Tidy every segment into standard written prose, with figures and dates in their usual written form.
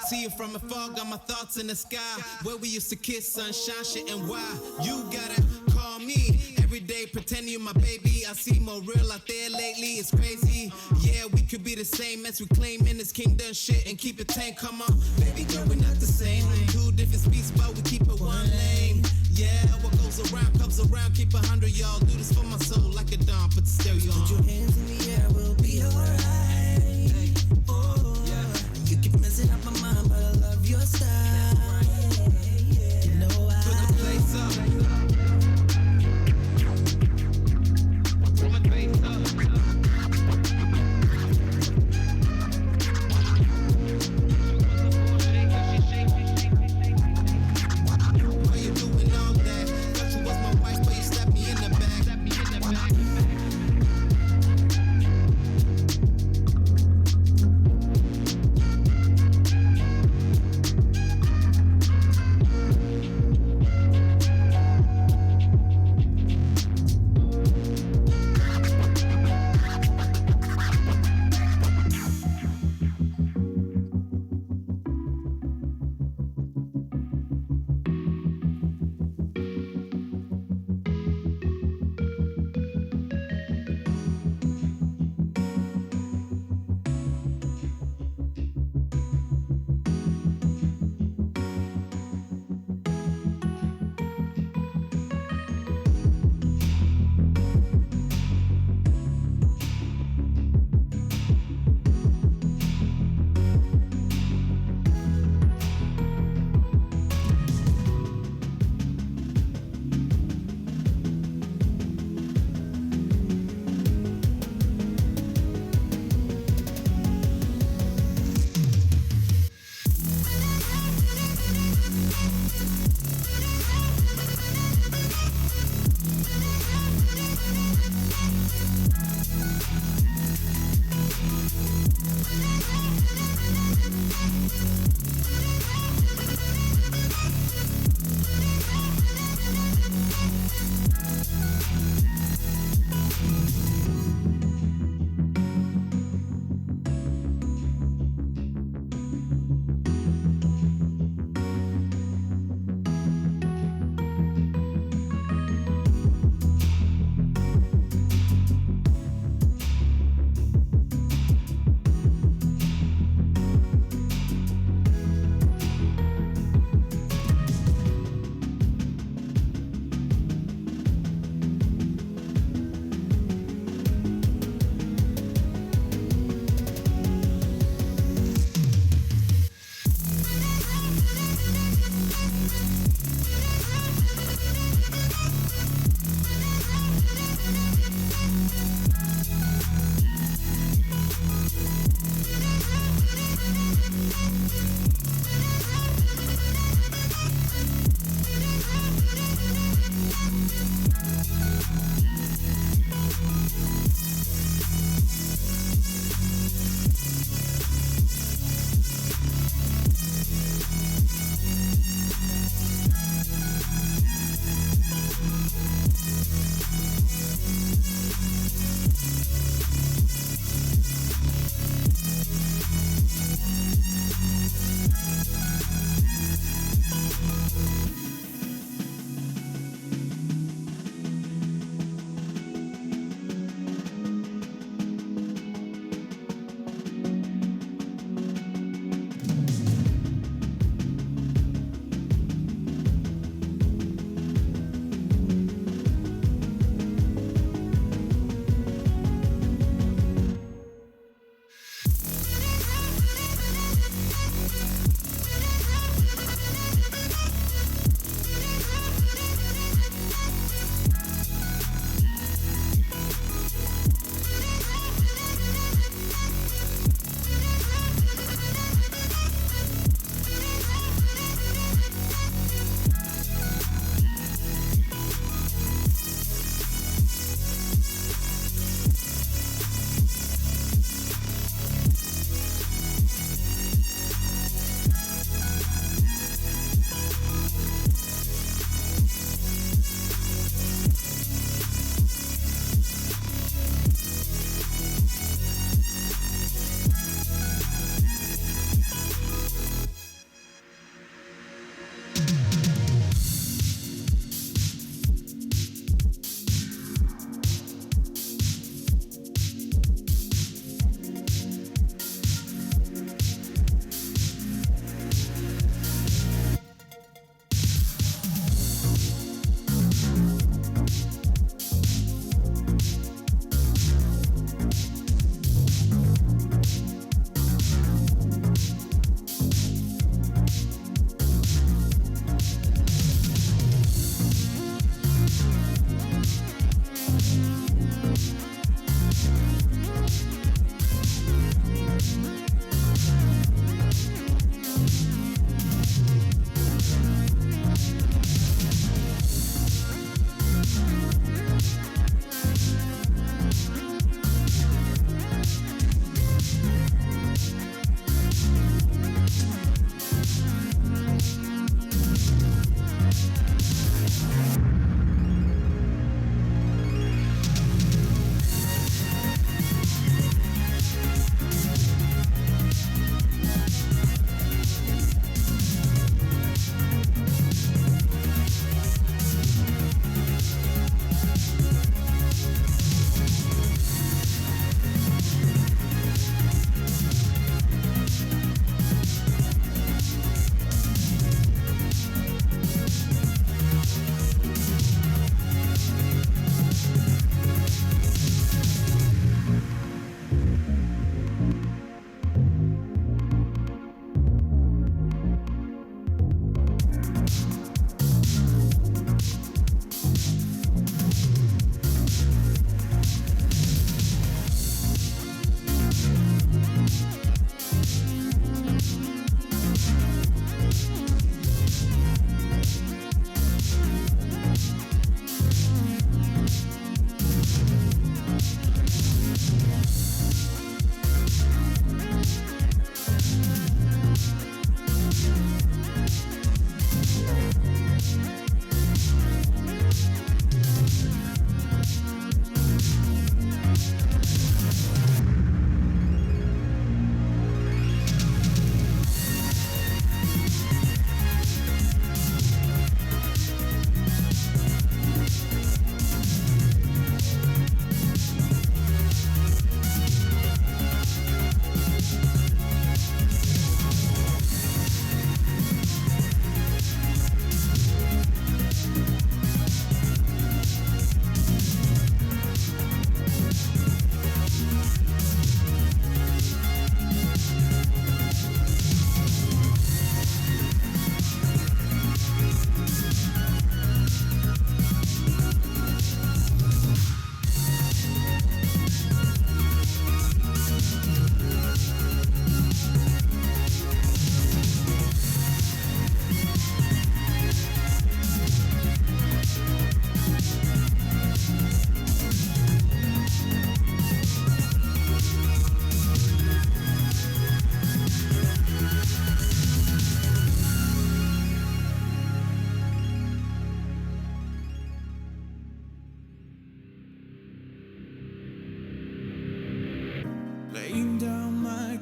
See you from afar, got my thoughts in the sky. Where we used to kiss, sunshine, shit, and why you gotta call me every day, pretend you my baby. I see more real out there lately, it's crazy. Yeah, we could be the same as we claim in this kingdom shit and keep it tame. Come on, baby girl, we're not the same. Two different speeds, but we keep it one lane. Yeah, what goes around comes around. Keep 100, y'all. Do this for my soul like a dawn. Put the stereo on. Put your hands in the air, we'll be alright. Oh, yeah. You keep messing up my mind, but I love your style. You know I put the place up. Put my face up.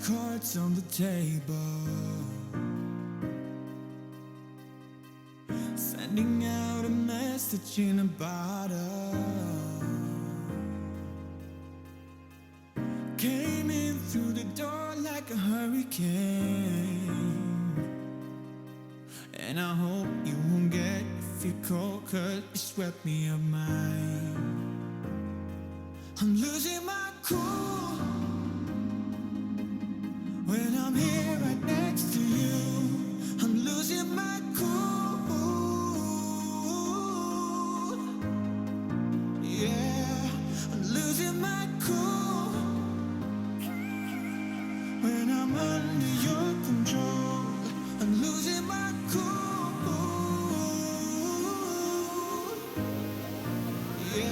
cards on the table, sending out a message in a bottle. Came in through the door like a hurricane, and I hope you won't get fickle, 'cause you swept me up mine. I'm losing my cool when I'm here right next to you. I'm losing my cool. Yeah, I'm losing my cool when I'm under your control. I'm losing my cool. Yeah.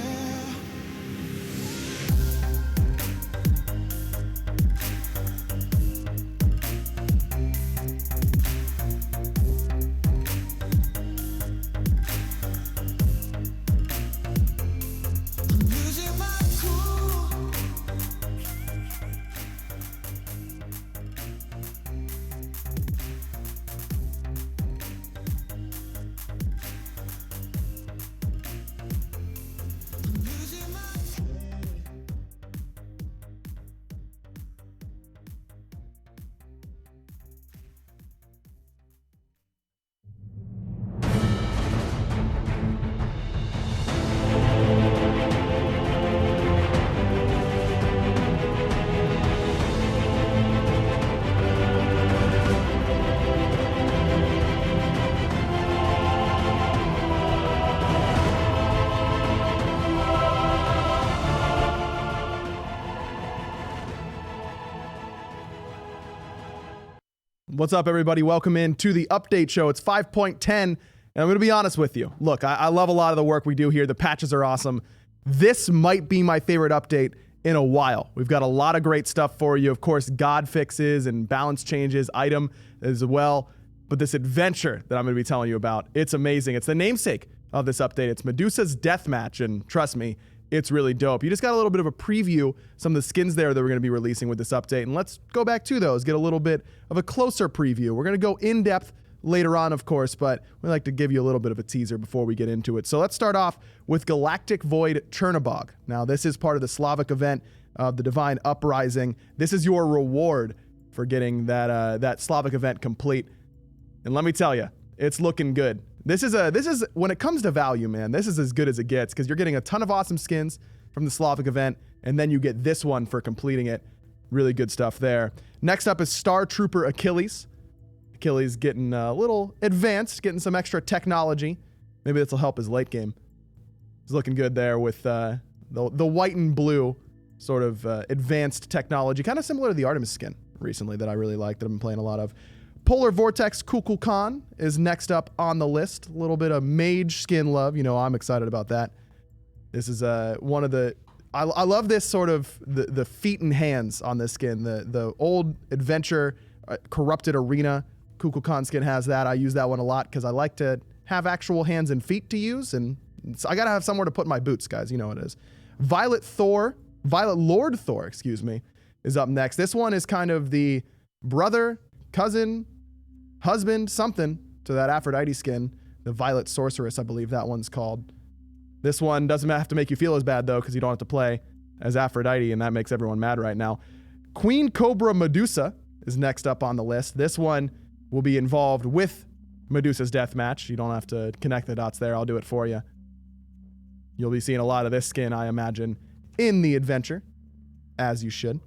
What's up, everybody? Welcome in to the update show. It's 5.10, and I'm going to be honest with you. Look, I love a lot of the work we do here. The patches are awesome. This might be my favorite update in a while. We've got a lot of great stuff for you. Of course, God fixes and balance changes, item as well. But this adventure that I'm going to be telling you about, it's amazing. It's the namesake of this update. It's Medusa's Deathmatch, and trust me, it's really dope. You just got a little bit of a preview, some of the skins there that we're going to be releasing with this update. And let's go back to those, get a little bit of a closer preview. We're going to go in depth later on, of course, but we like to give you a little bit of a teaser before we get into it. So let's start off with Galactic Void Chernobog. Now, this is part of the Slavic event of the Divine Uprising. This is your reward for getting that Slavic event complete. And let me tell you, it's looking good. This is when it comes to value, man, this is as good as it gets, because you're getting a ton of awesome skins from the Slavic event, and then you get this one for completing it. Really good stuff there. Next up is Star Trooper Achilles. Achilles getting a little advanced, getting some extra technology. Maybe this will help his late game. He's looking good there with the white and blue sort of advanced technology, kind of similar to the Artemis skin recently that I really like, that I've been playing a lot of. Polar Vortex Kukulkan is next up on the list. A little bit of mage skin love. You know, I'm excited about that. This is one of the... I love this sort of the feet and hands on this skin. The old adventure corrupted arena Kukulkan skin has that. I use that one a lot because I like to have actual hands and feet to use, and I gotta have somewhere to put my boots, guys. You know what it is. Violet Lord Thor, excuse me, is up next. This one is kind of the brother, cousin, husband, something to that Aphrodite skin, the Violet Sorceress, I believe that one's called. This one doesn't have to make you feel as bad, though, because you don't have to play as Aphrodite, and that makes everyone mad right now. Queen Cobra Medusa is next up on the list. This one will be involved with Medusa's Deathmatch. You don't have to connect the dots there. I'll do it for you. You'll be seeing a lot of this skin, I imagine, in the adventure, as you should.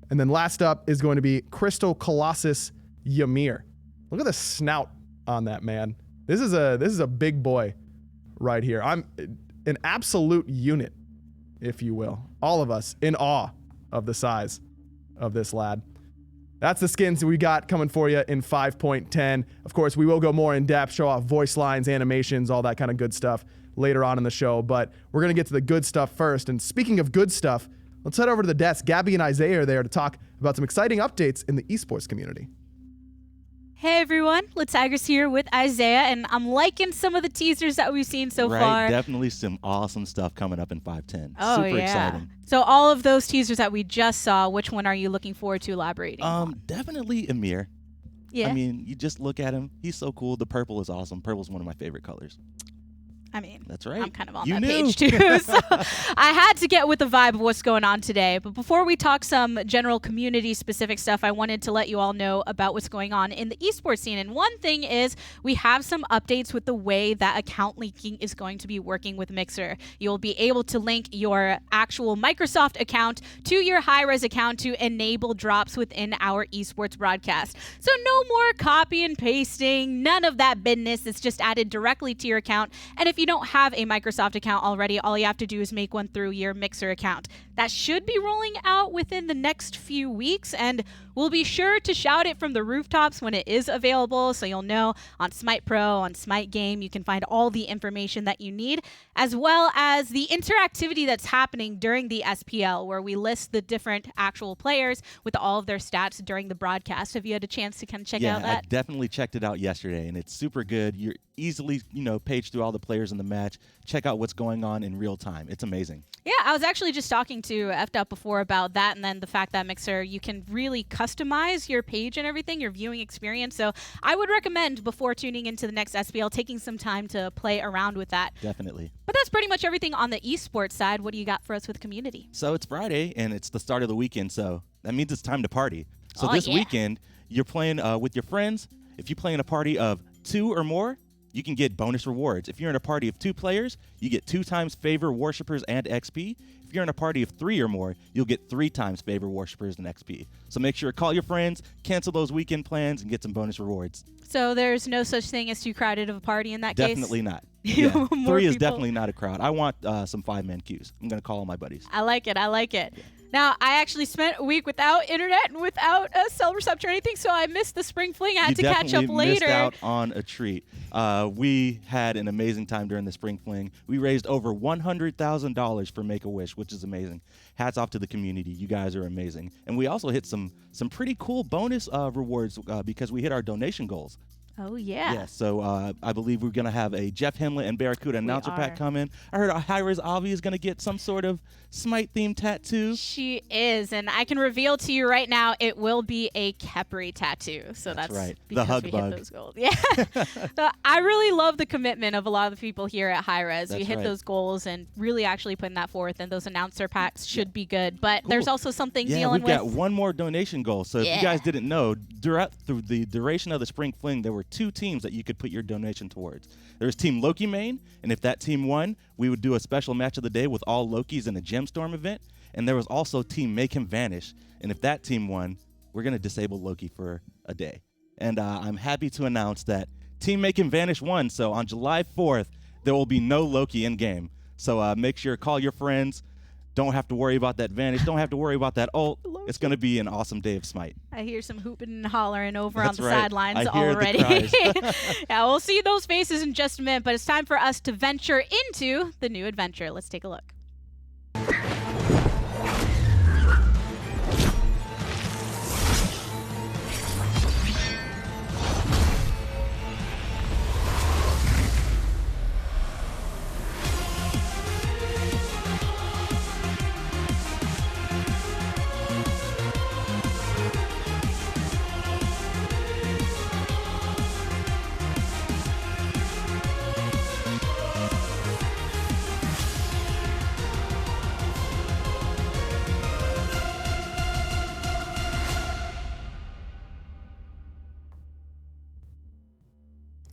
And then last up is going to be Crystal Colossus Ymir. Look at the snout on that man. This is a big boy right here. I'm an absolute unit, if you will. All of us in awe of the size of this lad. That's the skins that we got coming for you in 5.10. Of course, we will go more in depth, show off voice lines, animations, all that kind of good stuff later on in the show. But we're going to get to the good stuff first. And speaking of good stuff, let's head over to the desk. Gabby and Isaiah are there to talk about some exciting updates in the esports community. Hey everyone, Tigers here with Isaiah, and I'm liking some of the teasers that we've seen so far. Definitely some awesome stuff coming up in 510. Oh, Super yeah. exciting. So all of those teasers that we just saw, which one are you looking forward to elaborating on? Definitely Amir. Yeah. I mean, you just look at him. He's so cool. The purple is awesome. Purple's one of my favorite colors. I mean, That's right. I'm kind of on You that knew. page too. So I had to get with the vibe of what's going on today. But before we talk some general community specific stuff, I wanted to let you all know about what's going on in the esports scene. And one thing is we have some updates with the way that account linking is going to be working with Mixer. You'll be able to link your actual Microsoft account to your high-res account to enable drops within our esports broadcast. So no more copy and pasting, none of that business. It's just added directly to your account. And if you don't have a Microsoft account already, all you have to do is make one through your Mixer account. That should be rolling out within the next few weeks, and we'll be sure to shout it from the rooftops when it is available, so you'll know on SMITE Pro, on SMITE Game, you can find all the information that you need, as well as the interactivity that's happening during the SPL, where we list the different actual players with all of their stats during the broadcast. Have you had a chance to kind of check out Yeah, I that? definitely checked it out yesterday, and it's super good. You're easily, page through all the players in the match, check out what's going on in real time. It's amazing. Yeah, I was actually just talking to FDUP before about that, and then the fact that Mixer, you can really customize your page and everything, your viewing experience. So I would recommend, before tuning into the next SPL, taking some time to play around with that. Definitely. But that's pretty much everything on the esports side. What do you got for us with community? So it's Friday, and it's the start of the weekend, so that means it's time to party. So Oh, this yeah. weekend, you're playing with your friends. If you play in a party of 2 or more, you can get bonus rewards. If you're in a party of 2 players, you get 2 times favor worshippers and XP. If you're in a party of 3 or more, you'll get 3 times favor worshippers and XP. So make sure to call your friends, cancel those weekend plans, and get some bonus rewards. So there's no such thing as too crowded of a party in that case? Definitely not. You Yeah. want more 3 is people? definitely not a crowd. I want some 5-man queues. I'm going to call all my buddies. I like it. I like it. Now, I actually spent a week without internet and without a cell reception or anything, so I missed the spring fling. I had to catch up later. You definitely missed out on a treat. We had an amazing time during the spring fling. We raised over $100,000 for Make-A-Wish, which is amazing. Hats off to the community. You guys are amazing. And we also hit some pretty cool bonus rewards because we hit our donation goals. Oh, yeah. Yeah, so I believe we're going to have a Jeff Henley and Barracuda announcer pack come in. I heard Hi-Rez Avi is going to get some sort of Smite-themed tattoo. She is, and I can reveal to you right now, it will be a Khepri tattoo. So that's right. The because hug we bug. hit those goals. Yeah. So I really love the commitment of a lot of the people here at Hi-Rez. You That's hit right. those goals and really actually putting that forth, and those announcer packs should be good. But Cool. there's also something Yeah, dealing we've got with. one more donation goal. So if Yeah. you guys didn't know, through the duration of the spring fling, there were 2 teams that you could put your donation towards. There was Team Loki main, and if that team won, we would do a special match of the day with all Lokis in a Gemstorm event. And there was also Team Make Him Vanish, and if that team won, we're going to disable Loki for a day. And I'm happy to announce that Team Make Him Vanish won, so on July 4th, there will be no Loki in game. So make sure to call your friends. Don't have to worry about that Vanish. Don't have to worry about that ult. It's going to be an awesome day of Smite. I hear some hooping and hollering over That's on the right. sidelines I hear the already. cries. Yeah, we'll see those faces in just a minute, but it's time for us to venture into the new adventure. Let's take a look.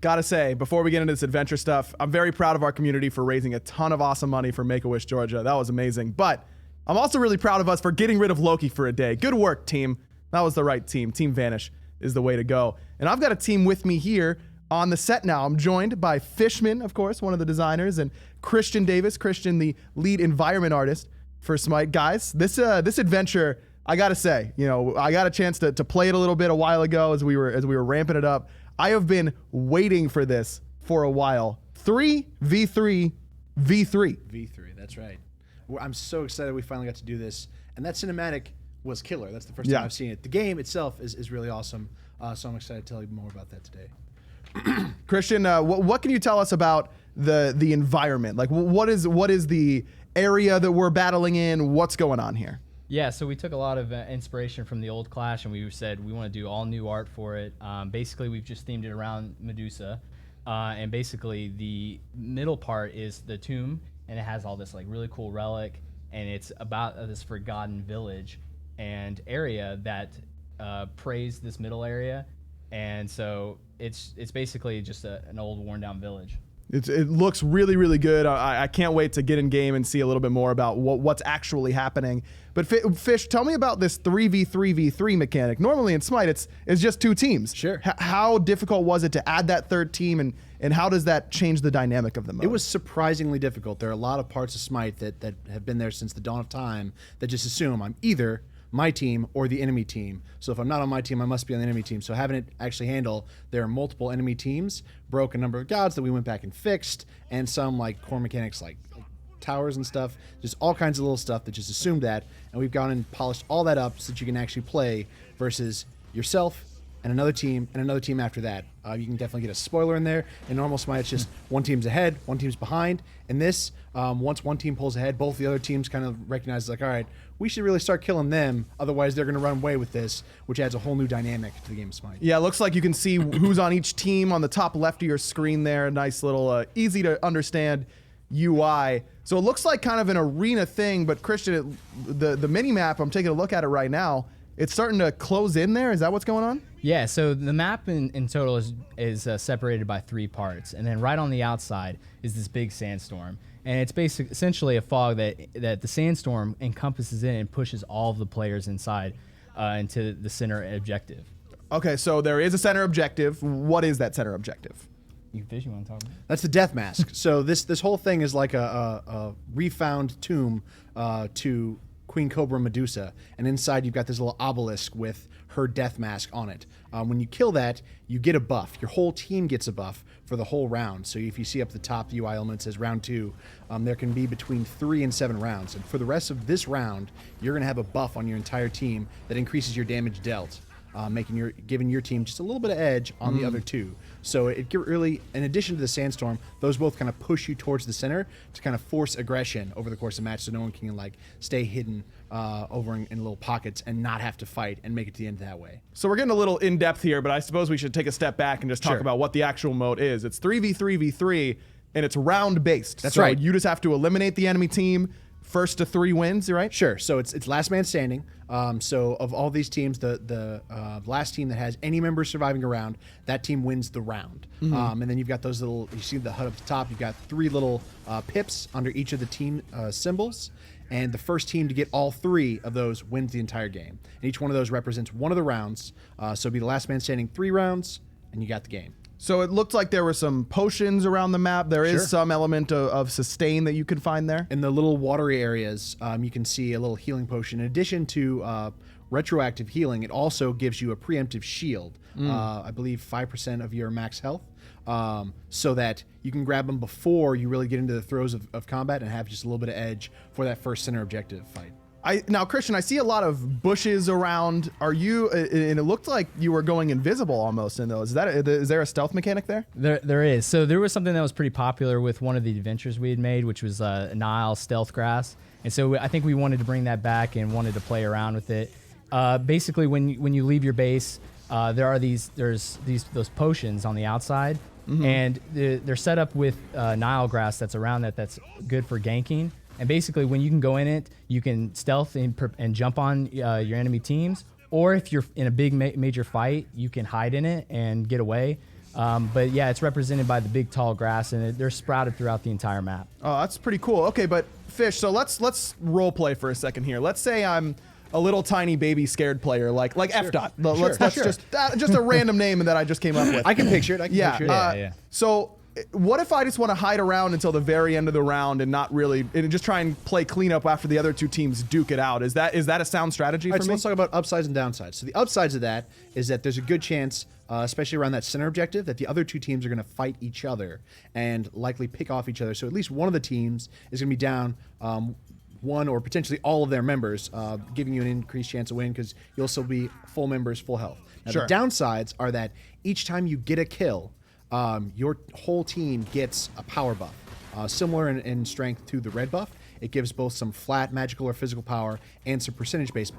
Gotta say, before we get into this adventure stuff, I'm very proud of our community for raising a ton of awesome money for Make-A-Wish Georgia. That was amazing. But I'm also really proud of us for getting rid of Loki for a day. Good work, team. That was the right team. Team Vanish is the way to go. And I've got a team with me here on the set now. I'm joined by Fishman, of course, one of the designers, and Christian Davis. Christian, the lead environment artist for Smite. Guys, this adventure, I gotta say, I got a chance to play it a little bit a while ago as we were ramping it up. I have been waiting for this for a while. 3v3 v3. V3, that's right. I'm so excited we finally got to do this. And that cinematic was killer. That's the first Yeah. time I've seen it. The game itself is really awesome. So I'm excited to tell you more about that today. Christian, what can you tell us about the environment? Like, what is the area that we're battling in? What's going on here? Yeah, so we took a lot of inspiration from the old Clash, and we said we want to do all new art for it. Basically, we've just themed it around Medusa, and basically the middle part is the tomb, and it has all this like really cool relic, and it's about this forgotten village and area that praised this middle area, and so it's basically just an old worn down village. It looks really, really good. I can't wait to get in game and see a little bit more about what's actually happening. But Fish, tell me about this 3v3v3 mechanic. Normally in Smite, it's just 2 teams. Sure. How difficult was it to add that third team, and how does that change the dynamic of the mode? It was surprisingly difficult. There are a lot of parts of Smite that have been there since the dawn of time that just assume I'm either my team or the enemy team. So if I'm not on my team, I must be on the enemy team. So having it actually handle there are multiple enemy teams broke a number of gods that we went back and fixed, and some like core mechanics like towers and stuff, just all kinds of little stuff that just assumed that, and we've gone and polished all that up so that you can actually play versus yourself and another team after that. You can definitely get a spoiler in there. In normal Smite, it's just one team's ahead, one team's behind. In this, once one team pulls ahead, both the other teams kind of recognize, like, all right, we should really start killing them, otherwise they're going to run away with this, which adds a whole new dynamic to the game of Smite. Yeah, it looks like you can see who's on each team on the top left of your screen there. A nice little, easy to understand UI. So it looks like kind of an arena thing, but Christian, the mini map, I'm taking a look at it right now, it's starting to close in there. Is that what's going on? Yeah, so the map in total is separated by 3 parts, and then right on the outside is this big sandstorm, and it's essentially a fog that the sandstorm encompasses in and pushes all of the players inside into the center objective. Okay, so there is a center objective. What is that center objective? You want to talk about? That's the death mask. So this whole thing is like a refound tomb to Queen Cobra Medusa, and inside you've got this little obelisk with her death mask on it. When you kill that, you get a buff. Your whole team gets a buff for the whole round. So if you see up the top, the UI element says round 2, there can be between 3 and 7 rounds. And for the rest of this round, you're going to have a buff on your entire team that increases your damage dealt, giving your team just a little bit of edge on the other 2. So it really, in addition to the sandstorm, those both kind of push you towards the center to kind of force aggression over the course of the match, so no one can like stay hidden over in little pockets and not have to fight and make it to the end that way. So we're getting a little in depth here, but I suppose we should take a step back and just talk about what the actual mode is. It's 3v3v3, and it's round based. That's right. You just have to eliminate the enemy team. First to 3 wins, right? Sure. So it's last man standing. So of all these teams, the last team that has any members surviving a round, that team wins the round. And then you've got those little, you see the HUD up the top, you've got 3 little pips under each of the team symbols. And the first team to get all 3 of those wins the entire game. And each one of those represents one of the rounds. So it'd be the last man standing 3 rounds, and you got the game. So it looked like there were some potions around the map. There is some element of sustain that you can find there. In the little watery areas, you can see a little healing potion. In addition to retroactive healing, it also gives you a preemptive shield. I believe 5% of your max health, so that you can grab them before you really get into the throes of combat and have just a little bit of edge for that first center objective fight. Now, Christian, I see a lot of bushes around. Are you? And it looked like you were going invisible almost in those. Is there a stealth mechanic there? There is. So there was something that was pretty popular with one of the adventures we had made, which was Nile stealth grass. And so I think we wanted to bring that back and wanted to play around with it. Basically, when you leave your base, there's those potions on the outside, and they're set up with Nile grass that's around that's good for ganking. And basically, when you can go in it, you can stealth and jump on your enemy teams. Or if you're in a big major fight, you can hide in it and get away. But yeah, it's represented by the big tall grass, and they're sprouted throughout the entire map. Oh, that's pretty cool. Okay, but Fish, so let's role play for a second here. Let's say I'm a little tiny baby scared player like FDOT. Let's just a random name that I just came up with. I can picture it. Yeah. So what if I just want to hide around until the very end of the round and not really, and just try and play cleanup after the other 2 teams duke it out? Is that a sound strategy for me? So let's talk about upsides and downsides. So the upsides of that is that there's a good chance, especially around that center objective, that the other 2 teams are going to fight each other and likely pick off each other. So at least one of the teams is going to be down one or potentially all of their members, giving you an increased chance to win because you'll still be full members, full health. Now, Sure. the downsides are that each time you get a kill, your whole team gets a power buff, similar in strength to the red buff. It gives both some flat magical or physical power and some percentage-based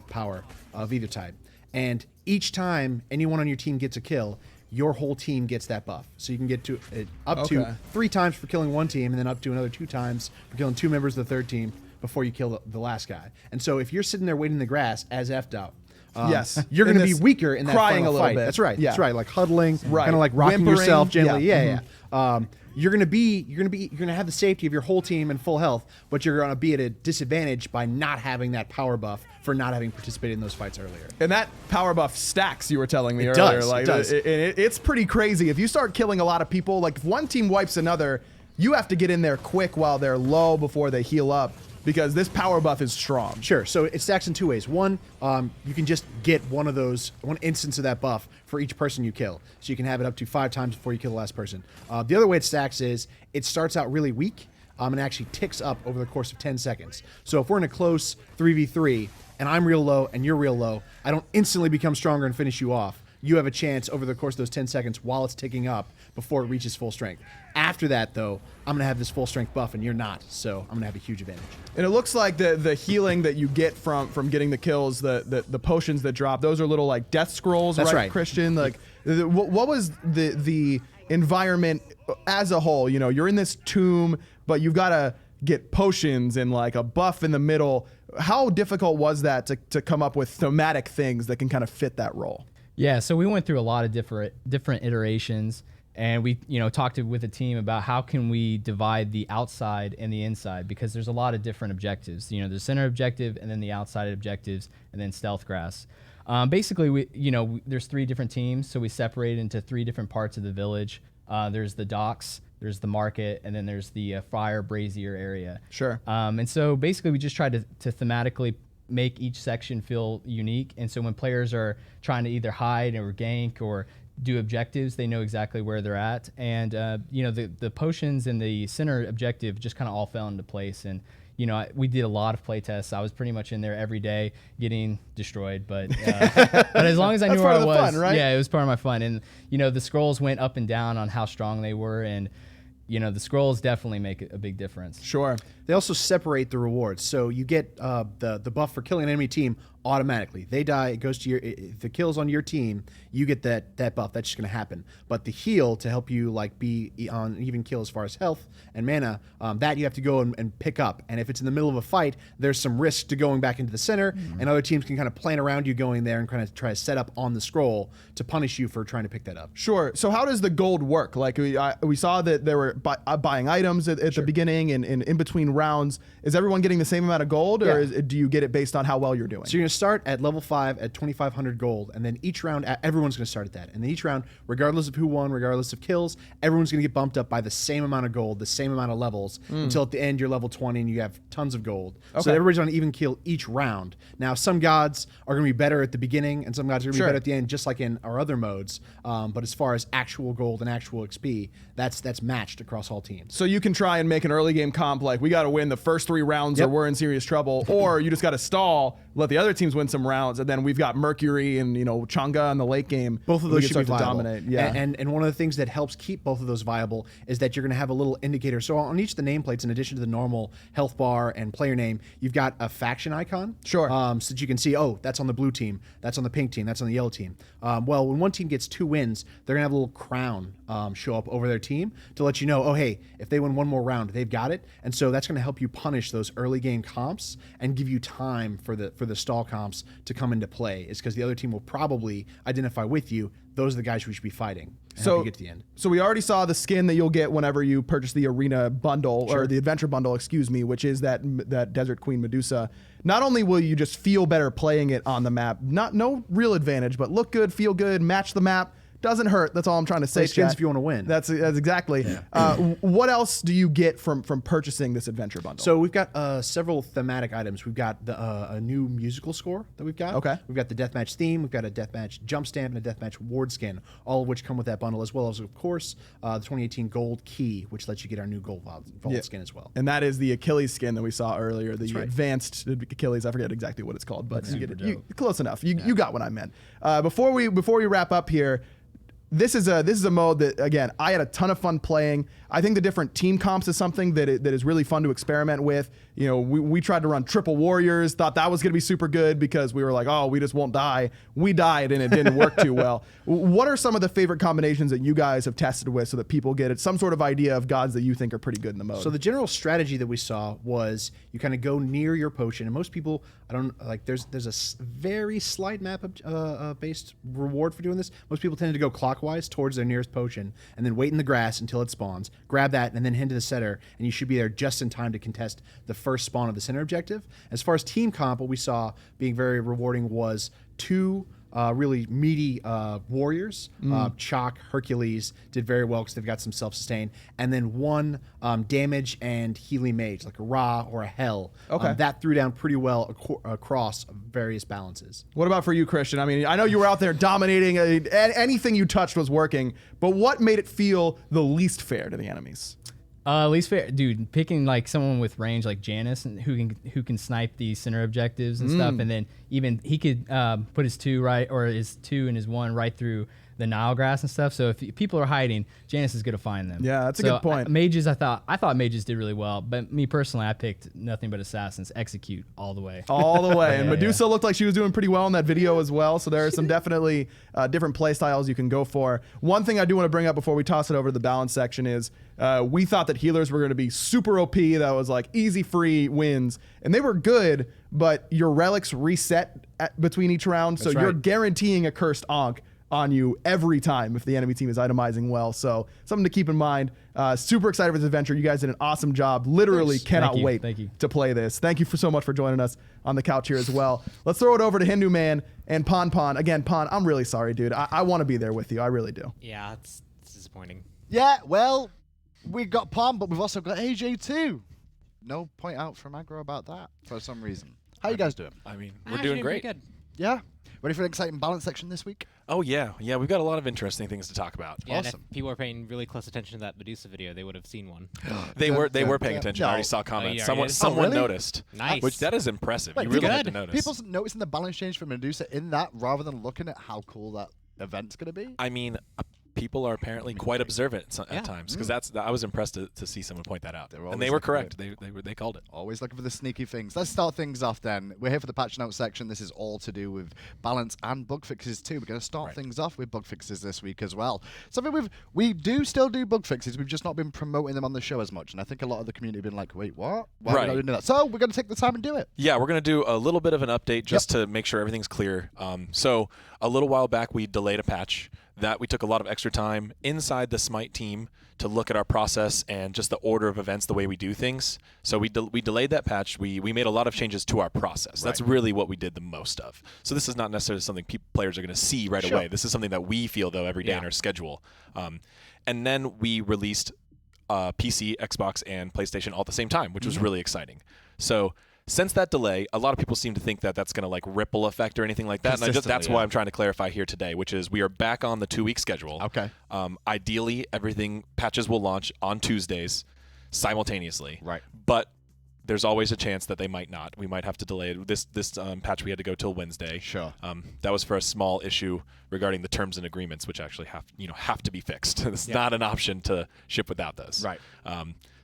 power of either type. And each time anyone on your team gets a kill, your whole team gets that buff. So you can get to up to 3 times for killing one team, and then up to another 2 times for killing 2 members of the third team before you kill the last guy. And so if you're sitting there waiting in the grass as F'd out, yes, you're in going to be this weaker in that crying final a little fight. bit. That's right. Yeah. That's right. Like huddling, Right. kind of like rocking Whimpering. yourself gently. Yeah. Yeah. You're going to have the safety of your whole team and full health, but you're going to be at a disadvantage by not having that power buff for not having participated in those fights earlier. And that power buff stacks, you were telling me It earlier. does, Like, it does. It's pretty crazy. If you start killing a lot of people, like if one team wipes another, you have to get in there quick while they're low before they heal up because this power buff is strong. Sure. So it stacks in 2 ways. One, you can just get one instance of that buff for each person you kill. So you can have it up to 5 times before you kill the last person. The other way it stacks is it starts out really weak and actually ticks up over the course of 10 seconds. So if we're in a close 3v3 and I'm real low and you're real low, I don't instantly become stronger and finish you off. You have a chance over the course of those 10 seconds while it's ticking up before it reaches full strength. After that, though, I'm going to have this full strength buff and you're not, so I'm going to have a huge advantage. And it looks like the healing that you get from getting the kills, the potions that drop, those are little like death scrolls, That's right. Christian? Like, what was the environment as a whole? You know, you're in this tomb, but you've got to get potions and like a buff in the middle. How difficult was that to come up with thematic things that can kind of fit that role? Yeah, so we went through a lot of different iterations, and we talked with the team about how can we divide the outside and the inside, because there's a lot of different objectives. The center objective, and then the outside objectives, and then stealth grass. Basically, there's 3 different teams, so we separated into 3 different parts of the village. There's the docks, there's the market, and then there's the fire brazier area. Sure. And so basically, we just tried to thematically make each section feel unique. And so when players are trying to either hide or gank or do objectives, they know exactly where they're at. And, the potions and the center objective just kind of all fell into place. And, we did a lot of play tests. I was pretty much in there every day getting destroyed. But as long as I knew That's where part I of the was, fun, right? yeah, it was part of my fun. And, the scrolls went up and down on how strong they were. And, the scrolls definitely make a big difference. Sure. They also separate the rewards. So you get the buff for killing an enemy team automatically. They die, it goes to if the kill's on your team, you get that buff. That's just going to happen. But the heal to help you like be on an even kill as far as health and mana, that you have to go and pick up. And if it's in the middle of a fight, there's some risk to going back into the center, and other teams can kind of plan around you going there and kind of try to set up on the scroll to punish you for trying to pick that up. Sure. So how does the gold work? Like we saw that there were buying items at the beginning and in between rounds. Is everyone getting the same amount of gold, or do you get it based on how well you're doing? So you're going to start at level 5 at 2,500 gold, and then each round, everyone's going to start at that. And then each round, regardless of who won, regardless of kills, everyone's going to get bumped up by the same amount of gold, the same amount of levels, until at the end you're level 20 and you have tons of gold. So everybody's on an even kill each round. Now, some gods are going to be better at the beginning, and some gods are going to be better at the end, just like in our other modes. But as far as actual gold and actual XP, that's matched across all teams. So you can try and make an early game comp like we got to win the first 3 rounds or we're in serious trouble, or you just got to stall, let the other teams win some rounds, and then we've got Mercury and Chang'e in the late game. Both of those should be viable. Dominate. Yeah. And one of the things that helps keep both of those viable is that you're going to have a little indicator. So on each of the nameplates, in addition to the normal health bar and player name, you've got a faction icon. Sure. So that you can see, oh, that's on the blue team, that's on the pink team, that's on the yellow team. Well, when one team gets 2 wins, they're going to have a little crown show up over their team to let you know, oh, hey, if they win one more round, they've got it. And so that's going to help you punish those early game comps and give you time for the stall comps to come into play. Is because the other team will probably identify with you, those are the guys we should be fighting. And help you get to the end. So we already saw the skin that you'll get whenever you purchase the arena bundle, or the adventure bundle, excuse me, which is that Desert Queen Medusa. Not only will you just feel better playing it on the map, no real advantage, but look good, feel good, match the map. doesn't hurt. That's all I'm trying to say. Play skins chat. if you want to win. That's exactly. What else do you get from purchasing this adventure bundle? So we've got several thematic items. We've got a new musical score that we've got. Okay. We've got the deathmatch theme. We've got a deathmatch jump stamp and a deathmatch ward skin, all of which come with that bundle, as well as, of course, the 2018 gold key, which lets you get our new gold vault skin as well. And that is the Achilles skin that we saw earlier, the right. advanced Achilles. I forget exactly what it's called, but you get it. Close enough. You got what I meant. Before we wrap up here, this is a mode that, again, I had a ton of fun playing. I think the different team comps is something that is really fun to experiment with. You know, we tried to run triple warriors, thought that was going to be super good because we were like, oh, we just won't die. We died and it didn't work too well. What are some of the favorite combinations that you guys have tested with so that people get some sort of idea of gods that you think are pretty good in the mode? So the general strategy that we saw was you kind of go near your potion, and most people, there's a very slight map based reward for doing this. Most people tend to go clockwise towards their nearest potion and then wait in the grass until it spawns, grab that, and then head to the center, and you should be there just in time to contest the first spawn of the center objective. As far as team comp, what we saw being very rewarding was two really meaty warriors. Chalk, Hercules did very well because they've got some self-sustain, and then one damage and healing mage, like a Ra or a Hell. Okay. That threw down pretty well across various balances. What about for you, Christian? I mean, I know you were out there dominating. Anything you touched was working, but what made it feel the least fair to the enemies? Least fair, dude. Picking like someone with range like Janice and who can snipe these center objectives and stuff, and then even he could put his 2 and his 1 right through the Nile grass and stuff. So if people are hiding, Janice is gonna find them. Yeah, that's a good point. Mages, I thought mages did really well, but me personally, I picked nothing but assassins. Execute all the way. All the way. And Medusa looked like she was doing pretty well in that video as well. So there are some definitely different play styles you can go for. One thing I do want to bring up before we toss it over to the balance section is we thought that healers were going to be super OP. That was like easy free wins. And they were good, but your relics reset between each round. So you're guaranteeing a cursed Ankh on you every time if the enemy team is itemizing well. So something to keep in mind. Super excited for this adventure. You guys did an awesome job. Literally cannot wait to play this. Thank you so much for joining us on the couch here as well. Let's throw it over to Hindu Man and Pon. Again, Pon, I'm really sorry, dude. I want to be there with you. I really do. Yeah, it's disappointing. Yeah, well, we got Pon, but we've also got AJ too. No point out from aggro about that for some reason. How you guys doing? I mean, we're doing great. Good. Yeah? Ready for an exciting balance section this week? Oh, yeah. Yeah, we've got a lot of interesting things to talk about. Yeah, Awesome. if people were paying really close attention to that Medusa video, they would have seen one. They were paying attention. I already saw comments. Someone really? noticed. Nice. Which that is impressive. Wait, You really good. had to notice. People noticing the balance change for Medusa in that rather than looking at how cool that event's going to be? I mean, people are apparently quite observant at times because I was impressed to see someone point that out. And they were correct. They called it. Always looking for the sneaky things. Let's start things off then. We're here for the patch notes section. This is all to do with balance and bug fixes too. We're going to start things off with bug fixes this week as well. Something we do still do bug fixes. We've just not been promoting them on the show as much. And I think a lot of the community have been like, wait, what? Why are we not doing that? So we're going to take the time and do it. Yeah, we're going to do a little bit of an update just to make sure everything's clear. So a little while back, we delayed a patch. That we took a lot of extra time inside the SMITE team to look at our process and just the order of events, the way we do things. So we delayed that patch. We made a lot of changes to our process. That's really what we did the most of. So this is not necessarily something players are going to see right away. This is something that we feel, though, every day in our schedule. And then we released PC, Xbox, and PlayStation all at the same time, which was really exciting. So since that delay, a lot of people seem to think that that's going to like ripple effect or anything like that. And that's why I'm trying to clarify here today, which is we are back on the 2-week schedule. Okay. Ideally, patches will launch on Tuesdays simultaneously. Right. But there's always a chance that they might not. We might have to delay it. This patch we had to go till Wednesday. Sure. That was for a small issue regarding the terms and agreements, which actually have to be fixed. It's not an option to ship without those. Right.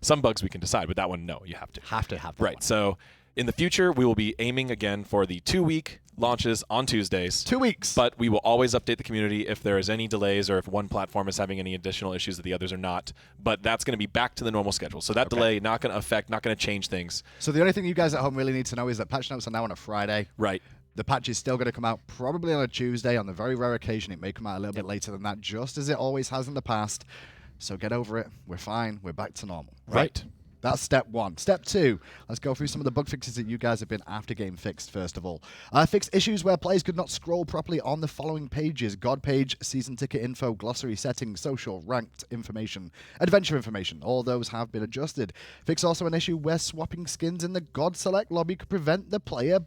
Some bugs we can decide, but that one, no, you have to. Have to have that Right. one. So in the future, we will be aiming again for the 2-week launches on Tuesdays. 2 weeks. But we will always update the community if there is any delays or if one platform is having any additional issues that the others are not. But that's going to be back to the normal schedule. So that delay not going to change things. So the only thing you guys at home really need to know is that patch notes are now on a Friday. Right. The patch is still going to come out probably on a Tuesday. On the very rare occasion, it may come out a little bit later than that, just as it always has in the past. So get over it. We're fine. We're back to normal. Right. That's step 1. Step 2, let's go through some of the bug fixes that you guys have been after game fixed, first of all. Fix issues where players could not scroll properly on the following pages: God page, season ticket info, glossary, settings, social, ranked information, adventure information. All those have been adjusted. Fix also an issue where swapping skins in the God select lobby could prevent the player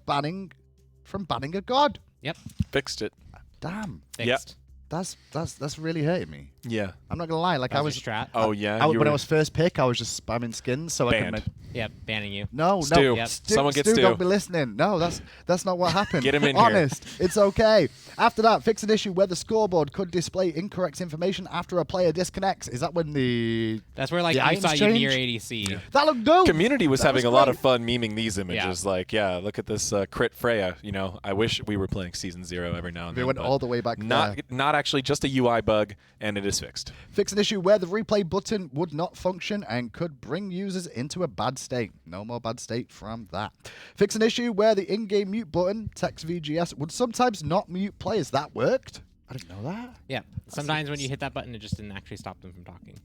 from banning a God. Yep. Fixed it. Damn. Fixed. Yep. That's really hurting me. Yeah. I'm not gonna lie. Like That I was was, your strat. Oh yeah. when I was first pick, I was just spamming skins so I Banned. could. Yeah, banning you. No, Stu. no. Yep. Someone gets Stu. Stu. Don't be listening. No, that's not what happened. Get him in here. Honest. It's okay. After that, fix an issue where the scoreboard could display incorrect information after a player disconnects. Is that when the That's where like the you items saw you change? near ADC. That looked dope. Community was That having was a lot great. of fun memeing these images. Like, yeah, look at this crit Freya. You know, I wish we were playing Season 0 every now and We then. went but all the way back Not there. not actually just a UI bug, and it is fixed. Fix an issue where the replay button would not function and could bring users into a bad state. No more bad state from that. Fix an issue where the in-game mute button, text VGS, would sometimes not mute players. That worked? I didn't know that. Yeah. Sometimes when you hit that button, it just didn't actually stop them from talking.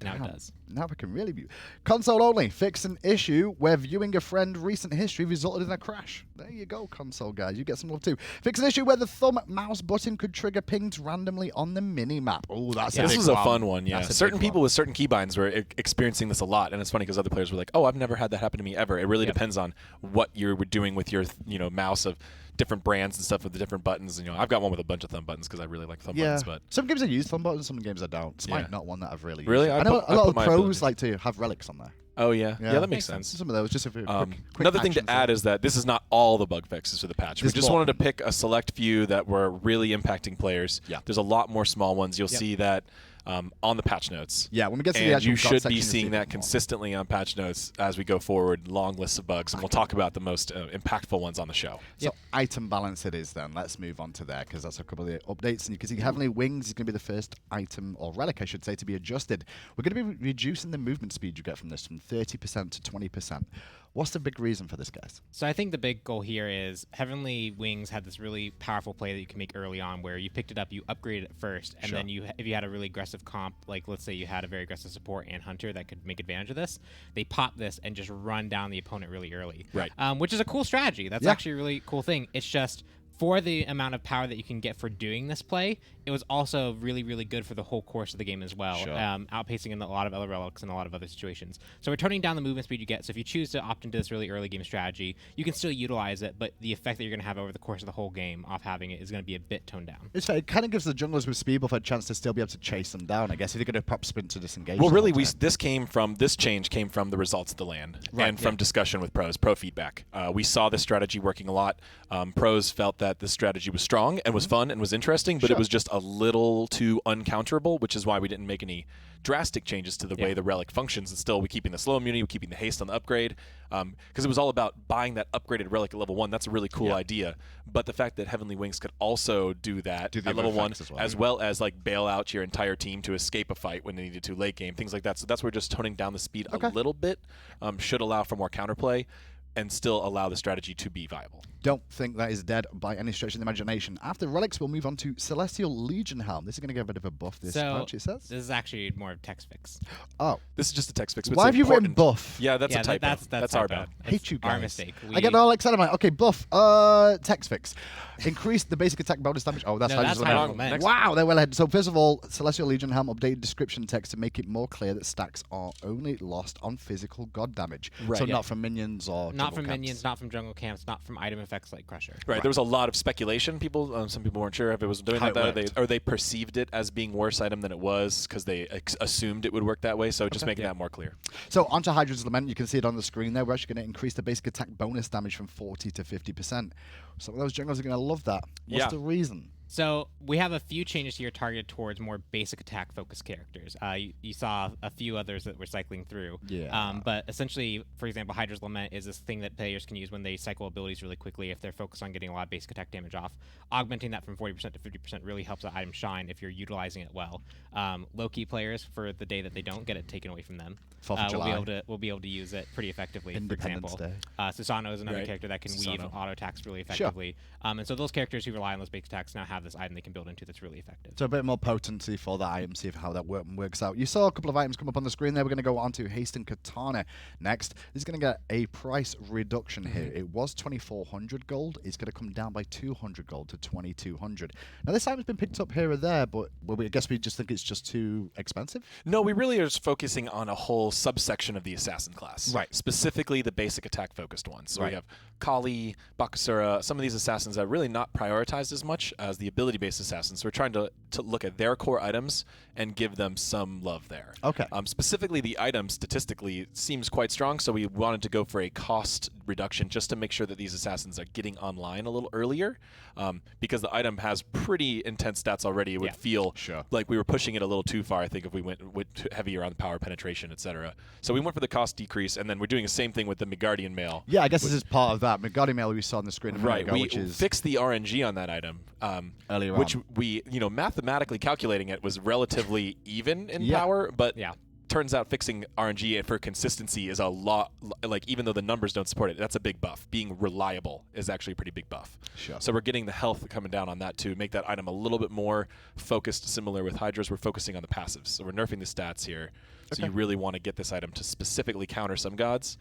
Now Wow. it does. Now we can really mute. Console only. Fix an issue where viewing a friend recent history resulted in a crash. There you go, console guys. You get some love too. Fix an issue where the thumb mouse button could trigger pings randomly on the mini-map. Oh, that's a This big was a one. fun one, yeah. That's a Certain big people one. with certain keybinds were experiencing this a lot, and it's funny because other players were like, "Oh, I've never had that happen to me ever." It really depends on what you were doing with your, mouse of different brands and stuff with the different buttons. I've got one with a bunch of thumb buttons because I really like thumb buttons. But some games I use thumb buttons, some games I don't. Smite Yeah. not one that I've really Really? used. I I know put- a I lot put of my pros abilities. like to have relics on there. oh yeah, Yeah. that makes sense. Some of those just a quick Another thing to actions add there. is that this is not all the bug fixes for the patch. There's we just more. wanted to pick a select few that were really impacting players. Yeah. There's a lot more small ones. You'll see that on the patch notes. Yeah, when we get to the And actual you God should section, be you'll see seeing a that bit more. consistently on patch notes as we go forward. Long lists of bugs, and we'll talk about the most impactful ones on the show. So item balance it is then. Let's move on to there because that's a couple of the updates. And you can see Heavenly Wings is going to be the first item, or relic I should say, to be adjusted. We're going to be reducing the movement speed you get from this from 30% to 20%. What's the big reason for this, guys? So I think the big goal here is Heavenly Wings had this really powerful play that you can make early on where you picked it up, you upgraded it first, and then if you had a really aggressive comp, like let's say you had a very aggressive support and hunter that could make advantage of this, they pop this and just run down the opponent really early. Right. Which is a cool strategy. That's actually a really cool thing. It's just for the amount of power that you can get for doing this play, it was also really, really good for the whole course of the game as well, outpacing in a lot of other relics and a lot of other situations. So we're turning down the movement speed you get. So if you choose to opt into this really early game strategy, you can still utilize it, but the effect that you're going to have over the course of the whole game off having it is going to be a bit toned down. It's fair. It kind of gives the junglers with speed buff a chance to still be able to chase them down, I guess, if they're going to pop sprint to disengage. Well, the really, whole time. this change came from the results of the LAN and from discussion with pros, pro feedback. We saw this strategy working a lot. Pros felt that this strategy was strong and was fun and was interesting, but it was just a little too uncounterable, which is why we didn't make any drastic changes to the way the relic functions. And still, we're keeping the slow immunity, we're keeping the haste on the upgrade, because it was all about buying that upgraded relic at level 1. That's a really cool idea. But the fact that Heavenly Wings could also do that at level 1, as well as like bail out your entire team to escape a fight when they needed to late game, things like that. So that's where just toning down the speed a little bit should allow for more counterplay and still allow the strategy to be viable. Don't think that is dead by any stretch of the imagination. After relics, we'll move on to Celestial Legion Helm. This is going to get a bit of a buff this patch, it says. This is actually more of text fix. Oh. This is just a text fix. But Why it's have you written important. buff? Yeah, that's a typo. That's our typo. bad. I hate you guys. Our mistake. I get all excited. I'm like, okay, buff, text fix. Increase the basic attack bonus damage. Oh, that's No, how that's you how just it meant. Wow, they're well ahead. So first of all, Celestial Legion Helm updated description text to make it more clear that stacks are only lost on physical god damage. Right. So not from minions or Not jungle from camps. minions, not from jungle camps, not from item effects like Crusher. Right. There was a lot of speculation. Some people weren't sure if it was doing How it that, worked. or they perceived it as being worse item than it was because they assumed it would work that way. So just making that more clear. So onto Hydra's Lament, you can see it on the screen there. We're actually going to increase the basic attack bonus damage from 40 to 50%. Some of those junglers are going to love that. What's the reason? So we have a few changes here targeted towards more basic attack focused characters. You saw a few others that we're cycling through. Yeah. But essentially, for example, Hydra's Lament is this thing that players can use when they cycle abilities really quickly if they're focused on getting a lot of basic attack damage off. Augmenting that from 40% to 50% really helps that item shine if you're utilizing it well. Low-key players, for the day that they don't get it taken away from them, 4th of July. will be able to use it pretty effectively. Independence for example, Day. Susano is another character that can weave Susano. auto attacks really effectively. And so those characters who rely on those basic attacks now have have this item they can build into that's really effective. So a bit more potency for that item, see how that works out. You saw a couple of items come up on the screen there. We're going to go on to Hasten Katana next. This is going to get a price reduction here. It was 2,400 gold. It's going to come down by 200 gold to 2,200. Now, this item's been picked up here or there, but I guess we just think it's just too expensive? No, we really are just focusing on a whole subsection of the assassin class. Right. Specifically the basic attack focused ones. So Right. we have Kali, Bakasura, some of these assassins that are really not prioritized as much as the ability-based assassins. So we're trying to look at their core items and give them some love there. Okay. Specifically, the item statistically seems quite strong, so we wanted to go for a cost reduction just to make sure that these assassins are getting online a little earlier, because the item has pretty intense stats already. It would feel like we were pushing it a little too far, I think, if we went heavier on the power penetration, etc. So we went for the cost decrease, and then we're doing the same thing with the Midgardian Mail. Yeah, I guess this is part of that. Midgardian Mail we saw on the screen a minute Right, ago, we which is fixed the RNG on that item earlier which on. we, mathematically calculating it was relatively even in power, but turns out fixing RNG for consistency is a lot, like even though the numbers don't support it, that's a big buff. Being reliable is actually a pretty big buff. Sure. So we're getting the health coming down on that to make that item a little bit more focused, similar with Hydras. We're focusing on the passives. So we're nerfing the stats here. So you really want to get this item to specifically counter some gods.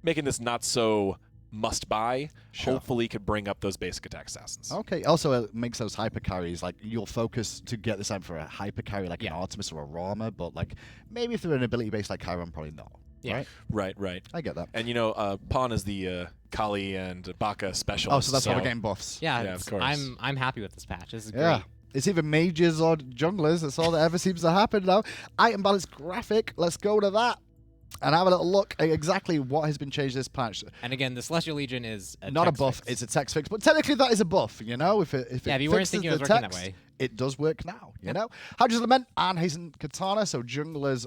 Making this not so must buy, hopefully could bring up those basic attack assassins. Okay, also it makes those hyper carries, like you'll focus to get this item for a hyper carry like an Artemis or a Rama, but like maybe if they're an ability base like Chiron, probably not. Yeah. Right? I get that. And Pawn is the Kali and Baka specialist. Oh, so that's why we're getting buffs. Yeah, of course. I'm happy with this patch. This is Yeah. great. It's either mages or junglers. That's all that ever seems to happen now. Item balance graphic. Let's go to that and have a little look at exactly what has been changed this patch. And again, the Celestial Legion is not a text buff, fix. it's a text fix, but technically that is a buff, If you weren't thinking it was working that way. It does work now, Hydra's Lament and Hasten Katana, so junglers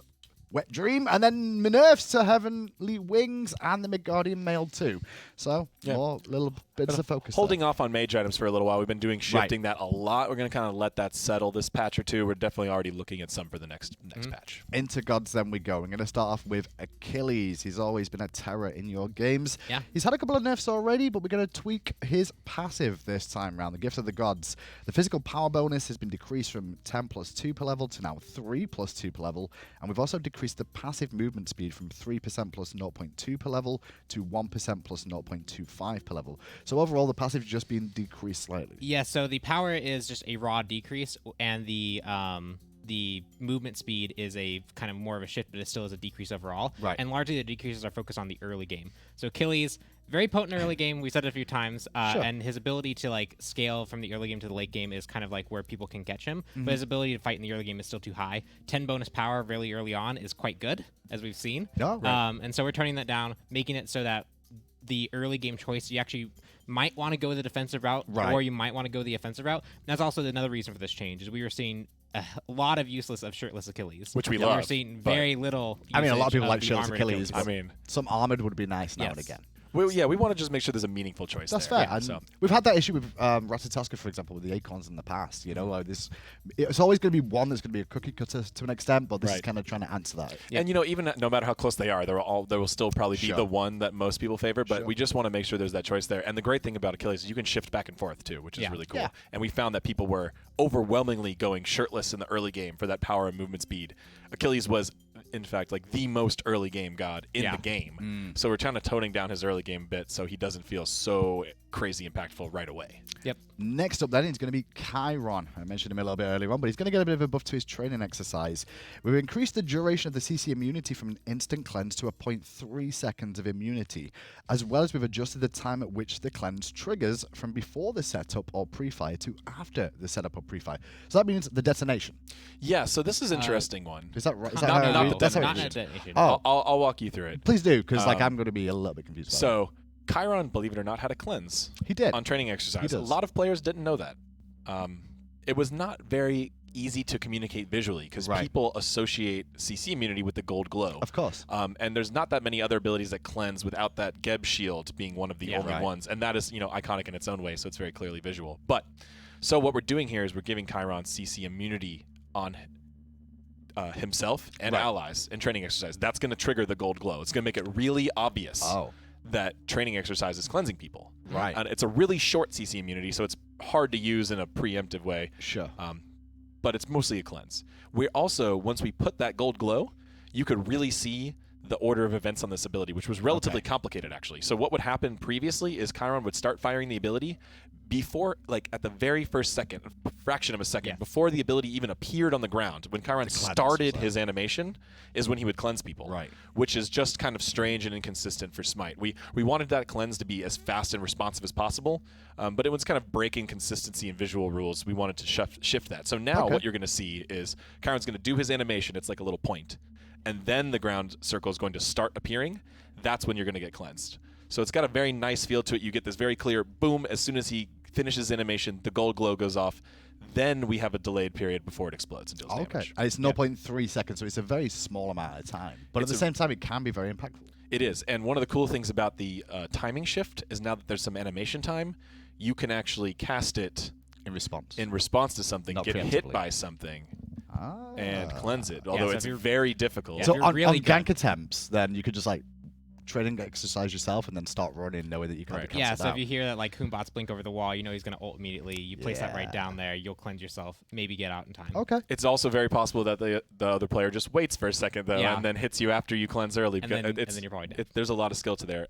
Wet Dream, and then Minerves to Heavenly Wings and the Midgardian Mail too. So more little bits of focus. Holding off on mage items for a little while. We've been doing shifting that a lot. We're going to kind of let that settle this patch or two. We're definitely already looking at some for the next patch. Into gods then we go. We're going to start off with Achilles. He's always been a terror in your games. Yeah. He's had a couple of nerfs already, but we're going to tweak his passive this time around. The Gift of the Gods. The physical power bonus has been decreased from 10 plus 2 per level to now 3 plus 2 per level. And we've also decreased the passive movement speed from 3% plus 0.2 per level to 1% plus 0.25 per level. So overall, the passive's just been decreased slightly. Yeah, so the power is just a raw decrease, and the movement speed is a kind of more of a shift, but it still is a decrease overall. Right. And largely the decreases are focused on the early game. So Achilles, very potent early game. We said it a few times, and his ability to like scale from the early game to the late game is kind of like where people can catch him. But his ability to fight in the early game is still too high. 10 bonus power really early on is quite good, as we've seen. Oh, right. And so we're turning that down, making it so that the early game choice, you actually might want to go the defensive route, or you might want to go the offensive route. And that's also another reason for this change, is we were seeing a lot of useless of shirtless Achilles, which we We love. were seeing very little. I mean, a lot of people like the shirtless armored Achilles. I mean, some armored would be nice now and again. We want to just make sure there's a meaningful choice. That's there. fair. And we've had that issue with Ratatoska, for example, with the Acorns in the past. It's always going to be one that's going to be a cookie cutter to an extent, but this is kind of trying to answer that. And even no matter how close they are, there will still probably be the one that most people favor. But we just want to make sure there's that choice there. And the great thing about Achilles is you can shift back and forth too, which is really cool. Yeah. And we found that people were overwhelmingly going shirtless in the early game for that power and movement speed. Achilles was, in fact, like the most early game god in the game. So we're trying to toning down his early game bit so he doesn't feel so crazy impactful right away. Yep. Next up then is going to be Chiron. I mentioned him a little bit earlier on, but he's going to get a bit of a buff to his training exercise. We've increased the duration of the CC immunity from an instant cleanse to a 0.3 seconds of immunity, as well as we've adjusted the time at which the cleanse triggers from before the setup or pre-fire to after the setup or pre-fire. So that means the detonation. Yeah, so this is an interesting one. Is that right? Is Not- that how not it- the that's how it not is? a detonation. Oh, I'll walk you through it. please do, because I'm going to be a little bit confused about So Chiron, believe it or not, had a cleanse. He did. On training exercise. He A does. lot of players didn't know that. It was not very easy to communicate visually because people associate CC immunity with the gold glow. Of course. And there's not that many other abilities that cleanse without that Geb shield being one of the only ones. And that is, iconic in its own way, so it's very clearly visual. But so what we're doing here is we're giving Chiron CC immunity on himself and allies in training exercise. That's going to trigger the gold glow. It's going to make it really obvious that training exercise is cleansing people. Right. And it's a really short CC immunity, so it's hard to use in a preemptive way. Sure. But it's mostly a cleanse. We also, once we put that gold glow, you could really see the order of events on this ability, which was relatively complicated, actually. So what would happen previously is Chiron would start firing the ability before, like at the very first second, a fraction of a second, before the ability even appeared on the ground. When Chiron started his animation is when he would cleanse people. Right. Which is just kind of strange and inconsistent for Smite. We wanted that cleanse to be as fast and responsive as possible, but it was kind of breaking consistency and visual rules. We wanted to shift that. So now what you're going to see is Chiron's going to do his animation. It's like a little point. And then the ground circle is going to start appearing. That's when you're going to get cleansed. So it's got a very nice feel to it. You get this very clear boom as soon as he finishes animation, the gold glow goes off. Then we have a delayed period before it explodes and deals damage. And it's 0.3 seconds, so it's a very small amount of time. But at the same time, it can be very impactful. It is. And one of the cool things about the timing shift is now that there's some animation time, you can actually cast it in response to something, get hit by something, and cleanse it. Although so it's very difficult. So on gank attempts, then you could just like training exercise yourself and then start running knowing that you can't be cancelled Yeah, so out. if you hear that like Hoombots blink over the wall, you know he's going to ult immediately. You place that right down there. You'll cleanse yourself, maybe get out in time. Okay. It's also very possible that the other player just waits for a second, though, and then hits you after you cleanse early. And then you're probably dead. There's a lot of skill to there.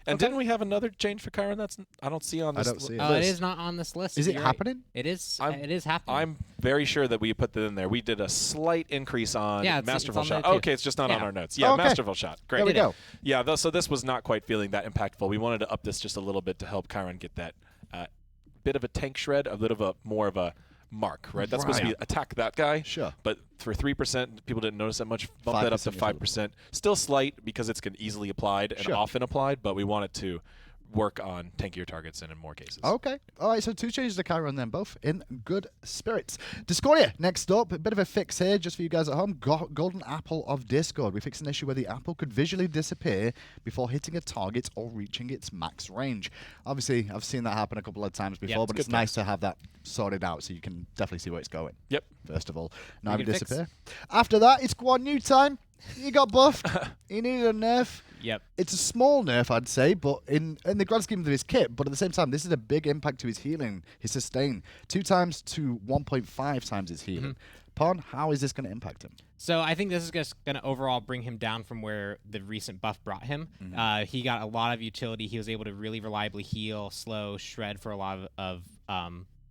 And didn't we have another change for Chiron that's I don't see on this list? It is not on this list. Is it You're happening? Right. It is happening. I'm very sure that we put that in there. We did a slight increase on Masterful on Shot. there too. Okay, it's just not on our notes. Yeah, Masterful Shot. Great. There we go. Yeah, so this was not quite feeling that impactful. We wanted to up this just a little bit to help Chiron get that bit of a tank shred, a little of more of a mark, right? That's supposed to be attack that guy. Sure. But for 3%, people didn't notice that much. Bump that up to 5%. Still slight because it's easily applied and often applied, but we want it to work on tankier targets and in more cases. Okay. All right, so 2 changes to Chiron then, both in good spirits. Discordia, next up. A bit of a fix here just for you guys at home. Golden Apple of Discord. We fixed an issue where the apple could visually disappear before hitting a target or reaching its max range. Obviously, I've seen that happen a couple of times before, but it's nice to have that sorted out so you can definitely see where it's going. Yep. First of all, now it disappear. After that, it's Guan Yu time. He got buffed. He needed a nerf. Yep. It's a small nerf, I'd say, but in the grand scheme of his kit, but at the same time, this is a big impact to his healing, his sustain. 2 times to 1.5 times his healing. Pon, how is this going to impact him? So I think this is just going to overall bring him down from where the recent buff brought him. He got a lot of utility. He was able to really reliably heal, slow, shred for a lot of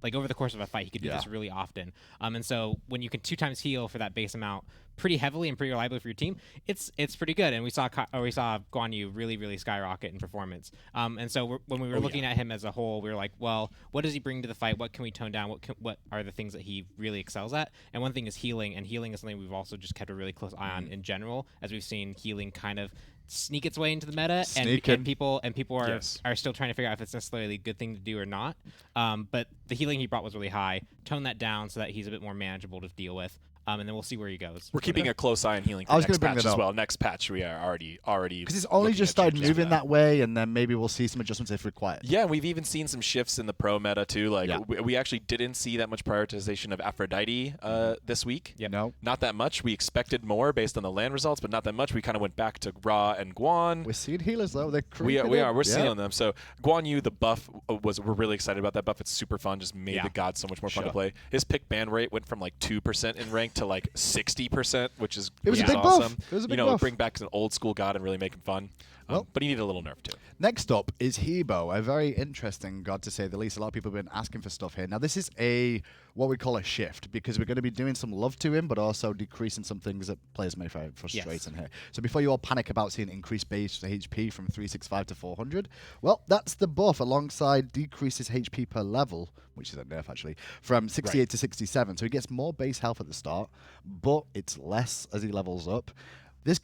like over the course of a fight, he could do this really often. And so when you can 2 times heal for that base amount pretty heavily and pretty reliably for your team, it's pretty good. And we saw Guan Yu really skyrocket in performance. And so when we were looking at him as a whole, we were like, well, what does he bring to the fight? What can we tone down? What are the things that he really excels at? And one thing is healing, and healing is something we've also just kept a really close eye on in general, as we've seen healing kind of sneak its way into the meta, and people are still trying to figure out if it's necessarily a good thing to do or not. But the healing he brought was really high. Tone that down so that he's a bit more manageable to deal with. And then we'll see where he goes. We're keeping a close eye on healing for next patch as well. Next patch, we are already because it's only just started moving that way, and then maybe we'll see some adjustments if required. Yeah, we've even seen some shifts in the pro meta too. Like we actually didn't see that much prioritization of Aphrodite this week. Yep. No, not that much. We expected more based on the land results, but not that much. We kind of went back to Ra and Guan. We're seeing healers though. They're we're seeing them. So Guan Yu, the buff we're really excited about that buff. It's super fun. Just made the god so much more fun to play. His pick ban rate went from like 2% in rank to like 60%, which is a big awesome. Buff. It was a big buff. Bring back an old school god and really make him fun. But he needed a little nerf too. Next up is Hebo, a very interesting god to say the least. A lot of people have been asking for stuff here. Now this is what we call a shift, because we're going to be doing some love to him, but also decreasing some things that players may find frustrating here. So before you all panic about seeing increased base HP from 365 to 400, well, that's the buff alongside decreases HP per level, which is a nerf actually, from 68 to 67. So he gets more base health at the start, but it's less as he levels up. This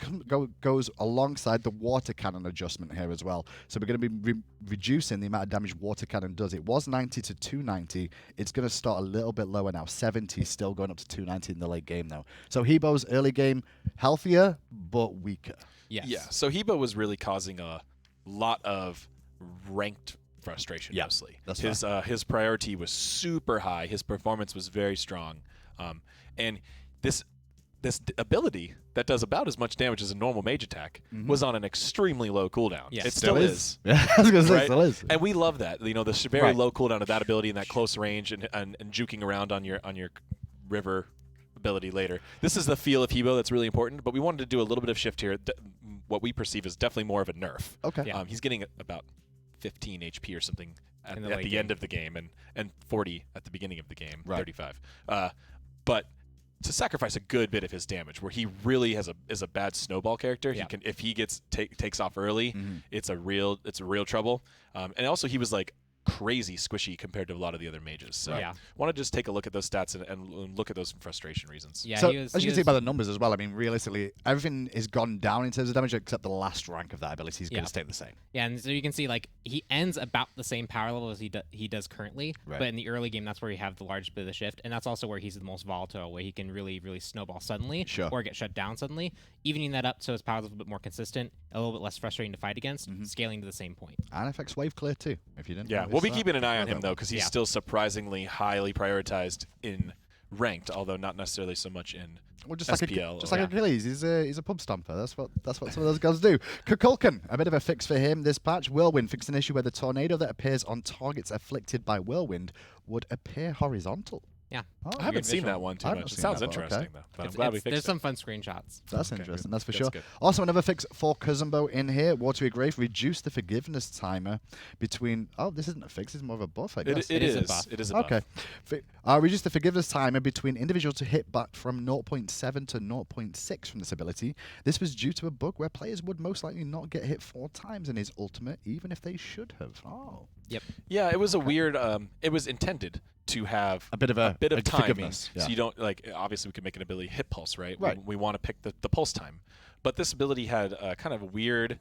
goes alongside the water cannon adjustment here as well. So we're going to be reducing the amount of damage water cannon does. It was 90 to 290. It's going to start a little bit lower now. 70, still going up to 290 in the late game though. So Hebo's early game healthier, but weaker. Yes. Yeah, so Hebo was really causing a lot of ranked frustration mostly. That's his priority was super high. His performance was very strong. And this this ability that does about as much damage as a normal mage attack was on an extremely low cooldown. Yes. It still is. Yeah, I was going to say, Right? still is. And we love that. You know, the very Right. low cooldown of that ability in that close range and juking around on your river ability later. This is the feel of Hebo that's really important, but we wanted to do a little bit of shift here. What we perceive is definitely more of a nerf. Okay. Yeah. He's getting about 15 HP or something at In the the late end game. of the game and 40 at the beginning of the game, Right. 35. But to sacrifice a good bit of his damage, where he really is a bad snowball character. Yeah. He can, if he takes off early, it's a real trouble. And also he was like crazy squishy compared to a lot of the other mages. So Yeah. want to just take a look at those stats and look at those frustration reasons. Yeah, So, he was, as he you can see was- by the numbers as well, I mean, realistically, everything has gone down in terms of damage except the last rank of that ability is going Yeah. to stay the same. Yeah, and so you can see like he ends about the same power level as he does currently, Right. but in the early game that's where you have the largest bit of the shift, and that's also where he's the most volatile, where he can really snowball suddenly Sure. or get shut down suddenly. Evening that up so his power is a little bit more consistent, a little bit less frustrating to fight against, scaling to the same point. And affects wave clear too, if you didn't Yeah, notice we'll be that. keeping an eye on Well him done. though, because he's Yeah. still surprisingly highly prioritized in ranked, although not necessarily so much in Well, just SPL. like Achilles, he's a pub stomper. That's what some of those guys do. Kukulkan, a bit of a fix for him this patch. Whirlwind fixed an issue where the tornado that appears on targets afflicted by whirlwind would appear horizontal. Yeah. Oh, I haven't Weird seen visual. that one too I've not much. It seen sounds that, but okay. interesting though. But I'm It's- glad we it's- fixed there's it. some fun screenshots. That's Okay, interesting, good. that's for That's sure. good. Also, another fix for Kazumbo in here. Watery Grave, reduce the forgiveness timer between... Oh, this isn't a fix, it's more of a buff, I guess. It is a is. buff. It is a buff. Okay. Reduce the forgiveness timer between individuals to hit back from 0.7 to 0.6 from this ability. This was due to a bug where players would most likely not get hit 4 times in his ultimate, even if they should have. Oh. Yep. Yeah, it was a weird. It was intended to have A bit of a timing, forgiveness. so you don't like. Obviously, we can make an ability hit pulse, right? Right. We want to pick the pulse time, but this ability had kind of a weird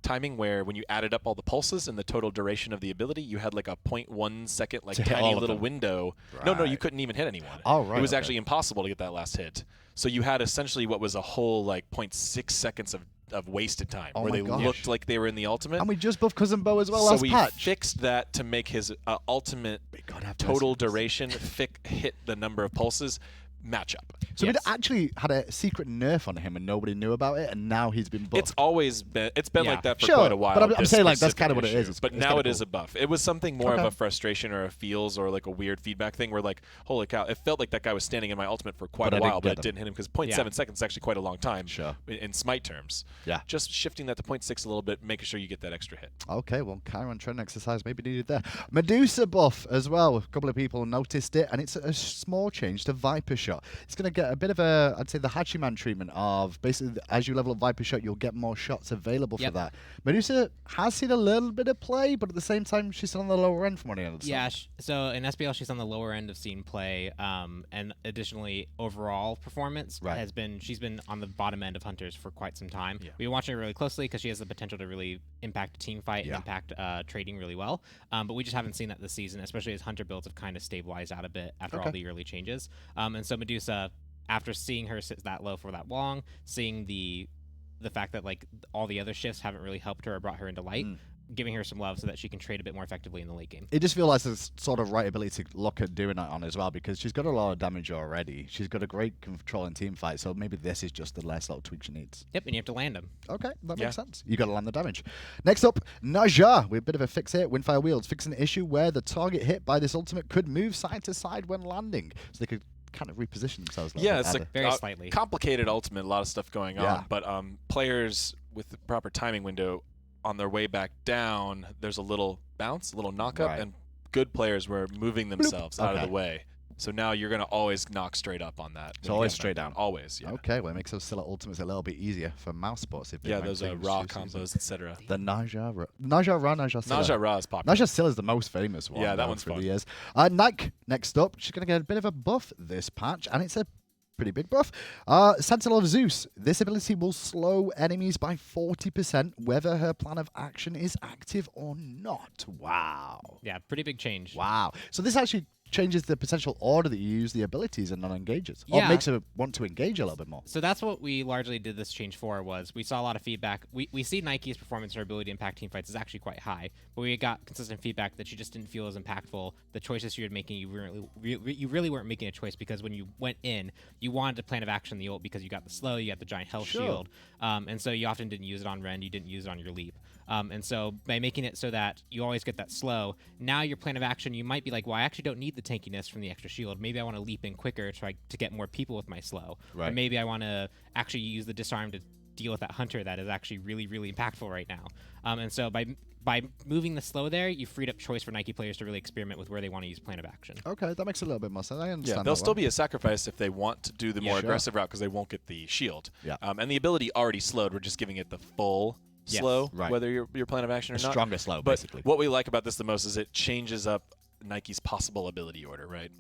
timing where when you added up all the pulses and the total duration of the ability, you had like a 0.1 second like To hit all tiny of little them. window. No, you Right. couldn't even hit anyone. Oh, right, It was okay. actually impossible to get that last hit. So you had essentially what was a whole like 0.6 seconds of wasted time Oh where my they gosh. looked like they were in the ultimate. And we just buffed Kazumbo as well So last we patch. fixed that to make his ultimate gotta have total mercy on this. duration hit the number of pulses match up. So Yes. we'd actually had a secret nerf on him and nobody knew about it, and now he's been buffed. It's always been Yeah. like that for Sure, quite a while. but I'm this saying, like, that's specific kinda what it issue. is. It's But now kinda it is cool. a buff. It was something more Okay. of a frustration or a feels or like a weird feedback thing where like, holy cow, it felt like that guy was standing in my ultimate for quite But I a didn't while, but get it him. didn't hit him because 0.7 seconds is actually quite a long time. Sure. In SMITE terms. Yeah. Just shifting that to 0.6 a little bit, making sure you get that extra hit. Okay, well, Chiron trend exercise maybe needed there. Medusa buff as well. A couple of people noticed it, and it's a small change to Viper Shot. It's going to get a bit of a, I'd say, the Hachiman treatment of basically as you level up Viper Shot, you'll get more shots available for Yep. that. Medusa has seen a little bit of play, but at the same time, she's still on the lower end from what I understand. Yeah, so in SPL she's on the lower end of scene play, and additionally overall performance Right. she's been on the bottom end of Hunters for quite some time. Yeah. We've been watching her really closely because she has the potential to really impact a team fight Yeah. and impact trading really well. But we just haven't seen that this season, especially as Hunter builds have kind of stabilized out a bit after all Okay. the early changes. And so Medusa, after seeing her sit that low for that long, seeing the fact that like all the other shifts haven't really helped her or brought her into light, giving her some love so that she can trade a bit more effectively in the late game. It just feels like there's sort of right ability to look at doing that on as well, because she's got a lot of damage already. She's got a great control in team fight, so maybe this is just the last little tweak she needs. Yep, and you have to land them. Okay, that Yeah. makes sense. You got to land the damage. Next up, Naja with a bit of a fix here. Windfire Wields fixing an issue where the target hit by this ultimate could move side to side when landing, so they could kind of reposition themselves. Yeah, it's like a Very slightly. complicated ultimate, a lot of stuff going Yeah. on. But players with the proper timing window on their way back down, there's a little bounce, a little knock up, Right. and good players were moving themselves out of Okay. the way. So now you're going to always knock straight up on that. So when you always get straight back down. Always, yeah. Okay, well, it makes those Scylla ultimates a little bit easier for mouse spots. If they Yeah, make those things raw too combos, seasoned. etc. The Naja Scylla. Naja Ra is popular. Naja Scylla is the most famous one. Yeah, that now one's through fun. the years. Nike, next up, she's going to get a bit of a buff this patch, and it's a pretty big buff. Sentinel of Zeus. This ability will slow enemies by 40%, whether her plan of action is active or not. Wow. Yeah, pretty big change. Wow. So this actually changes the potential order that you use the abilities and non-engages. Or Yeah. makes it want to engage a little bit more. So that's what we largely did this change for. Was we saw a lot of feedback. We see Nike's performance or ability to impact team fights is actually quite high, but we got consistent feedback that she just didn't feel as impactful. The choices she was making, you really weren't making a choice, because when you went in, you wanted to plan of action the ult because you got the slow, you got the giant health shield, and so you often didn't use it on Ren, you didn't use it on your leap. And so by making it so that you always get that slow, now your plan of action, you might be like, well, I actually don't need the tankiness from the extra shield. Maybe I want to leap in quicker to get more people with my slow. Right. Or maybe I want to actually use the disarm to deal with that hunter that is actually really, really impactful right now. And so by moving the slow there, you freed up choice for Nike players to really experiment with where they want to use plan of action. Okay, that makes a little bit more sense. I understand. Yeah, there'll that still one. be a sacrifice if they want to do the more aggressive route, because they won't get the shield. Yeah. And the ability already slowed. We're just giving it the full slow, whether your plan of action or not. Stronger slow, But basically. what we like about this the most is it changes up Nike's possible ability order, right?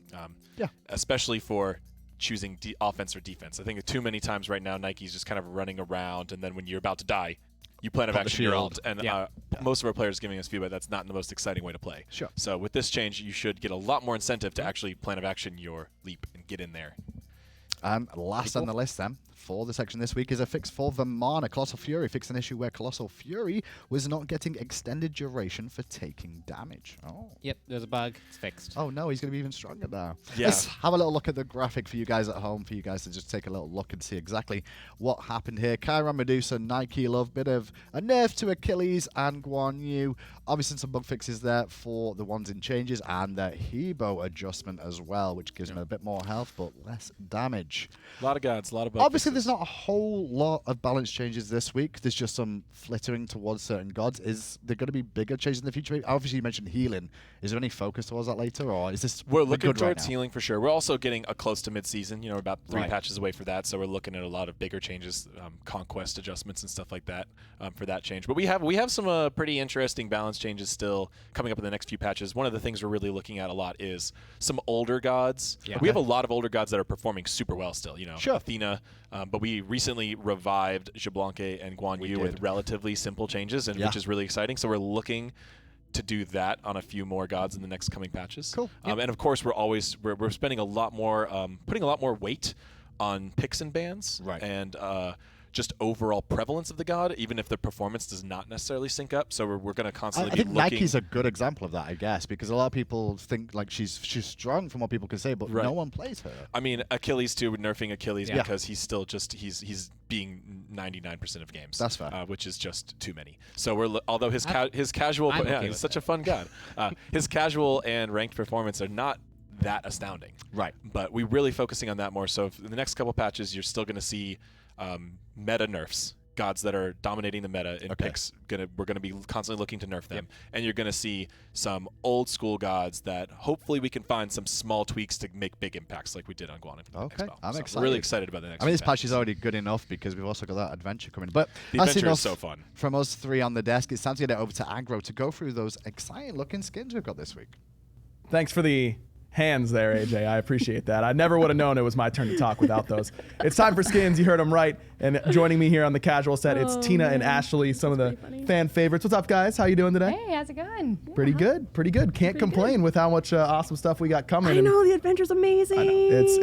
Yeah. Especially for choosing offense or defense. I think too many times right now Nike's just kind of running around, and then when you're about to die, you plan of Pop the action your shield. ult. And most of our players giving us feedback that's not the most exciting way to play. Sure. So with this change, you should get a lot more incentive to actually plan of action your leap and get in there. Last on the list then for the section this week is a fix for Vamana. Colossal Fury fixed an issue where Colossal Fury was not getting extended duration for taking damage. Oh. Yep, there's a bug. It's fixed. Oh no, he's going to be even stronger now. Yeah. Let's have a little look at the graphic for you guys at home, for you guys to just take a little look and see exactly what happened here. Chiron Medusa, Nike Love, bit of a nerf to Achilles and Guan Yu. Obviously some bug fixes there for the ones in changes, and the Hebo adjustment as well, which gives him a bit more health but less damage. A lot of gods, a lot of bug Obviously, fixes. there's not a whole lot of balance changes this week. There's just some flittering towards certain gods. Is there going to be bigger changes in the future? Obviously, you mentioned healing. Is there any focus towards that later, or is this We're looking good right towards now? healing for sure. We're also getting close to mid-season. We're about 3 Right. patches away for that, so we're looking at a lot of bigger changes, conquest adjustments and stuff like that for that change. But we have some pretty interesting balance changes still coming up in the next few patches. One of the things we're really looking at a lot is some older gods. Yeah. We have a lot of older gods that are performing super well still. Sure. Athena, but we recently revived Xbalanque and Guan Yu with relatively simple changes, and which is really exciting. So we're looking to do that on a few more gods in the next coming patches. Cool. And of course, we're spending a lot more, putting a lot more weight on picks and bans, Right. and just overall prevalence of the god, even if the performance does not necessarily sync up. So we're going to constantly I be think looking. Nike's a good example of that, I guess, because a lot of people think like she's strong from what people can say, but Right. no one plays her. I mean, Achilles too, we're nerfing Achilles Yeah. because he's still just he's being 99% of games. That's fair. Which is just too many. So although his casual, I'm okay he's with such that. a fun god. His casual and ranked performance are not that astounding. Right. But we're really focusing on that more. So in the next couple patches, you're still going to see meta nerfs. Gods that are dominating the meta in picks. We're gonna be constantly looking to nerf them, and you're gonna see some old school gods that hopefully we can find some small tweaks to make big impacts, like we did on Guan and Okay, Expo. I'm So excited. We're really excited about the next. I mean, this few patch is patches. already good enough because we've also got that adventure coming. But The that's adventure enough is so fun. from us three on the desk. It's time to get it over to Aggro to go through those exciting looking skins we've got this week. Thanks for the hands there, AJ. I appreciate that. I never would have known it was my turn to talk without those. It's time for skins. You heard them right. And joining me here on the casual set, it's Tina and Ashley, some of the fan favorites. What's up, guys? How you doing today? Hey, how's it going? Pretty good. Pretty good. Can't complain with how much awesome stuff we got coming. I know the adventure's amazing. I know.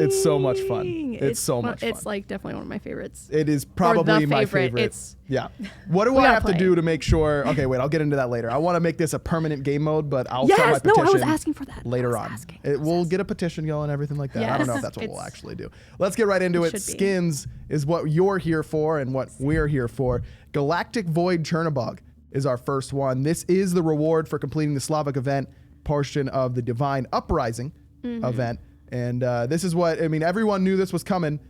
It's so much fun. It's so much fun. It's like definitely one of my favorites. It is probably my favorite. It's Yeah. What do We I gotta have to play. do to make sure? Okay, wait. I'll get into that later. I want to make this a permanent game mode, but I'll start my yes. No, petition I was asking for that. later I was on. asking. We'll get a petition going, everything like that. I don't know if Yes. that's what we'll It's- actually do. Let's get right into It it. should be. Skins is what you're here for and what we're here for. Galactic Void Chernobog is our first one. This is the reward for completing the Slavic event portion of the Divine Uprising event. And this is what, I mean, everyone knew this was coming,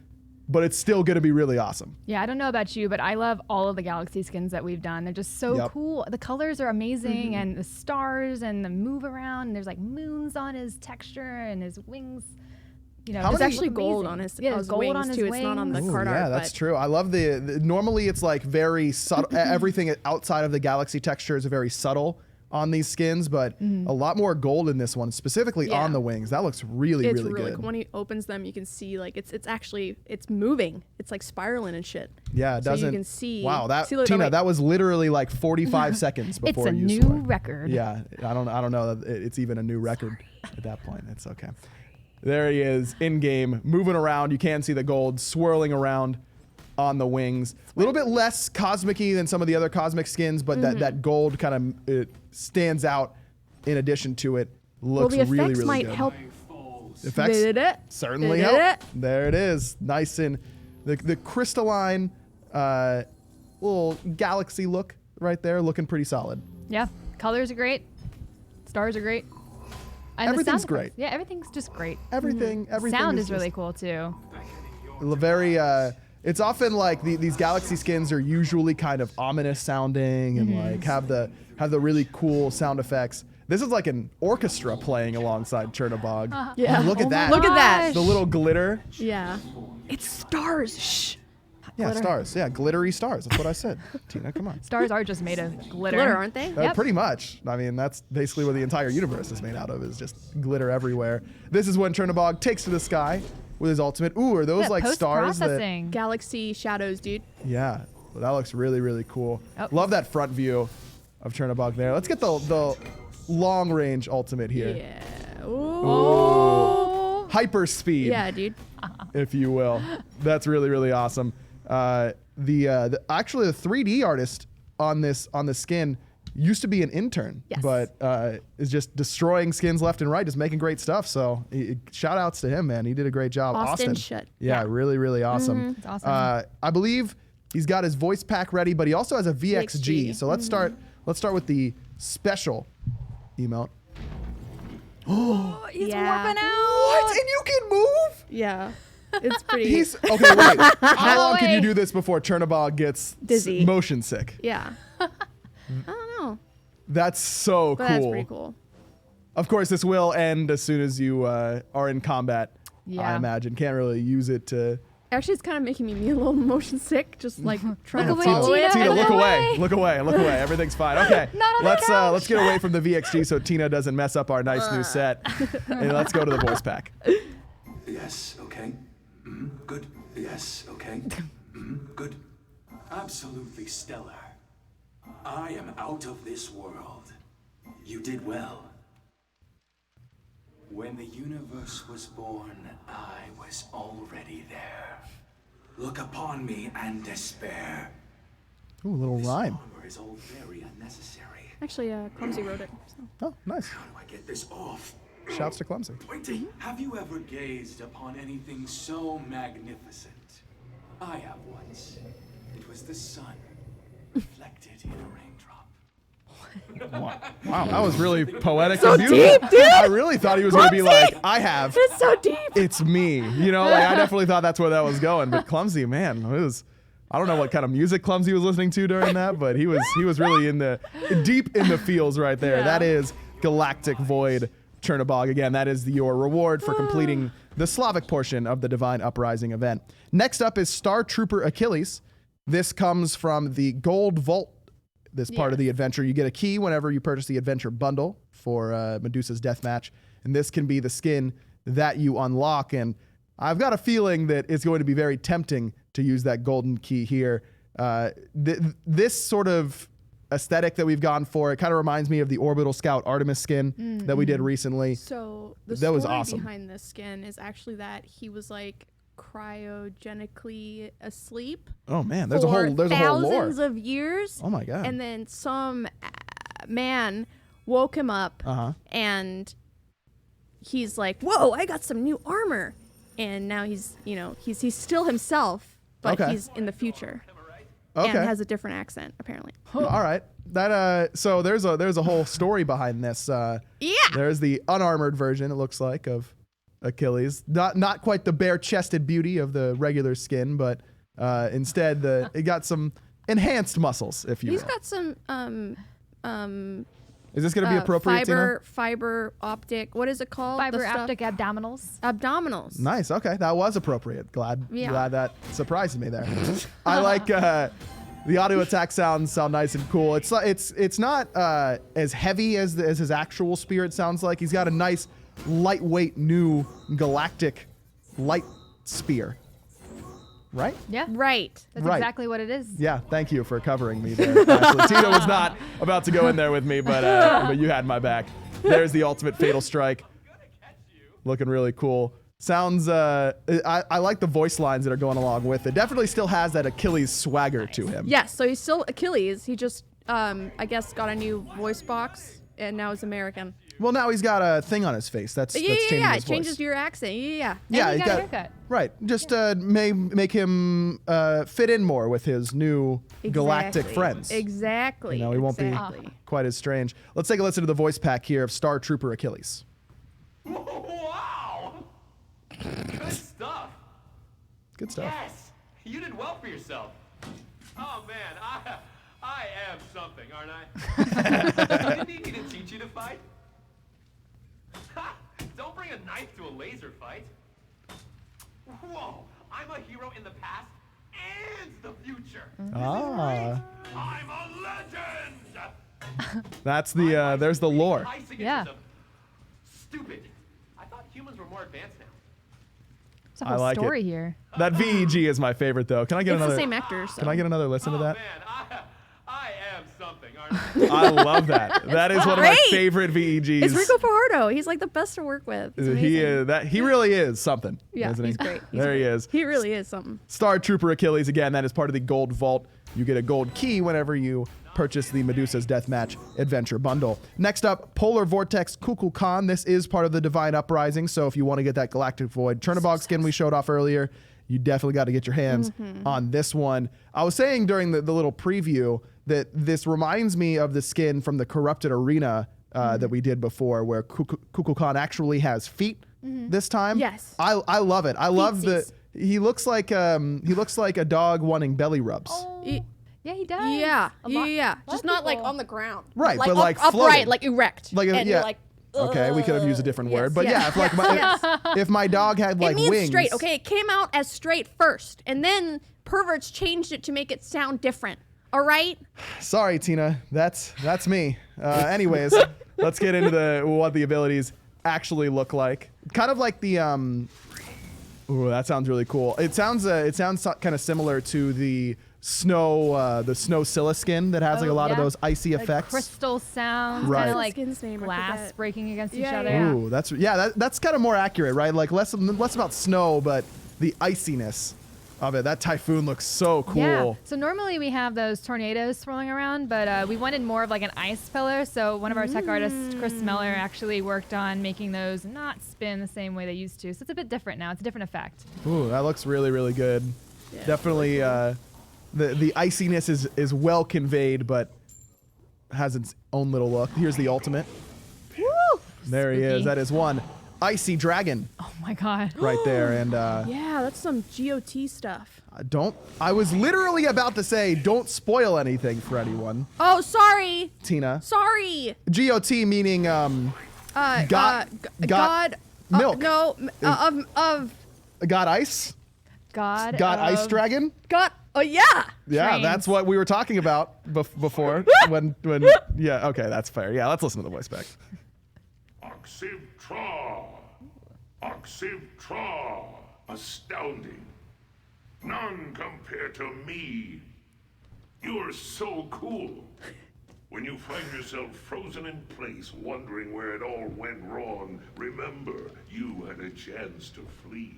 but it's still going to be really awesome. Yeah, I don't know about you, but I love all of the Galaxy skins that we've done. They're just so Yep. cool. The colors are amazing, and the stars and the move around. And there's like moons on his texture and his wings. You know, How just many- look Actually gold amazing. on his, yeah, on there's his gold wings on his too. wings. It's not on the Ooh, card art. yeah, that's but true. I love normally it's like very subtle. Everything outside of the Galaxy texture is very subtle, on these skins, but a lot more gold in this one, specifically on the wings. That looks really, it's really good. Cool. When he opens them, you can see like it's moving. It's like spiraling and shit. Yeah, it doesn't. So you can see. Wow, that see, look, Tina, that was literally like 45 seconds It's before a you new swore. record. Yeah, I don't know that it's even a new record at that point. It's okay. There he is in game, moving around. You can see the gold swirling around on the wings. A little bit less cosmic-y than some of the other cosmic skins, but that gold kind of it stands out in addition to it. Looks the really, effects really might good. help. Effects They did it. certainly They did help. it. There it is. Nice and the crystalline little galaxy look right there, looking pretty solid. Yeah, colors are great. Stars are great. And the Everything's sound great. effects. Yeah, everything's just great. Everything Sound is is really just cool too. very it's often like these galaxy skins are usually kind of ominous sounding and like have the really cool sound effects. This is like an orchestra playing alongside Chernobog. Yeah. Look at that. Look at that. The little glitter. Yeah. It's stars. Shh. Yeah, Glitter. stars. Yeah, glittery stars. That's what I said. Tina, come on. Stars are just made of glitter. Glitter, aren't they? Yep. Pretty much. I mean, that's basically what the entire universe is made out of, is just glitter everywhere. This is when Chernobog takes to the sky with his ultimate. Ooh, are those Yeah, like stars that... post-processing. Galaxy shadows, dude. Yeah, well, that looks really, really cool. Oh. Love that front view of Chernobog there. Let's get the long-range ultimate here. Yeah. Ooh. Hyper speed, Yeah, dude. if you will. That's really, really awesome. Actually, the 3D artist on the skin used to be an intern, Yes. but is just destroying skins left and right, just making great stuff. So shout outs to him, man. He did a great job. Austin shit. Yeah, really, really awesome. It's awesome. I believe he's got his voice pack ready, but he also has a VXG. VXG. So let's start with the special emote. He's Yeah. warping out. What? And you can move? Yeah. It's pretty. He's okay. Wait, how long can you Wait. do this before Chernobog gets Dizzy. motion sick? Yeah. I don't know. That's so But cool. that's pretty cool. Of course, this will end as soon as you are in combat. I Yeah. imagine can't really use it to. Actually, it's kind of making me a little motion sick, just like trying Look to away, follow it. Tina. Tina, look Look away. away. Look away. Look away. Everything's fine. Okay. Not on the couch. Let's get away from the VXG so Tina doesn't mess up our nice new set. And let's go to the voice pack. Yes, okay. Good. Yes, okay. Good. Absolutely stellar. I am out of this world. You did well. When the universe was born, I was already there. Look upon me and despair. Ooh, a little rhyme. Armor is all very unnecessary. Actually, Clumsy wrote it. So. Oh, nice. How do I get this off? Shouts to Clumsy. Wait, have you ever gazed upon anything so magnificent? I have once. It was the sun, reflected in a raindrop. Wow, that was really poetic and beautiful. deep, dude. I really thought he was going to be Clumsy! like, I have. It's so deep. It's me. You know, like I definitely thought that's where that was going. But Clumsy, man, it was. I don't know what kind of music Clumsy was listening to during that, but he was really deep in the feels right there. Yeah. That is Galactic Void Chernobog. Again, that is your reward for completing the Slavic portion of the Divine Uprising event. Next up is Star Trooper Achilles. This comes from the Gold Vault. This part of the adventure, you get a key whenever you purchase the adventure bundle for Medusa's Deathmatch, and this can be the skin that you unlock. And I've got a feeling that it's going to be very tempting to use that golden key here. This sort of aesthetic that we've gone for, it kind of reminds me of the Orbital Scout Artemis skin that we did recently. So the That was story awesome. behind this skin is actually that he was like cryogenically asleep. Oh man, there's a for whole lore. thousands of years. Oh my god. And then some man woke him up, and he's like, "Whoa, I got some new armor." And now he's still himself, but Okay. he's in the future. Okay. And has a different accent apparently. All right. That so there's a whole story behind this. Yeah. There's the unarmored version, it looks like, of Achilles. Not quite the bare-chested beauty of the regular skin, but instead it got some enhanced muscles, if you He's will. got some Is this going to be appropriate, Tina? fiber optic. What is it called? Fiber The stuff- optic abdominals. abdominals. Nice. Okay, that was appropriate. Glad Yeah. that surprised me there. I like The audio attack sound nice and cool. It's not as heavy as his actual spirit sounds like. He's got a nice lightweight new galactic light spear. Right? Yeah. Right. That's Right. exactly what it is. Yeah, thank you for covering me there, Ashley. Tina was not about to go in there with me, but you had my back. There's the ultimate fatal strike. Looking really cool. Sounds, I like the voice lines that are going along with it. Definitely still has that Achilles swagger to him. Yes, so he's still Achilles. He just, I guess, got a new voice box, and now he's American. Well, now he's got a thing on his face. That's changing his It voice. changes your accent. Yeah. Yeah, And he he got a haircut. Right. Just may make him fit in more with his new galactic Exactly. friends. Exactly. You know, he won't exactly. be quite as strange. Let's take a listen to the voice pack here of Star Trooper Achilles. Wow! Good stuff. Good stuff. Yes, you did well for yourself. Oh man, I am something, aren't I? Didn't he need to teach you to fight? Ha! Don't bring a knife to a laser fight. Whoa! I'm a hero in the past and the future. Ah. I'm a legend. That's the, there's the lore. Yeah. Stupid. I thought humans were more advanced now. There's a I whole like story it. here. That VEG is my favorite, though. Can I get It's another? the same actor. So. Can I get another listen to that? Man, I am something, aren't I? I love that. That is one of my great. favorite VEGs. It's Rico Fajardo. He's like the best to work with. He's amazing. He really is something. Yeah, isn't he's he? great. There he is. He really is something. Star Trooper Achilles, again, that is part of the Gold Vault. You get a gold key whenever you purchase the Medusa's Deathmatch Adventure Bundle. Next up, Polar Vortex Kukulkan. This is part of the Divine Uprising, so if you want to get that Galactic Void Chernobog skin we showed off earlier, you definitely got to get your hands on this one. I was saying during the little preview that this reminds me of the skin from the Corrupted Arena that we did before, where Kukulkan actually has feet this time. Yes. I love it. I love the... Feetsies. He looks like a dog wanting belly rubs. Yeah, he does. Yeah. A lot- Yeah. a lot Just of not like people. on the ground. Right, like but like upright, floating. like erect. Like and you're like, okay, we could have used a different word, but yes, yeah, if like if my dog had like it means wings, straight. Okay, it came out as straight first, and then perverts changed it to make it sound different. All right. Sorry, Tina, that's me. Anyways, let's get into what the abilities actually look like. Kind of like the Ooh, that sounds really cool. It sounds kind of similar to the snow Scylla skin that has like a lot of those icy Like effects. crystal sounds, Right. kind of like Skin's name, I glass forget. breaking against each Yeah, other. yeah. Ooh, that's kind of more accurate, right? Like less about snow, but the iciness of it. That typhoon looks so cool. Yeah. So normally we have those tornadoes swirling around, but we wanted more of like an ice pillar. So one of our tech artists, Chris Smeller, actually worked on making those not spin the same way they used to. So it's a bit different now. It's a different effect. Ooh, that looks really, really good. Yeah, definitely, the iciness is well conveyed, but has its own little look. Here's the ultimate. Woo! There he is. Spooky. That is one icy dragon Oh my god. right there. And Yeah, that's some GOT stuff. I was literally about to say, don't spoil anything for anyone, Oh, sorry. Tina. Sorry. GOT meaning God. milk. No. Of God ice. God. Ice of- dragon. God. Oh yeah. Yeah, Trains. that's what we were talking about before. when yeah, okay, that's fair. Yeah, let's listen to the voice back. Oxiv Tra. Oxiv Tra. Astounding. None compare to me. You're so cool. When you find yourself frozen in place, wondering where it all went wrong, remember, you had a chance to flee.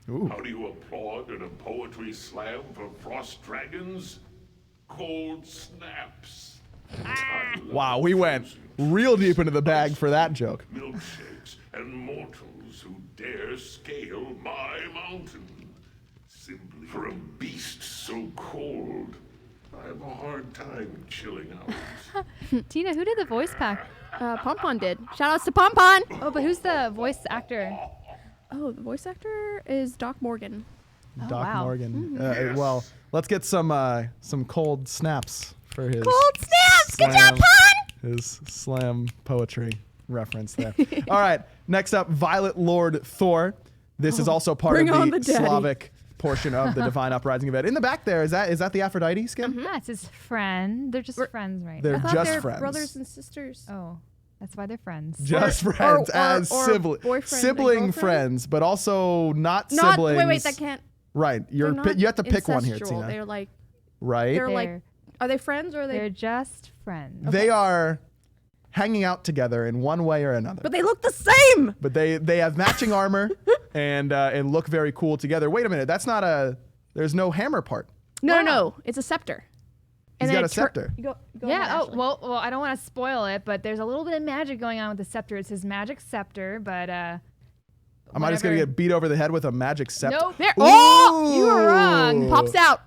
Ooh. How do you applaud at a poetry slam for frost dragons? Cold snaps. Wow, we went real deep into the bag for that joke. Milkshakes and mortals who dare scale my mountain. Simply for a beast so cold, I have a hard time chilling out. Tina, who did the voice pack? Pompon did. Shout outs to Pompon. Oh, but who's the voice actor? Oh, the voice actor is Doc Morgan. Oh, Doc wow. Morgan. Well, let's get some cold snaps for his Cold snaps. Good slam- job, Pon. his slam poetry reference there. All right, next up, Violet Lord Thor. This is also part Bring of on the the daddy. Slavic portion of the Divine Uprising event. In the back there, is that the Aphrodite skin? Yeah, it's his friend. They're just friends right They're now. I thought just they're friends. brothers and sisters. Oh, that's why they're friends. Just friends as boyfriend and sibling girlfriend? friends, but also not Not siblings. wait, that can't. Right, they're not you have to pick one here, incestual. Tina. They're like, right? they're like, are they friends or are they? They're just friends. They are hanging out together in one way or another. But they look the same. But they have matching armor and look very cool together. Wait a minute, that's not a. There's no hammer part. No, it's a scepter. He's got a scepter. Go Yeah. ahead, Oh Ashley. well. I don't want to spoil it, but there's a little bit of magic going on with the scepter. It's his magic scepter, but Am I just gonna get beat over the head with a magic scepter? Nope. There. Oh, you were wrong. Ooh. Pops out.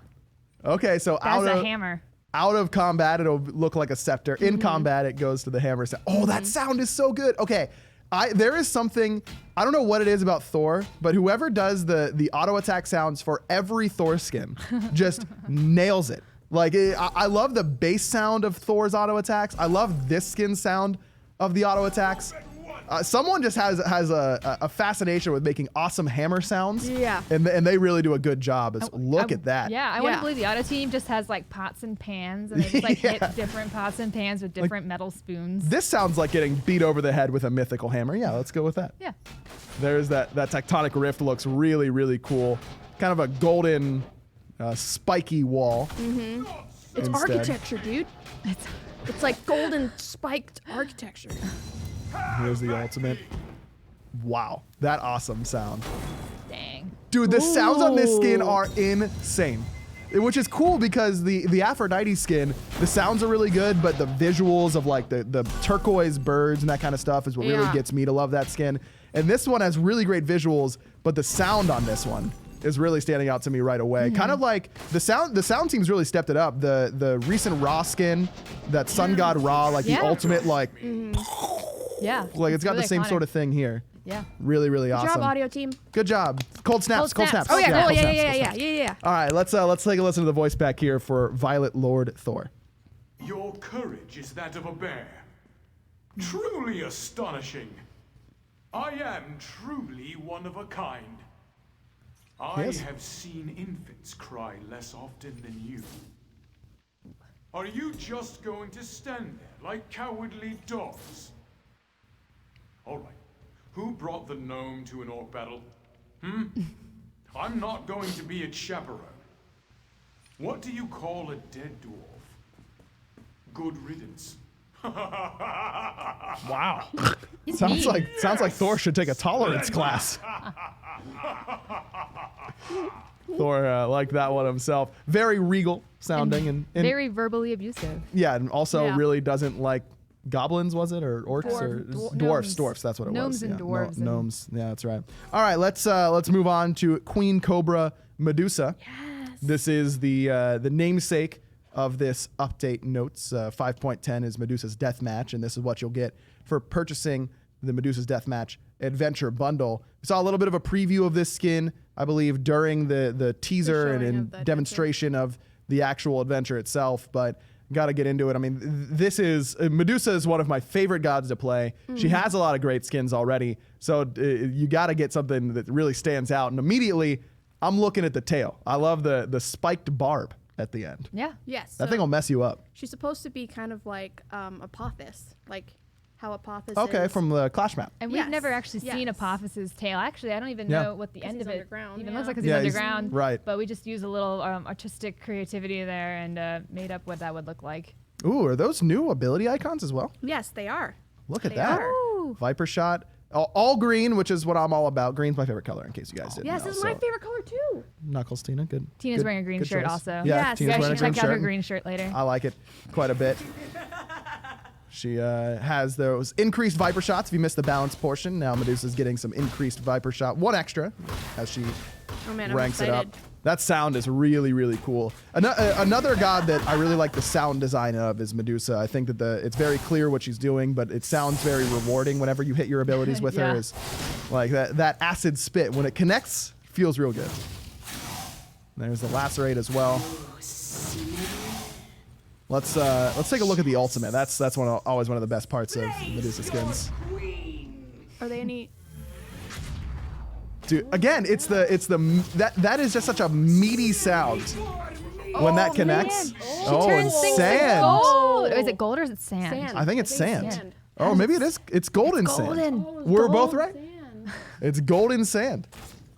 Okay, so That's a hammer. Out of combat, it'll look like a scepter. In combat, it goes to the hammer. Oh, that sound is so good. Okay, there is something, I don't know what it is about Thor, but whoever does the auto attack sounds for every Thor skin just nails it. Like, I love the bass sound of Thor's auto attacks. I love this skin sound of the auto attacks. Someone just has a fascination with making awesome hammer sounds. Yeah. And they really do a good job. Look at that. Yeah, I want to believe the auto team just has like pots and pans, and they just like hit different pots and pans with different metal spoons. This sounds like getting beat over the head with a mythical hammer. Yeah, let's go with that. Yeah. There's that tectonic rift looks really, really cool. Kind of a golden, spiky wall. It's instead. architecture, dude. It's like golden spiked architecture. Here's the ultimate. Wow, that awesome sound. Dang. Dude, the sounds on this skin are insane. Which is cool because the Aphrodite skin, the sounds are really good, but the visuals of like the turquoise birds and that kind of stuff is what really gets me to love that skin. And this one has really great visuals, but the sound on this one is really standing out to me right away. Kind of like the sound team's really stepped it up. The recent Ra skin, that Sun God Ra, like the ultimate like Yeah. like it's got really the same iconic. sort of thing here. Yeah. Really, really Good awesome. job, audio team. Good job. Cold snaps. Cold snaps. Oh yeah, cold cool. snaps, Yeah, cold yeah, snaps. yeah. All right, let's take a listen to the voice back here for Violet Lord Thor. Your courage is that of a bear. Truly astonishing. I am truly one of a kind. I Yes. have seen infants cry less often than you. Are you just going to stand there like cowardly dogs? All right. Who brought the gnome to an orc battle? I'm not going to be a chaperone. What do you call a dead dwarf? Good riddance. Wow. Sounds like Thor should take a tolerance class. Thor liked that one himself. Very regal sounding and Very verbally abusive. yeah, and also Yeah. really doesn't like goblins, was it, or orcs, or Gnomes. dwarfs? That's what it was. Gnomes and Yeah, dwarves and- gnomes. Yeah, that's right. All right, let's move on to Queen Cobra Medusa. Yes. This is the namesake of this update notes. 5.10 is Medusa's Deathmatch, and this is what you'll get for purchasing the Medusa's Deathmatch Adventure Bundle. We saw a little bit of a preview of this skin, I believe, during the teaser and showing in of the demonstration of the actual adventure itself, but got to get into it. I mean, this is Medusa is one of my favorite gods to play. She has a lot of great skins already, so you got to get something that really stands out. And immediately, I'm looking at the tail. I love the spiked barb at the end. Yeah. Yes. That thing will mess you up. She's supposed to be kind of like Apophis, like how Apophis Okay, is. from the Clash map. And we've Yes, never actually seen yes. Apophis's tail. Actually, I don't even Yeah. know what the end he's of it underground, even yeah. looks like because Yeah, he's he's- underground. right. But we just used a little artistic creativity there and made up what that would look like. Ooh, are those new ability icons as well? Yes, they are. Look at They that. are. Viper shot. All green, which is what I'm all about. Green's my favorite color, in case you guys didn't Yes, know. this is my So, favorite color too. Knuckles, Tina. Good. Tina's good- wearing a green good shirt choice. also. Yeah, Yes. Tina's You wearing a guys green should check out her shirt. green shirt later. I like it quite a bit. She has those increased Viper shots. If you missed the balance portion, now Medusa's getting some increased Viper shot. One extra as she Oh man, ranks I'm it up. excited. That sound is really, really cool. Another god that I really like the sound design of is Medusa. I think that it's very clear what she's doing, but it sounds very rewarding whenever you hit your abilities with Yeah. her. Is like that acid spit when it connects feels real good. There's the lacerate as well. Let's take a look at the ultimate. That's always one of the best parts of Medusa skins. Are they any? Dude, again, that is just such a meaty sound when that connects. Oh, and sand. Gold. Is it gold or is it sand? Sand. I think it's sand. Oh, maybe it is. It's golden sand. We're both right. It's golden sand.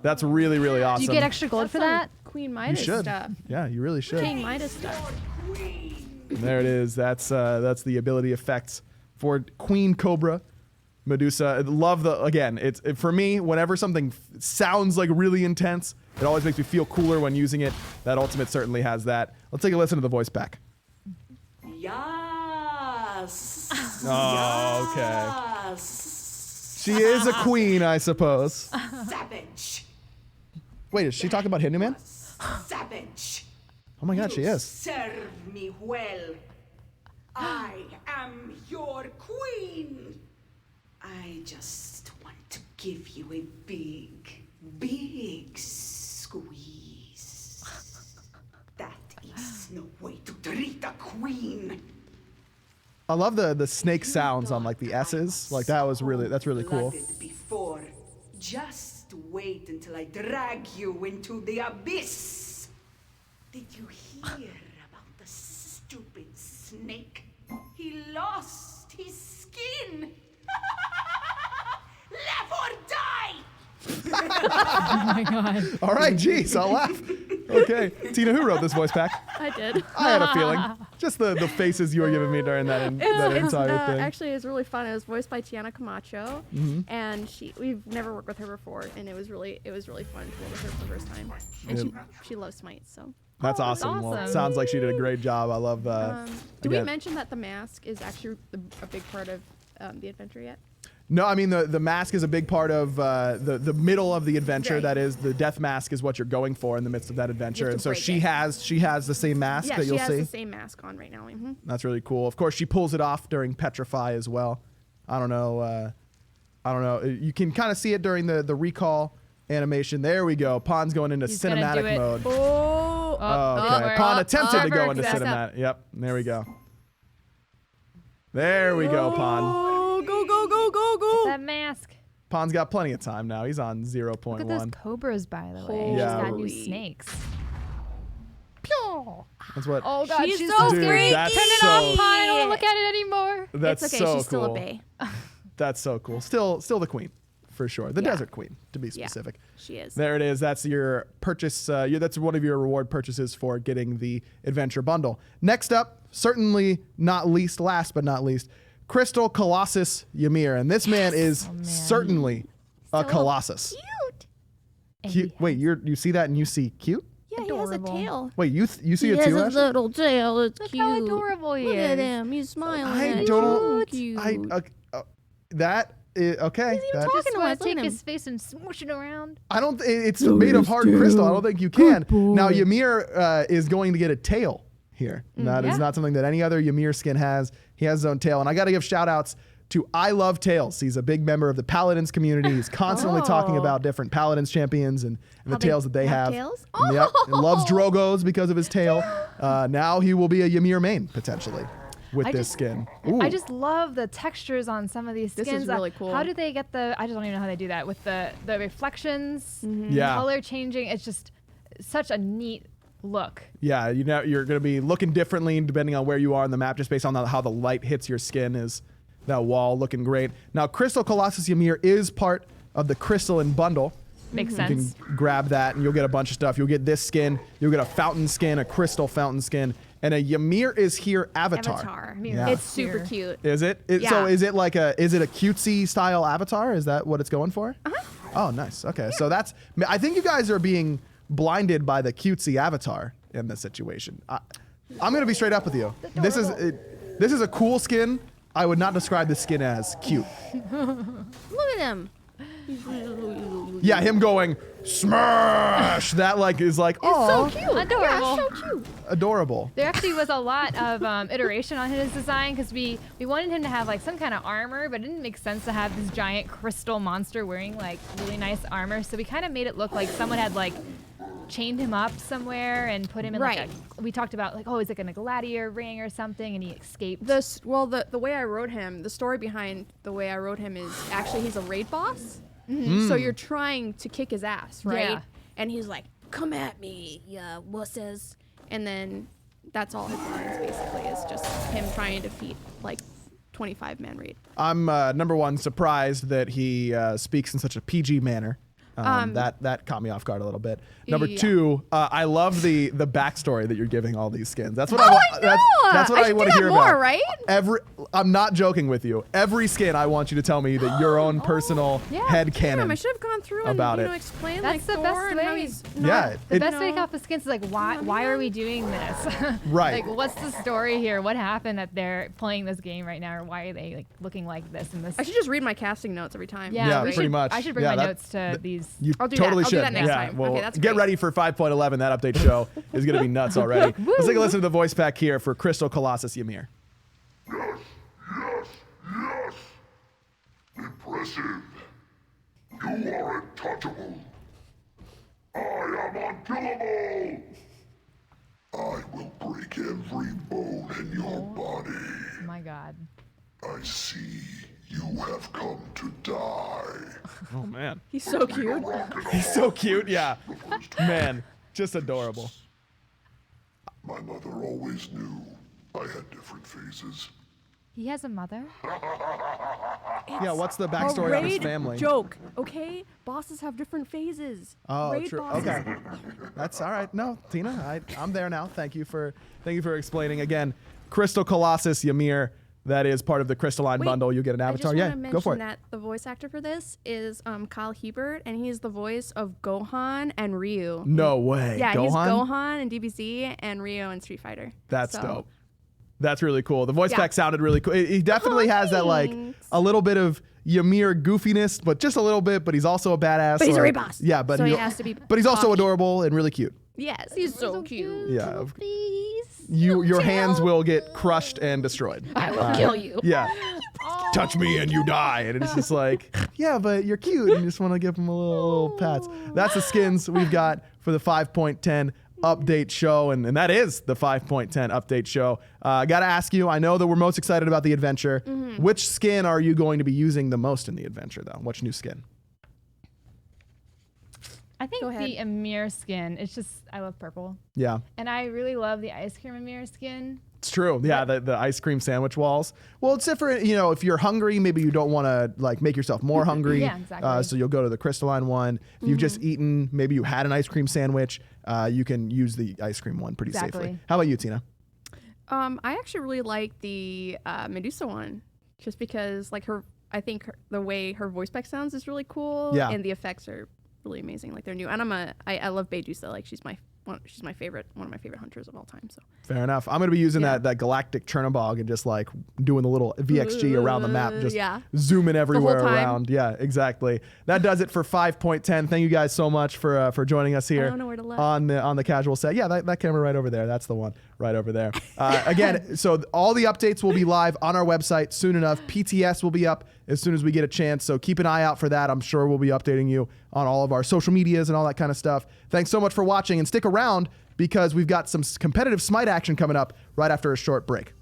That's really, really awesome. Do you get extra gold for that? Queen You Midas should. stuff. Yeah, you really should. King Midas stuff. There it is. That's the ability effects for Queen Cobra. Medusa. Love for me, whenever something sounds like really intense, it always makes me feel cooler when using it. That ultimate certainly has that. Let's take a listen to the voice back. Yes. Oh, okay. She is a queen, I suppose. Savage. Wait, is she talking about Hindu Man? Savage. Oh my God, she is. Serve me well. I am your queen. I just want to give you a big, big squeeze. That is no way to treat a queen. I love the snake sounds on like the S's. Like that's really cool. Before, just wait until I drag you into the abyss. Did you hear about the stupid snake? He lost his skin. Live or die! Oh my God. All right, geez, I'll laugh. Okay, Tina, who wrote this voice pack? I did. I had a feeling. Just the faces you were giving me during that entire thing. Actually, it was really fun. It was voiced by Tiana Camacho, and we've never worked with her before, and it was really fun to work with her for the first time. And she loves Smite, so. That's awesome. Well, it sounds like she did a great job. I love that. Did we mention that the mask is actually a big part of the adventure yet? No, I mean the mask is a big part of the middle of the adventure. Right. That is, the death mask is what you're going for in the midst of that adventure, and so she has the same mask that you'll see. Yeah, she has the same mask on right now. Mm-hmm. That's really cool. Of course, she pulls it off during Petrify as well. I don't know. You can kind of see it during the recall animation. There we go. Pon's going into cinematic mode. Okay. Pon attempted to go into cinematic. Yep. There we go. There we go, Pon. Go. That mask. Pon's got plenty of time now. He's on 0.1. Look at those cobras, by the way. Yeah. She's got new snakes. Pew! That's what. Oh God, she's so so great. That's Turn it so off, Pon. I don't want to look at it anymore. That's it's okay. so She's cool. still a bae. That's so cool. Still the queen, for sure. The desert queen, to be specific. She is. There it is. That's your purchase. That's one of your reward purchases for getting the adventure bundle. Next up, certainly not least, last but not least, Crystal Colossus Ymir, and this man is certainly a colossus. Cute. Wait, you see that and you see cute? Yeah, Adorable. he has a tail. Wait, you see He it has too, a Ashley? little tail. It's Look cute. how adorable he Look is. at him. He's smiling. I at don't. you. That is okay. He's even That- talking Just to want us. to Look take at him. his face and smoosh it around. I don't. It's made of hard crystal. I don't think you can. Now Ymir is going to get a tail here. That is not something that any other Ymir skin has. He has his own tail, and I got to give shout outs to I Love Tails. He's a big member of the Paladins community. He's constantly talking about different Paladins champions and the tails that they have. Tails? And yep, he loves Drogos because of his tail. Now he will be a Ymir main potentially with this skin. Ooh. I just love the textures on some of these skins. This is really cool. How do they get I just don't even know how they do that with the reflections, Yeah. color changing. It's just such a neat look. Yeah, you're going to be looking differently depending on where you are on the map, just based on how the light hits your skin. Is that wall looking great? Now, Crystal Colossus Ymir is part of the Crystalline bundle. Makes You sense. can grab that and you'll get a bunch of stuff. You'll get this skin, you'll get a fountain skin, a crystal fountain skin, and a Ymir is here avatar. Yeah. It's super cute. Is it? So Yeah. is it a cutesy style avatar? Is that what it's going for? Oh, nice. Okay, so I think you guys are being blinded by the cutesy avatar in this situation. I'm gonna be straight up with you. This is a cool skin. I would not describe this skin as cute. Look at him. Yeah, him going smash. That is like So cute. Adorable. Yeah, so cute. adorable. There actually was a lot of iteration on his design because we wanted him to have some kind of armor, but it didn't make sense to have this giant crystal monster wearing really nice armor. So we kind of made it look like someone had chained him up somewhere and put him in we talked about is it in a gladiator ring or something, and he escaped. The way I wrote him, the story behind the way I wrote him is actually he's a raid boss. So you're trying to kick his ass, right? Yeah. And he's like, "Come at me, ya wusses," and then that's all his lines basically is just him trying to defeat like 25-man raid. I'm number one surprised that he speaks in such a PG manner. That caught me off guard a little bit. Number two, I love the backstory that you're giving all these skins. That's what I want. That's what I want to hear more, about. right? I'm not joking with you. Every skin, I want you to tell me that your own personal head canon. I should have gone through and about explain That's like the Thor best and how way. he's The best way to come off the skins is like, why are we doing this? Right. Like, what's the story here? What happened that they're playing this game right now, or why are they like looking like this and this? I should just read my casting notes every time. Yeah, pretty much. I should bring my notes to these. You I'll do totally that. I'll should. do that next yeah. time. Well, Okay, that's get great. ready for 5.11. That update show is going to be nuts already. Let's take a listen to the voice pack here for Crystal Colossus Ymir. Yes, yes, yes. Impressive. You are untouchable. I am unkillable. I will break every bone in your body. My God. I see you have come to die. Oh, man. He's so cute. He's so cute. Yeah. Man, just adorable. My mother always knew I had different phases. He has a mother. Yeah, what's the backstory on his family? Joke, okay? Bosses have different phases. Oh, raid true. bosses. Okay, that's all right. No, Tina, I'm there now. Thank you for explaining again. Crystal Colossus Ymir. That is part of the Crystalline Wait, bundle. You get an avatar. I just Yeah, want to go for it. mention that the voice actor for this is Kyle Hebert, and he's the voice of Gohan and Ryu. No way. Yeah, Gohan? he's Gohan in DBZ and Ryu in Street Fighter. That's So- dope. That's really cool. The voice Yeah. pack sounded really cool. He definitely has that like a little bit of Ymir goofiness, but just a little bit. But he's also a badass. But he's a like- raid boss. Yeah, but So he has to be But he's also cocky. adorable and really cute. Yes, he's so cute. Yeah. Your hands will get crushed and destroyed. I will kill you. Yeah. Touch me and you die. And it's just like, yeah, but you're cute. And you just want to give him a little pats. That's the skins we've got for the 5.10 update show. And that is the 5.10 update show. I got to ask you, I know that we're most excited about the adventure. Mm-hmm. Which skin are you going to be using the most in the adventure, though? Which new skin? I think Go ahead. the Ymir skin. It's just I love purple, Yeah. and I really love the ice cream Ymir skin. It's true. Yeah, the ice cream sandwich walls. Well, it's different. You know, if you're hungry, maybe you don't want to like make yourself more hungry. Yeah, exactly. So you'll go to the crystalline one. If you've just eaten, maybe you had an ice cream sandwich, you can use the ice cream one pretty safely. Exactly. How about you, Tina? I actually really like the Medusa one, just because like I think the way her voice pack sounds is really cool. Yeah. And the effects are really amazing. Like they're new, and I love Medusa. Like she's my favorite, one of my favorite hunters of all time. So Fair enough. I'm gonna be using Yeah. that galactic Chernobog and just like doing the little VXG around the map, just yeah. zooming everywhere time. around. Yeah, exactly. That does it for 5.10. Thank you guys so much for joining us here don't know where to look. on the casual set. Yeah, that camera right over there. That's the one right over there. Again, so all the updates will be live on our website soon enough. PTS will be up as soon as we get a chance. So keep an eye out for that. I'm sure we'll be updating you on all of our social medias and all that kind of stuff. Thanks so much for watching, and stick around because we've got some competitive Smite action coming up right after a short break.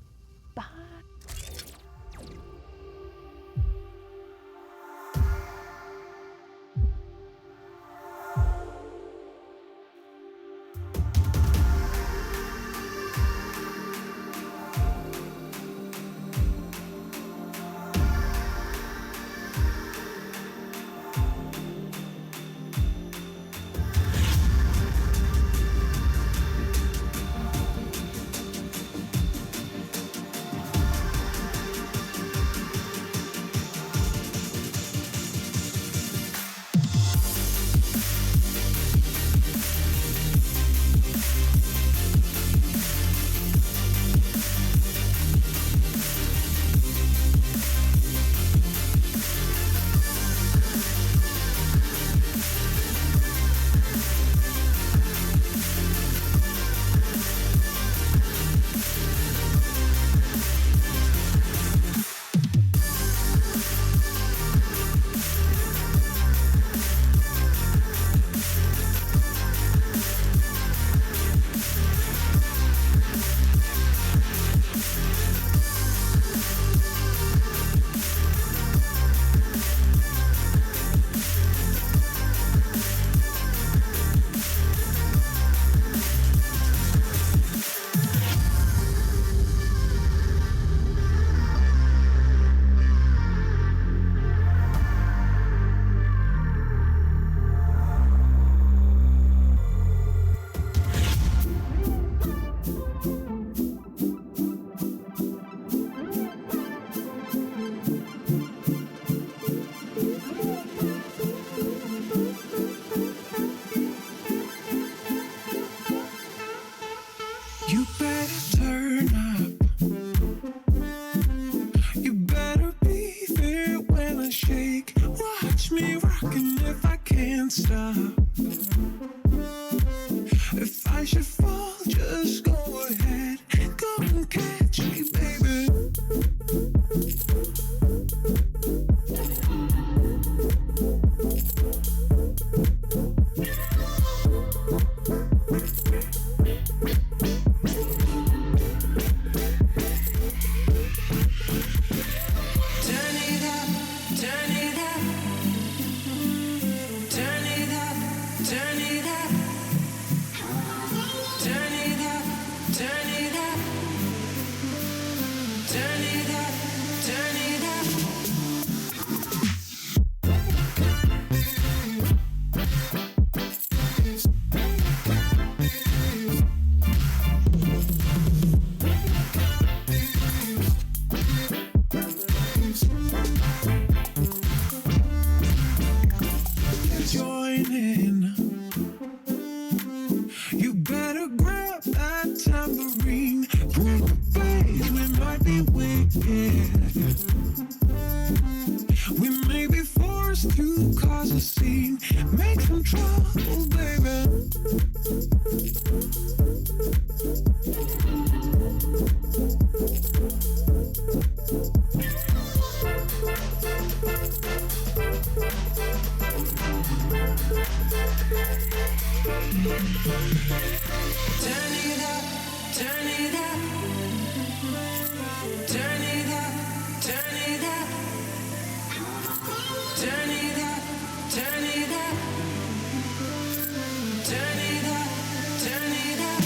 can't stop. If I should fall, just go ahead. Go and catch me, baby. Turn it up, turn it up. Turn it up, turn it up. Turn it up, turn it up. Turn it up, turn it up. Join in. You better grab that tambourine. Bring the bass, we might be wicked. We may be forced to cause a scene. Make some trouble, baby. Turn it up, turn it up. Turn it up, turn it up. Turn it up, turn it up. Turn it up, turn it up.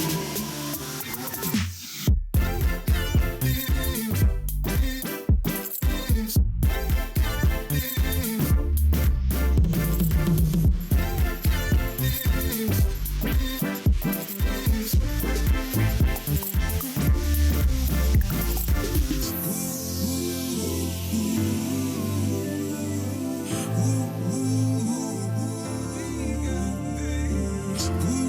Ooh.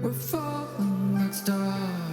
We're falling like stars.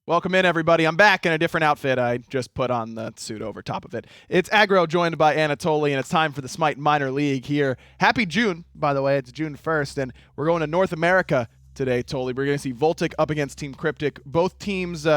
Welcome in, everybody. I'm back in a different outfit. I just put on the suit over top of it. It's Aggro joined by Anatoly, and it's time for the SMITE Minor League here. Happy June, by the way. It's June 1st, and we're going to North America today, Toly. We're going to see VOLTIC up against Team Cryptic. Both teams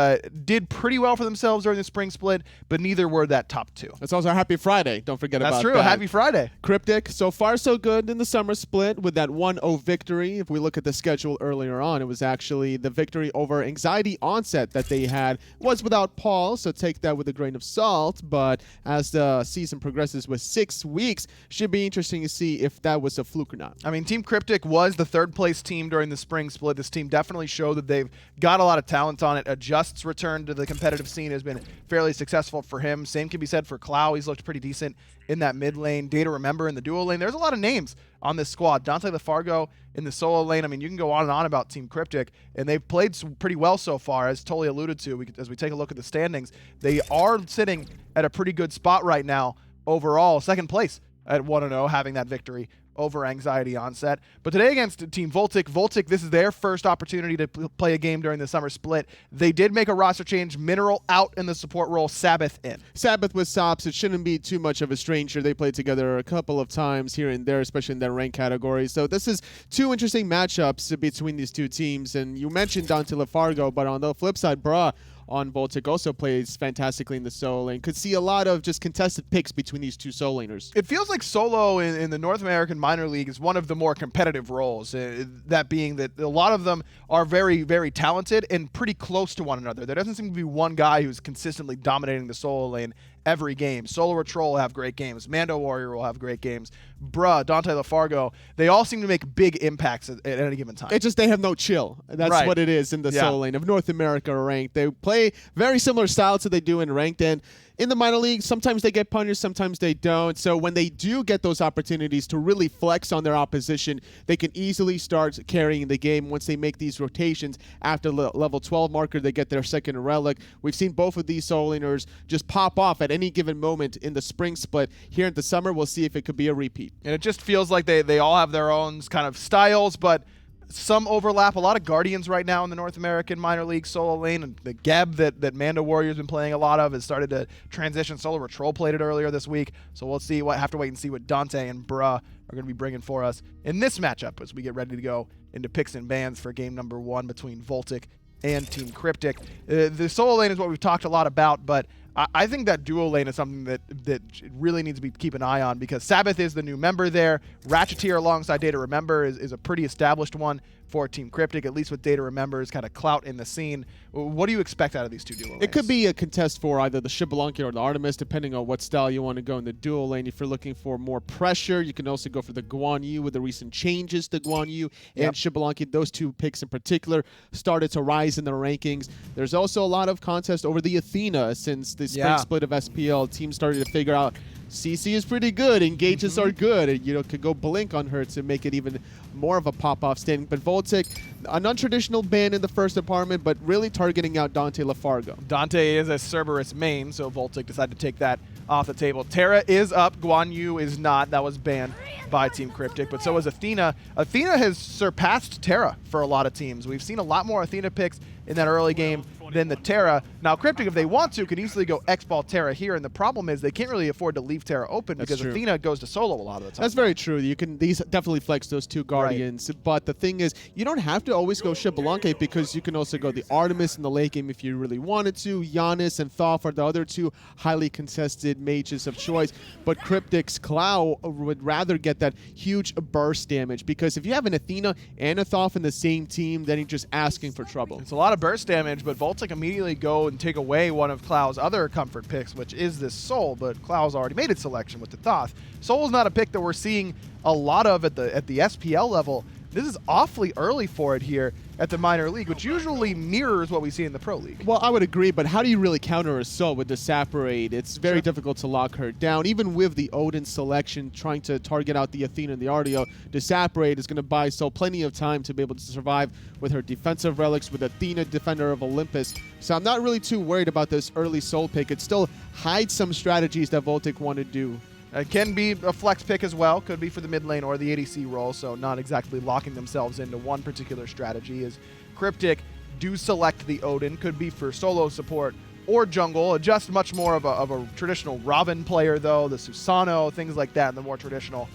did pretty well for themselves during the spring split, but neither were that top two. It's also Happy Friday. Don't forget about that. That's true. Happy Friday. Cryptic, so far so good in the summer split with that 1-0 victory. If we look at the schedule earlier on, it was actually the victory over Anxiety Onset that they had. Was without Paul, so take that with a grain of salt. But as the season progresses with 6 weeks, should be interesting to see if that was a fluke or not. I mean, Team Cryptic was the third place team during the spring split. This team definitely showed that they've got a lot of talent on it. Adjust's return to the competitive scene has been fairly successful for him. Same can be said for Clow. He's looked pretty decent in that mid lane. Data Remember in the duo lane. There's a lot of names on this squad. Dante LaFargo in the solo lane. I mean, you can go on and on about Team Cryptic, and they've played pretty well so far, as Toly alluded to. As we take a look at the standings, they are sitting at a pretty good spot right now overall. Second place at 1-0, having that victory over Anxiety Onset. But today against Team VOLTIC, this is their first opportunity to play a game during the summer split. They did make a roster change. Mineral out in the support role, Sabbath in. Sabbath with Sops, it shouldn't be too much of a stranger. They played together a couple of times here and there, especially in their rank category. So this is two interesting matchups between these two teams. And you mentioned Dante LaFargo, but on the flip side, Bra on VOLTIC also plays fantastically in the solo lane. Could see a lot of just contested picks between these two solo laners. It feels like solo in the North American Minor League is one of the more competitive roles, that being that a lot of them are very, very talented and pretty close to one another. There doesn't seem to be one guy who's consistently dominating the solo lane every game. Solar Troll will have great games. Mando Warrior will have great games. Bruh, Dante LaFargo, they all seem to make big impacts at any given time. It's just they have no chill. That's right. What it is in the solo lane of North America ranked. They play very similar styles to they do in ranked, and in the minor league, sometimes they get punished, sometimes they don't. So when they do get those opportunities to really flex on their opposition, they can easily start carrying the game once they make these rotations. After the level 12 marker, they get their second relic. We've seen both of these solo laners just pop off at any given moment in the spring split. Here in the summer, we'll see if it could be a repeat. And it just feels like they all have their own kind of styles, but some overlap. A lot of Guardians right now in the North American minor league solo lane. And the Geb that Manda Warrior's been playing a lot of has started to transition solo. Retrol played it earlier this week. So we'll see. Have to wait and see what Dante and Bruh are going to be bringing for us in this matchup as we get ready to go into picks and bans for game number 1 between VOLTIC and Team Cryptic. The solo lane is what we've talked a lot about, but I think that duo lane is something that really needs to be keep an eye on, because Sabbath is the new member there. Ratcheteer alongside Data Remember is a pretty established one for Team Cryptic, at least with Data Remember's kind of clout in the scene. What do you expect out of these two duo lanes? It could be a contest for either the Xbalanque or the Artemis, depending on what style you want to go in the duo lane. If you're looking for more pressure, you can also go for the Guan Yu with the recent changes to Guan Yu and Xbalanque. Those two picks in particular started to rise in the rankings. There's also a lot of contest over the Athena since the spring split of SPL. Teams started to figure out CC is pretty good, engages are good, and could go blink on her to make it even more of a pop-off standing. But VOLTIC, a non-traditional ban in the first department, but really targeting out Dante Lafargo. Dante is a Cerberus main, so VOLTIC decided to take that off the table. Terra is up, Guan Yu is not. That was banned by Team Cryptic, but so is Athena. Athena has surpassed Terra for a lot of teams. We've seen a lot more Athena picks in that early game than the Terra. Now, Cryptic, if they want to, could easily go X-Ball Terra here, and the problem is they can't really afford to leave Terra open because Athena goes to solo a lot of the time. That's very true. These definitely flex those two Guardians, but the thing is, you don't have to always go Xbalanque, because you can also go the Artemis in the late game if you really wanted to. Giannis and Thoth are the other two highly contested mages of choice, but Cryptic's Clow would rather get that huge burst damage, because if you have an Athena and a Thoth in the same team, then you're just asking for trouble. It's a lot of burst damage, but VOLTIC immediately go and take away one of Clow's other comfort picks, which is this Soul, but Clow's already made its selection with the Thoth. Soul's not a pick that we're seeing a lot of at the SPL level. This is awfully early for it here at the minor league, which usually mirrors what we see in the pro league. Well, I would agree, but how do you really counter a Soul with the Saturate? It's very difficult to lock her down. Even with the Odin selection trying to target out the Athena and the Ardeo, the Saturate is going to buy Soul plenty of time to be able to survive with her defensive relics, with Athena, Defender of Olympus. So I'm not really too worried about this early Soul pick. It still hides some strategies that VOLTIC want to do. It can be a flex pick as well. Could be for the mid lane or the ADC role, so not exactly locking themselves into one particular strategy. As Cryptic do select the Odin, could be for solo support or jungle. Just much more of a traditional Robin player, though, the Susano, things like that, and the more traditional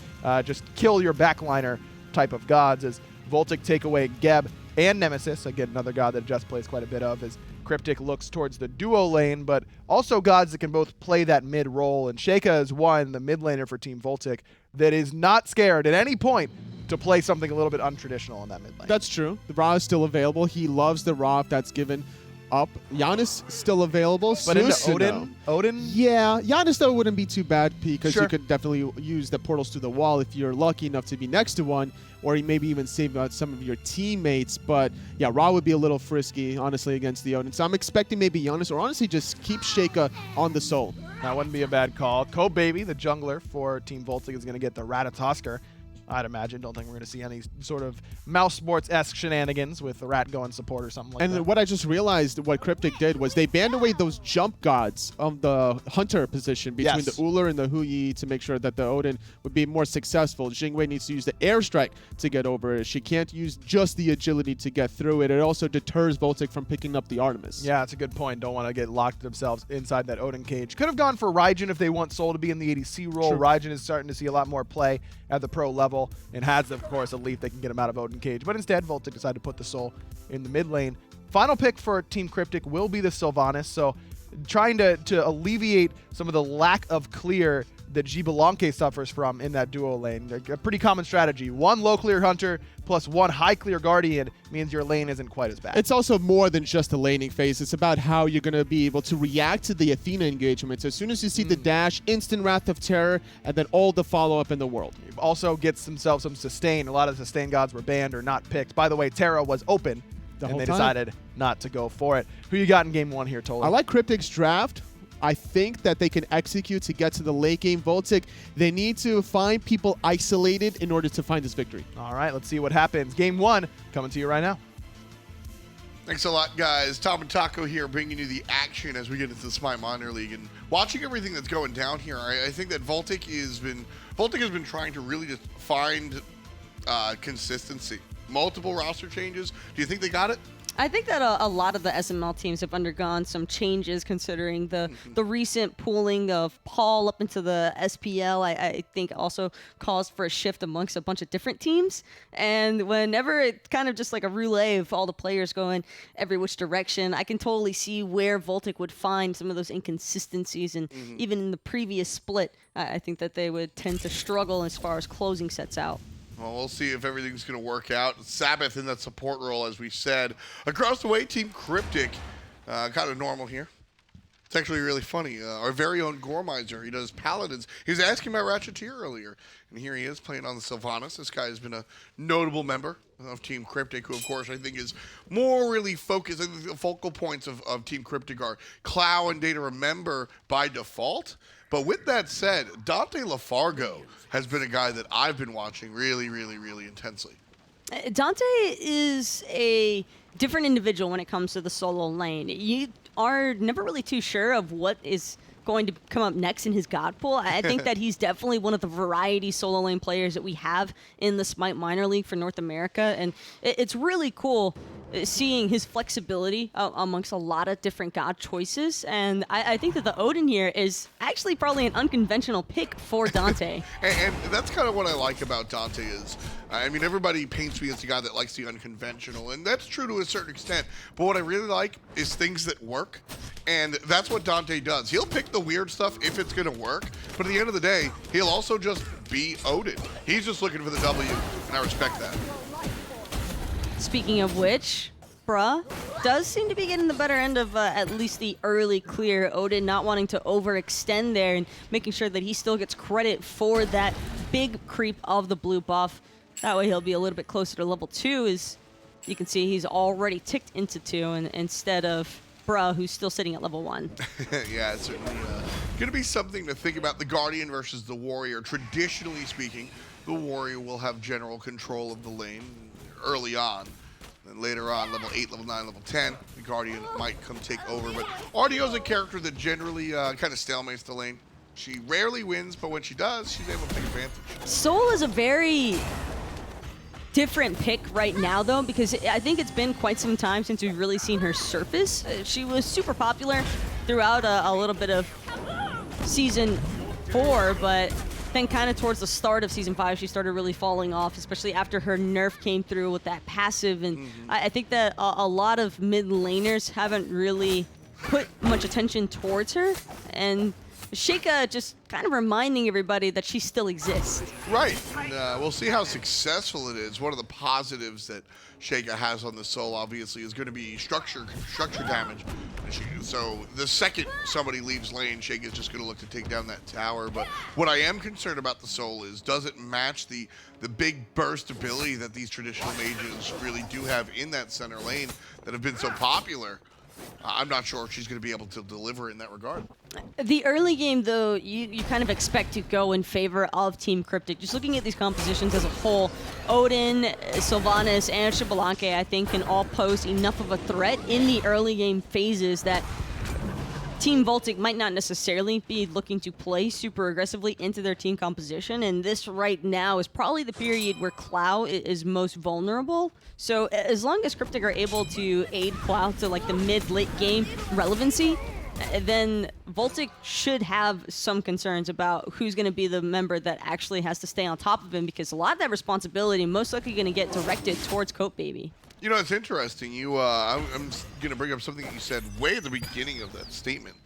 just kill your backliner type of gods. As VOLTIC take away Geb and Nemesis, again, another god that Just plays quite a bit of, as Cryptic looks towards the duo lane, but also gods that can both play that mid role. And Sheikah is one, the mid laner for Team VOLTIC, that is not scared at any point to play something a little bit untraditional in that mid lane. That's true. The Ra is still available. He loves the Ra if that's given up. Giannis still available. But into Odin? Yeah, Giannis though wouldn't be too bad because you could definitely use the portals to the wall if you're lucky enough to be next to one, or maybe even save out some of your teammates. But yeah, Ra would be a little frisky, honestly, against the Odin. So I'm expecting maybe Giannis, or honestly just keep Sheikah on the Soul. That wouldn't be a bad call. Baby, the jungler for Team VOLTIC, is going to get the Ratatosker, I'd imagine. Don't think we're going to see any sort of mouse sports-esque shenanigans with the rat going support or something like that. And what I just realized what Cryptic did was they banned away those jump gods of the hunter position between the Uller and the Huyi to make sure that the Odin would be more successful. Jingwei needs to use the airstrike to get over it. She can't use just the agility to get through it. It also deters VOLTIC from picking up the Artemis. Yeah, that's a good point. Don't want to get locked themselves inside that Odin cage. Could have gone for Raijin if they want Soul to be in the ADC role. Raijin is starting to see a lot more play at the pro level, and has, of course, a leaf that can get him out of Odin cage. But instead, VOLTIC decided to put the Soul in the mid lane. Final pick for Team Cryptic will be the Sylvanas, so trying to alleviate some of the lack of clear that Xbalanque suffers from in that duo lane. A pretty common strategy. One low clear hunter plus one high clear guardian means your lane isn't quite as bad. It's also more than just a laning phase. It's about how you're going to be able to react to the Athena engagements. As soon as you see the dash, instant Wrath of Terror, and then all the follow-up in the world. Also gets themselves some sustain. A lot of sustain gods were banned or not picked. By the way, Terra was open, and they decided not to go for it. Who you got in game one here, Tola? I like Cryptic's draft. I think that they can execute to get to the late game. VOLTIC, they need to find people isolated in order to find this victory. All right, let's see what happens. Game one coming to you right now. Thanks a lot, guys. Tom and Taco here, bringing you the action as we get into the SMITE Minor League and watching everything that's going down here. I think that VOLTIC has been trying to really just find consistency multiple roster changes. Do you think they got it? I think that a lot of the SML teams have undergone some changes considering the recent pooling of Paul up into the SPL. I think also caused for a shift amongst a bunch of different teams. And whenever it's kind of just like a roulette of all the players going every which direction, I can totally see where VOLTIC would find some of those inconsistencies. And even in the previous split, I think that they would tend to struggle as far as closing sets out. Well, we'll see if everything's going to work out. Sabbath in that support role, as we said. Across the way, Team Cryptic, kind of normal here. It's actually really funny. Our very own Gormizer, he does Paladins. He was asking about Ratcheteer earlier, and here he is playing on the Sylvanas. This guy has been a notable member of Team Cryptic, who, of course, I think is more really focused. I think the focal points of Team Cryptic are Clow and Data Remember by default. But with that said, Dante LaFargo has been a guy that I've been watching really, really, really intensely. Dante is a different individual when it comes to the solo lane. You are never really too sure of what is going to come up next in his god pool. I think that he's definitely one of the variety solo lane players that we have in the SMITE minor league for North America. And it's really cool seeing his flexibility amongst a lot of different god choices. And I think that the Odin here is actually probably an unconventional pick for Dante. and that's kind of what I like about Dante is, I mean, everybody paints me as a guy that likes the unconventional, and that's true to a certain extent. But what I really like is things that work, and that's what Dante does. He'll pick the weird stuff if it's going to work, but at the end of the day, he'll also just be Odin. He's just looking for the W, and I respect that. Speaking of which, Bruh does seem to be getting the better end of at least the early clear. Odin not wanting to overextend there and making sure that he still gets credit for that big creep of the blue buff. That way he'll be a little bit closer to level 2. As you can see, he's already ticked into 2 and instead of Bruh, who's still sitting at level 1. Yeah, it's certainly going to be something to think about. The Guardian versus the Warrior. Traditionally speaking, the Warrior will have general control of the lane early on. And later on, level 8, level 9, level 10, the Guardian might come take over. But Ardio's a character that generally kind of stalemates the lane. She rarely wins, but when she does, she's able to take advantage. Soul is a very different pick right now, though, because I think it's been quite some time since we've really seen her surface. She was super popular throughout a little bit of Season 4, but then kind of towards the start of Season 5, she started really falling off, especially after her nerf came through with that passive. And I think that a lot of mid laners haven't really put much attention towards her. And Sheikah just kind of reminding everybody that she still exists. Right. And we'll see how successful it is. One of the positives that Sheikah has on the Soul, obviously, is going to be structure damage. So the second somebody leaves lane, Sheikah is just going to look to take down that tower. But what I am concerned about the Soul is, does it match the big burst ability that these traditional mages really do have in that center lane that have been so popular? I'm not sure if she's going to be able to deliver in that regard. The early game, though, you kind of expect to go in favor of Team Cryptic. Just looking at these compositions as a whole, Odin, Sylvanas, and Xbalanque, I think, can all pose enough of a threat in the early game phases that Team VOLTIC might not necessarily be looking to play super aggressively into their team composition, and this right now is probably the period where Clow is most vulnerable. So as long as Cryptic are able to aid Clow to like the mid-late game relevancy, then VOLTIC should have some concerns about who's going to be the member that actually has to stay on top of him, because a lot of that responsibility most likely going to get directed towards Coat Baby. You know, it's interesting. I'm going to bring up something that you said way at the beginning of that statement.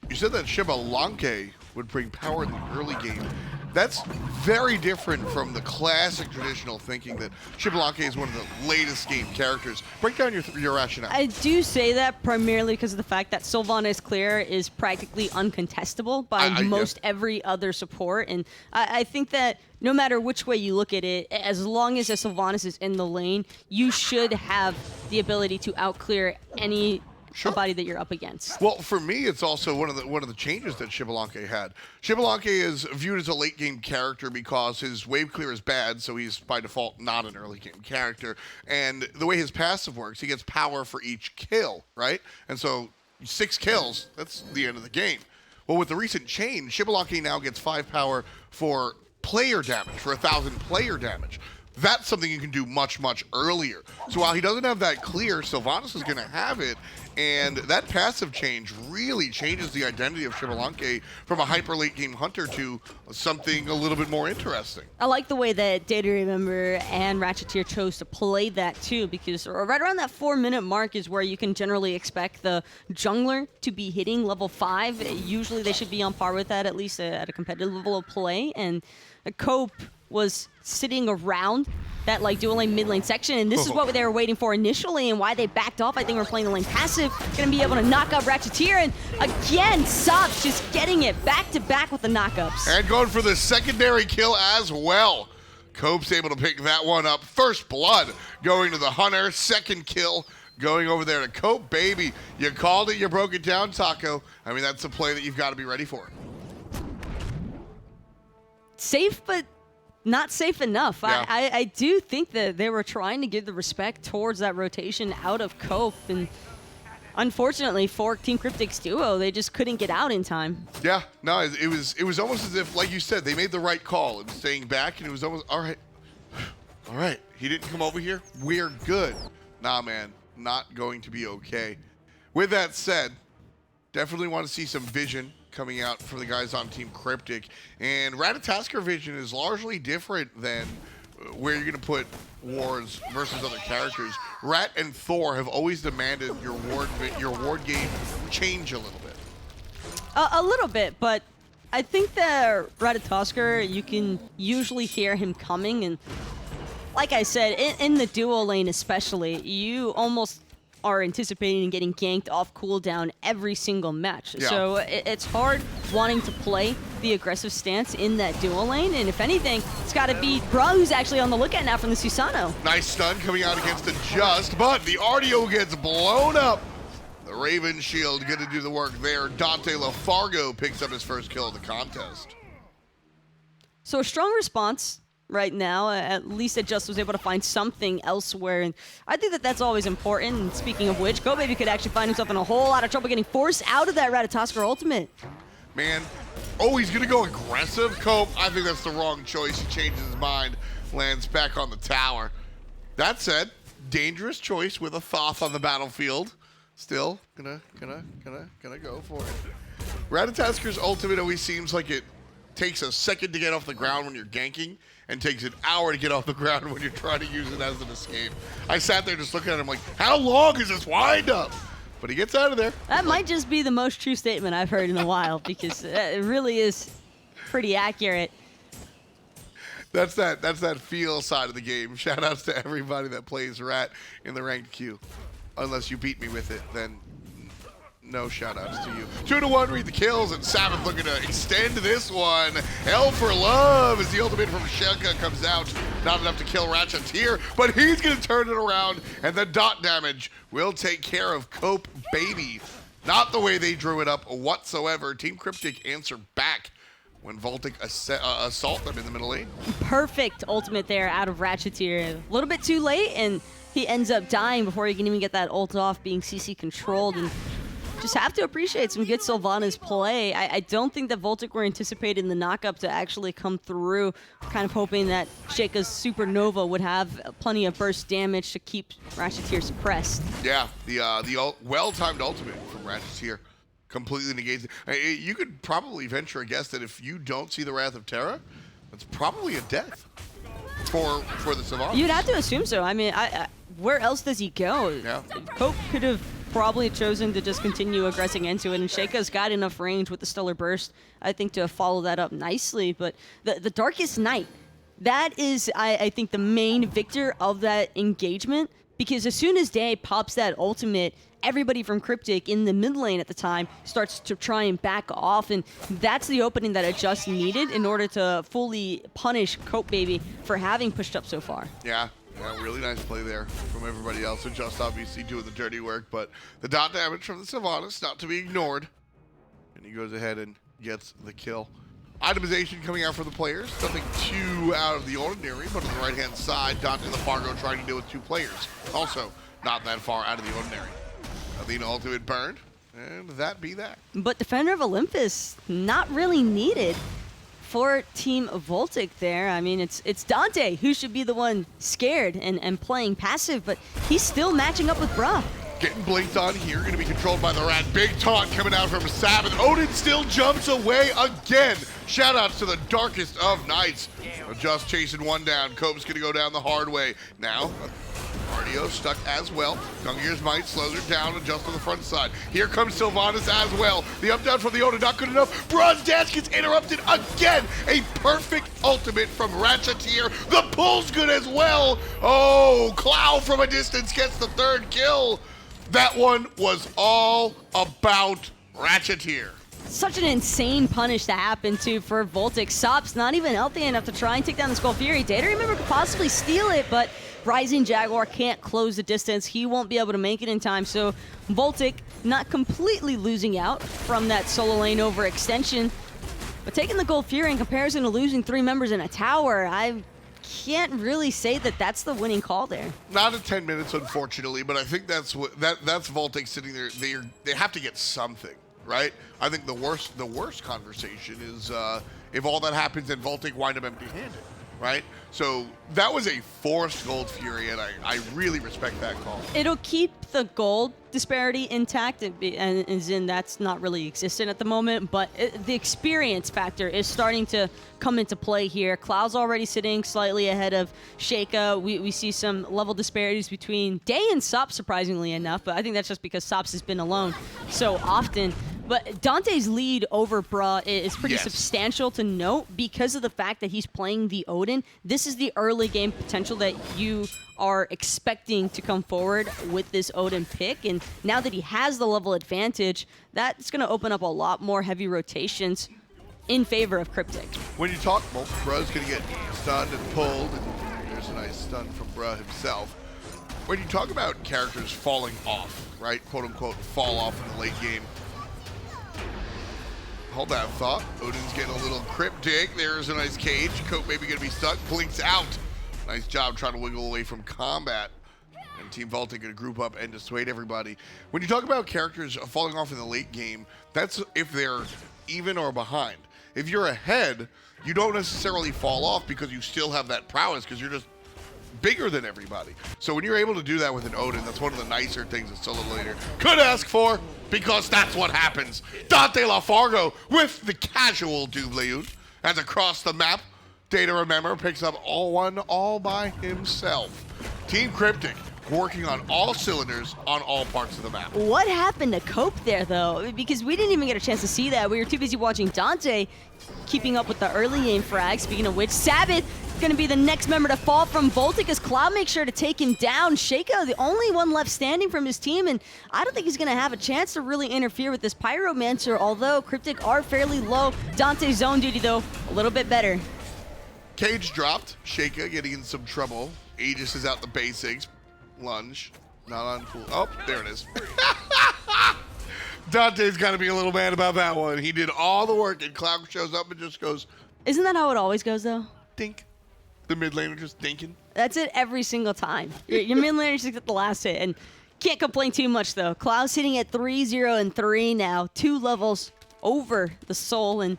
You said that Xbalanque would bring power in the early game. That's very different from the classic traditional thinking that Xbalanque is one of the latest game characters. Break down your rationale. I do say that primarily because of the fact that Sylvanas Clear is practically uncontestable by most every other support. And I think that no matter which way you look at it, as long as a Sylvanas is in the lane, you should have the ability to outclear any somebody that you're up against. Well, for me, it's also one of the changes that Xbalanque had. Xbalanque is viewed as a late game character because his wave clear is bad, so he's by default not an early game character. And the way his passive works, he gets power for each kill, right? And so 6 kills, that's the end of the game. Well, with the recent change, Xbalanque now gets 5 power for player damage, for 1,000 player damage. that's something you can do much, much earlier. So while he doesn't have that clear, Sylvanas is going to have it, and that passive change really changes the identity of Xbalanque from a hyper late game hunter to something a little bit more interesting. I like the way that Data Remember and Ratcheteer chose to play that too, because right around that 4-minute mark is where you can generally expect the jungler to be hitting level 5. Usually they should be on par with that, at least at a competitive level of play, and Cope was sitting around that like dual lane mid lane section, and this is what they were waiting for initially and why they backed off. I think we're playing the lane passive, gonna be able to knock up Ratcheteer, and again, Sops just getting it back to back with the knockups. And going for the secondary kill as well. Cope's able to pick that one up. First blood going to the Hunter, second kill going over there to Cope. Baby, you called it, you broke it down, Taco. I mean, that's a play that you've got to be ready for. Safe, but not safe enough. Yeah. I do think that they were trying to give the respect towards that rotation out of Cope, and unfortunately for Team Cryptic's duo, they just couldn't get out in time. Yeah, no, it was almost as if, like you said, they made the right call. It was staying back, and it was almost, all right, he didn't come over here, we're good. Nah, man, not going to be okay. With that said, definitely want to see some vision coming out from the guys on Team Cryptic, and Ratatasker vision is largely different than where you're going to put wards versus other characters. Rat and Thor have always demanded your ward game change a little bit. A little bit, but I think that Ratatasker, you can usually hear him coming, and like I said, in the duo lane especially, you almost are anticipating getting ganked off cooldown every single match. Yeah. So it's hard wanting to play the aggressive stance in that duo lane, and if anything, it's got to be Bra, who's actually on the lookout now from the Susano. Nice stun coming out against the Just, but the RDO gets blown up. The Raven Shield going to do the work there. Dante LaFargo picks up his first kill of the contest. So a strong response right now. At least it just was able to find something elsewhere, and I think that that's always important. And speaking of which, Go Baby could actually find himself in a whole lot of trouble getting forced out of that Ratatasker ultimate. Man, oh, he's gonna go aggressive? Cope, I think that's the wrong choice. He changes his mind, lands back on the tower. That said, dangerous choice with a Thoth on the battlefield. Still gonna go for it. Ratatasker's ultimate always seems like it takes a second to get off the ground when you're ganking, and takes an hour to get off the ground when you're trying to use it as an escape. I sat there just looking at him like, how long is this wind up? But he gets out of there. That might just be the most true statement I've heard in a while, because it really is pretty accurate. That's that feel side of the game. Shout outs to everybody that plays Rat in the ranked queue. Unless you beat me with it, then no shout outs to you. 2-1, read the kills, and Sabbath looking to extend this one. Hell for Love as the ultimate from Shelka comes out. Not enough to kill Ratcheteer, but he's going to turn it around, and the dot damage will take care of Cope Baby. Not the way they drew it up whatsoever. Team Cryptic answer back when VOLTIC assault them in the middle lane. Perfect ultimate there out of Ratcheteer. A little bit too late, and he ends up dying before he can even get that ult off, being CC controlled, and just have to appreciate some good Sylvanas play. I don't think that VOLTIC were anticipating the knockup to actually come through, kind of hoping that Sheikah's Supernova would have plenty of burst damage to keep Ratcheteer suppressed. Yeah, the well-timed ultimate from Ratcheteer completely negates it. You could probably venture a guess that if you don't see the Wrath of Terra, that's probably a death for the Sylvanas. You'd have to assume so. I mean, where else does he go? Yeah. Cope could have probably chosen to just continue aggressing into it, and Sheikah's got enough range with the Stellar Burst, I think, to follow that up nicely. But the Darkest Night, that is, I think, the main victor of that engagement, because as soon as Day pops that ultimate, everybody from Cryptic in the mid lane at the time starts to try and back off, and that's the opening that it just needed in order to fully punish Cope Baby for having pushed up so far. Yeah, really nice play there from everybody else, who just obviously doing the dirty work, but the dot damage from the Sylvanas not to be ignored, and he goes ahead and gets the kill. Itemization coming out for the players, nothing too out of the ordinary, but on the right-hand side, Dante LaFargo trying to deal with two players. Also, not that far out of the ordinary. Athena ultimate burned, and that be that. But Defender of Olympus, not really needed for Team VOLTIC there. I mean, it's Dante who should be the one scared and playing passive, but he's still matching up with Bruh. Getting blinked on here, going to be controlled by the Rat. Big taunt coming out from Sabbath. Odin still jumps away again. Shoutouts to the darkest of nights. Just chasing one down. Cope's going to go down the hard way. Now, Cardio stuck as well. Gungear's Might slows her down and just on the front side. Here comes Sylvanas as well. The up down from the Odin, not good enough. Bra's dash gets interrupted again. A perfect ultimate from Ratcheteer. The pull's good as well. Oh, Clow from a distance gets the third kill. That one was all about Ratcheteer. Such an insane punish to happen to for VOLTIC. Sop's not even healthy enough to try and take down the Skull Fury. Data Remember could possibly steal it, but Rising Jaguar can't close the distance. He won't be able to make it in time, so VOLTIC not completely losing out from that solo lane overextension, but taking the Gold Fury in comparison to losing 3 members in a tower, I can't really say that that's the winning call there. Not at 10 minutes, unfortunately, but I think that's what that's VOLTIC sitting there. They have to get something, right? I think the worst conversation is if all that happens and VOLTIC wind up empty-handed, right? So that was a forced Gold Fury, and I really respect that call. It'll keep the gold disparity intact, and as in that's not really existent at the moment, but the experience factor is starting to come into play here. Cloud's already sitting slightly ahead of Sheikah. We see some level disparities between Day and Sop, surprisingly enough, but I think that's just because Sops has been alone so often. But Dante's lead over Bruh is pretty substantial to note because of the fact that he's playing the Odin. This is the early game potential that you are expecting to come forward with this Odin pick, and now that he has the level advantage, that's going to open up a lot more heavy rotations in favor of Cryptic. When you talk, well, Bruh's going to get stunned and pulled, and there's a nice stun from Bruh himself. When you talk about characters falling off, right, quote-unquote, fall off in the late game, hold that thought. Odin's getting a little Cryptic. There's a nice cage. Cope maybe going to be stuck. Blinks out. Nice job trying to wiggle away from combat. And Team VOLTIC going to group up and dissuade everybody. When you talk about characters falling off in the late game, that's if they're even or behind. If you're ahead, you don't necessarily fall off because you still have that prowess because you're just bigger than everybody. So when you're able to do that with an Odin, that's one of the nicer things a solo laner could ask for, because that's what happens. Dante LaFargo with the casual Doubleune, as across the map, Data Remember picks up all by himself. Team Cryptic working on all cylinders on all parts of the map. What happened to Cope there, though? Because we didn't even get a chance to see that. We were too busy watching Dante keeping up with the early game frag. Speaking of which, Sabbath going to be the next member to fall from VOLTIC as Cloud makes sure to take him down. Sheikah, the only one left standing from his team, and I don't think he's going to have a chance to really interfere with this Pyromancer, although Cryptic are fairly low. Dante's zone duty, though, a little bit better. Cage dropped. Sheikah getting in some trouble. Aegis is out the basics. Lunge. Not on cool. Oh, there it is. Dante's got to be a little mad about that one. He did all the work, and Cloud shows up and just goes... Isn't that how it always goes, though? Dink. The mid laner just dinking. That's it every single time. Your mid laner just gets the last hit, and can't complain too much, though. Cloud's sitting at 3-0-3 now, 2 levels over the Soul, and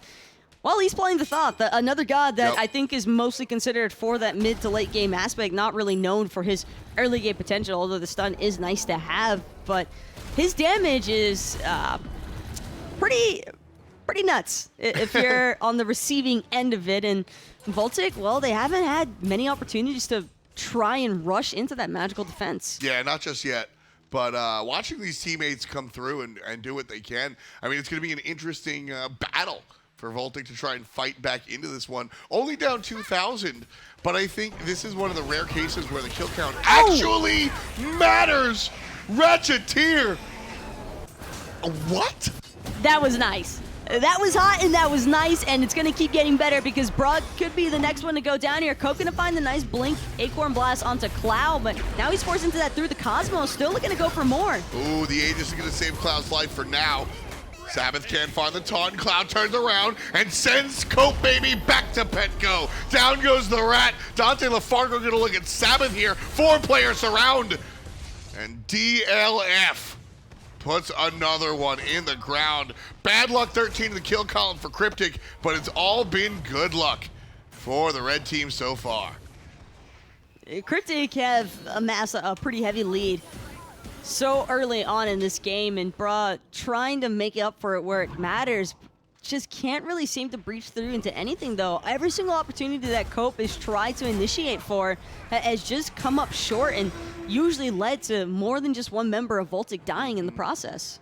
well, he's playing the Thought, another god that I think is mostly considered for that mid to late game aspect, not really known for his early game potential, although the stun is nice to have, but his damage is pretty nuts if you're on the receiving end of it. And VOLTIC, well, they haven't had many opportunities to try and rush into that magical defense. Yeah, not just yet. But watching these teammates come through and do what they can, I mean, it's going to be an interesting battle for VOLTIC to try and fight back into this one. Only down 2,000, but I think this is one of the rare cases where the kill count actually matters. Ratcheteer. What? That was nice. That was hot and that was nice, and it's going to keep getting better because Brug could be the next one to go down here. Cope going to find the nice blink Acorn Blast onto Cloud, but now he's forced into that through the Cosmos. Still looking to go for more. Ooh, the Aegis is going to save Cloud's life for now. Sabbath can't find the taunt. Cloud turns around and sends Cope baby back to Petco. Down goes the Rat. Dante LaFargo going to look at Sabbath here. 4-player surround. And DLF puts another one in the ground. Bad luck 13 in the kill column for Cryptic, but it's all been good luck for the red team so far. Cryptic have amassed a pretty heavy lead so early on in this game, and Bra trying to make up for it where it matters. Just can't really seem to breach through into anything, though. Every single opportunity that Cope has tried to initiate for has just come up short and usually led to more than just one member of VOLTIC dying in the process.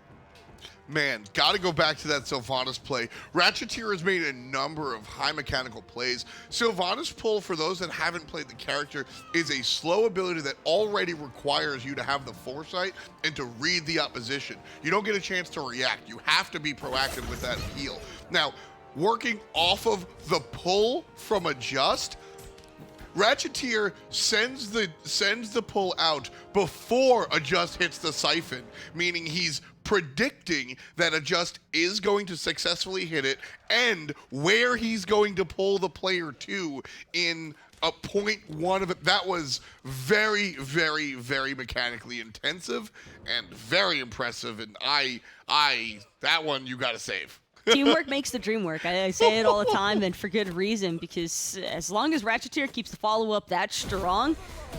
Man, got to go back to that Sylvanas play. Ratcheteer has made a number of high mechanical plays. Sylvanas pull, for those that haven't played the character, is a slow ability that already requires you to have the foresight and to read the opposition. You don't get a chance to react. You have to be proactive with that heal. Now, working off of the pull from Adjust, Ratcheteer sends the pull out before Adjust hits the siphon, meaning he's predicting that Adjust is going to successfully hit it and where he's going to pull the player to in a 0.1 of it. That was very, very, very mechanically intensive and very impressive, and that one you gotta save. Teamwork makes the dream work. I say it all the time, and for good reason, because as long as Ratcheteer keeps the follow-up that strong,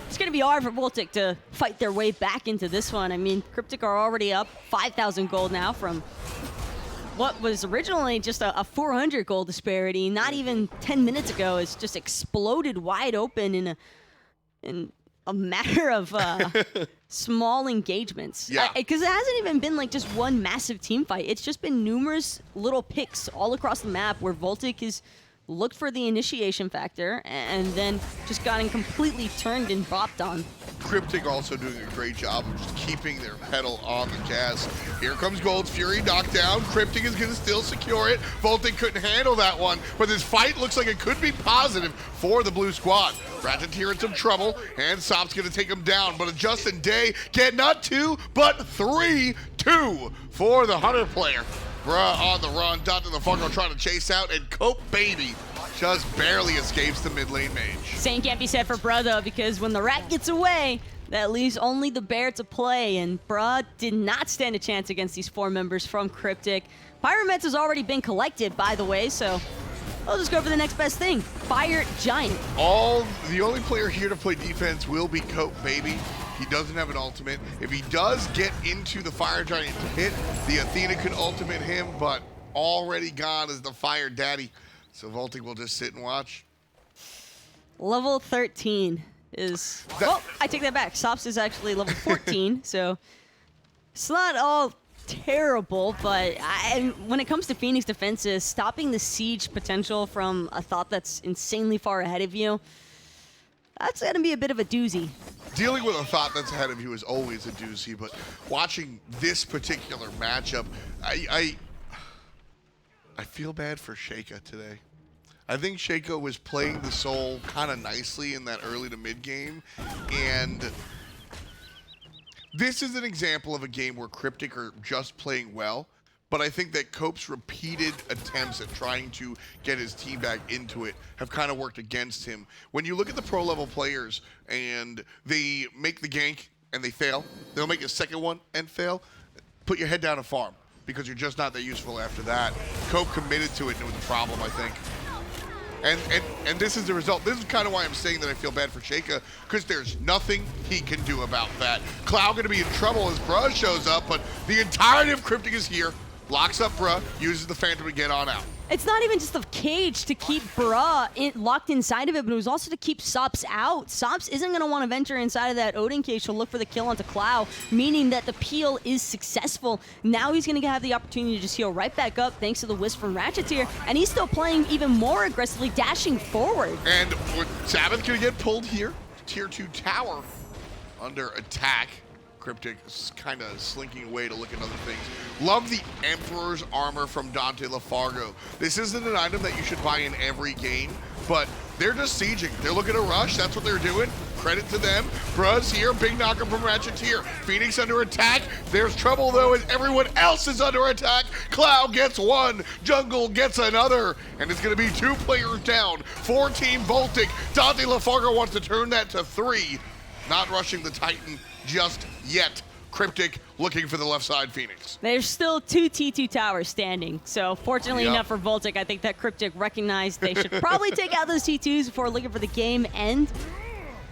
it's going to be hard for VOLTIC to fight their way back into this one. I mean, Cryptic are already up 5,000 gold now from what was originally just a 400 gold disparity. Not even 10 minutes ago, it's just exploded wide open in a matter of small engagements. Yeah. Because it hasn't even been like just one massive team fight. It's just been numerous little picks all across the map where VOLTIC has looked for the initiation factor and then just gotten completely turned and bopped on. Cryptic also doing a great job of just keeping their pedal on the gas. Here comes Gold's Fury, knocked down. Cryptic is going to still secure it. VOLTIC couldn't handle that one, but this fight looks like it could be positive for the blue squad. Ratcheteer in some trouble, and Sop's going to take him down, but Adjust and Day get not 2, but 3-2 for the Hunter player. Bruh on the run, Dante LaFargo trying to chase out, and Cope Baby just barely escapes the mid lane mage. Same can't be said for Bruh, though, because when the rat gets away, that leaves only the bear to play, and Bruh did not stand a chance against these 4 members from Cryptic. Pyromets has already been collected, by the way, so I'll just go for the next best thing. Fire Giant. The only player here to play defense will be Cope Baby. He doesn't have an ultimate. If he does get into the Fire Giant hit, the Athena could ultimate him, but already gone is the Fire Daddy. So VOLTIC will just sit and watch. Level 13 is... Well, I take that back. Sops is actually level 14, so it's not all terrible, but when it comes to Phoenix defenses, stopping the siege potential from a thought that's insanely far ahead of you, that's going to be a bit of a doozy. Dealing with a thought that's ahead of you is always a doozy, but watching this particular matchup, I feel bad for Sheikah today. I think Sheikah was playing the Soul kind of nicely in that early to mid game, and this is an example of a game where Cryptic are just playing well, but I think that Cope's repeated attempts at trying to get his team back into it have kind of worked against him. When you look at the pro level players and they make the gank and they fail, they'll make a second one and fail, put your head down and farm, because you're just not that useful after that. Cope committed to it, and it was a problem, I think. And this is the result. This is kind of why I'm saying that I feel bad for Sheikah, because there's nothing he can do about that. Cloud going to be in trouble as Bruh shows up, but the entirety of Cryptic is here. Locks up Bruh, uses the Phantom to get on out. It's not even just the cage to keep Bruh locked inside of it, but it was also to keep Sops out. Sops isn't going to want to venture inside of that Odin cage to look for the kill onto Cloud, meaning that the peel is successful. Now he's going to have the opportunity to just heal right back up thanks to the Wisp from Ratcheteer, and he's still playing even more aggressively, dashing forward. And Sabbath going to get pulled here. Tier 2 tower under attack. Cryptic kind of slinking away to look at other things. Love the Emperor's armor from Dante LaFargo. This isn't an item that you should buy in every game, but they're just sieging. They're looking to rush. That's what they're doing. Credit to them. Bruh's here. Big knocker from Ratcheteer. Phoenix under attack. There's trouble, though, as everyone else is under attack. Cloud gets one. Jungle gets another. And it's going to be 2 players down. 4 Team VOLTIC. Dante LaFargo wants to turn that to 3. Not rushing the Titan just yet. Cryptic looking for the left side Phoenix. There's still 2 T2 towers standing, so fortunately enough for VOLTIC, I think that Cryptic recognized they should probably take out those T2s before looking for the game end.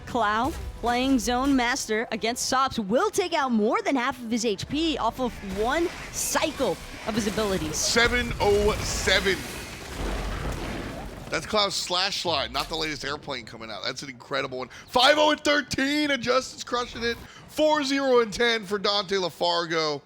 Clow playing Zone Master against Sops will take out more than half of his HP off of one cycle of his abilities. 707. That's Cloud's slash slide, not the latest airplane coming out. That's an incredible one. 5-0-13, and Justin's crushing it. 4-0-10 for Dante LaFargo.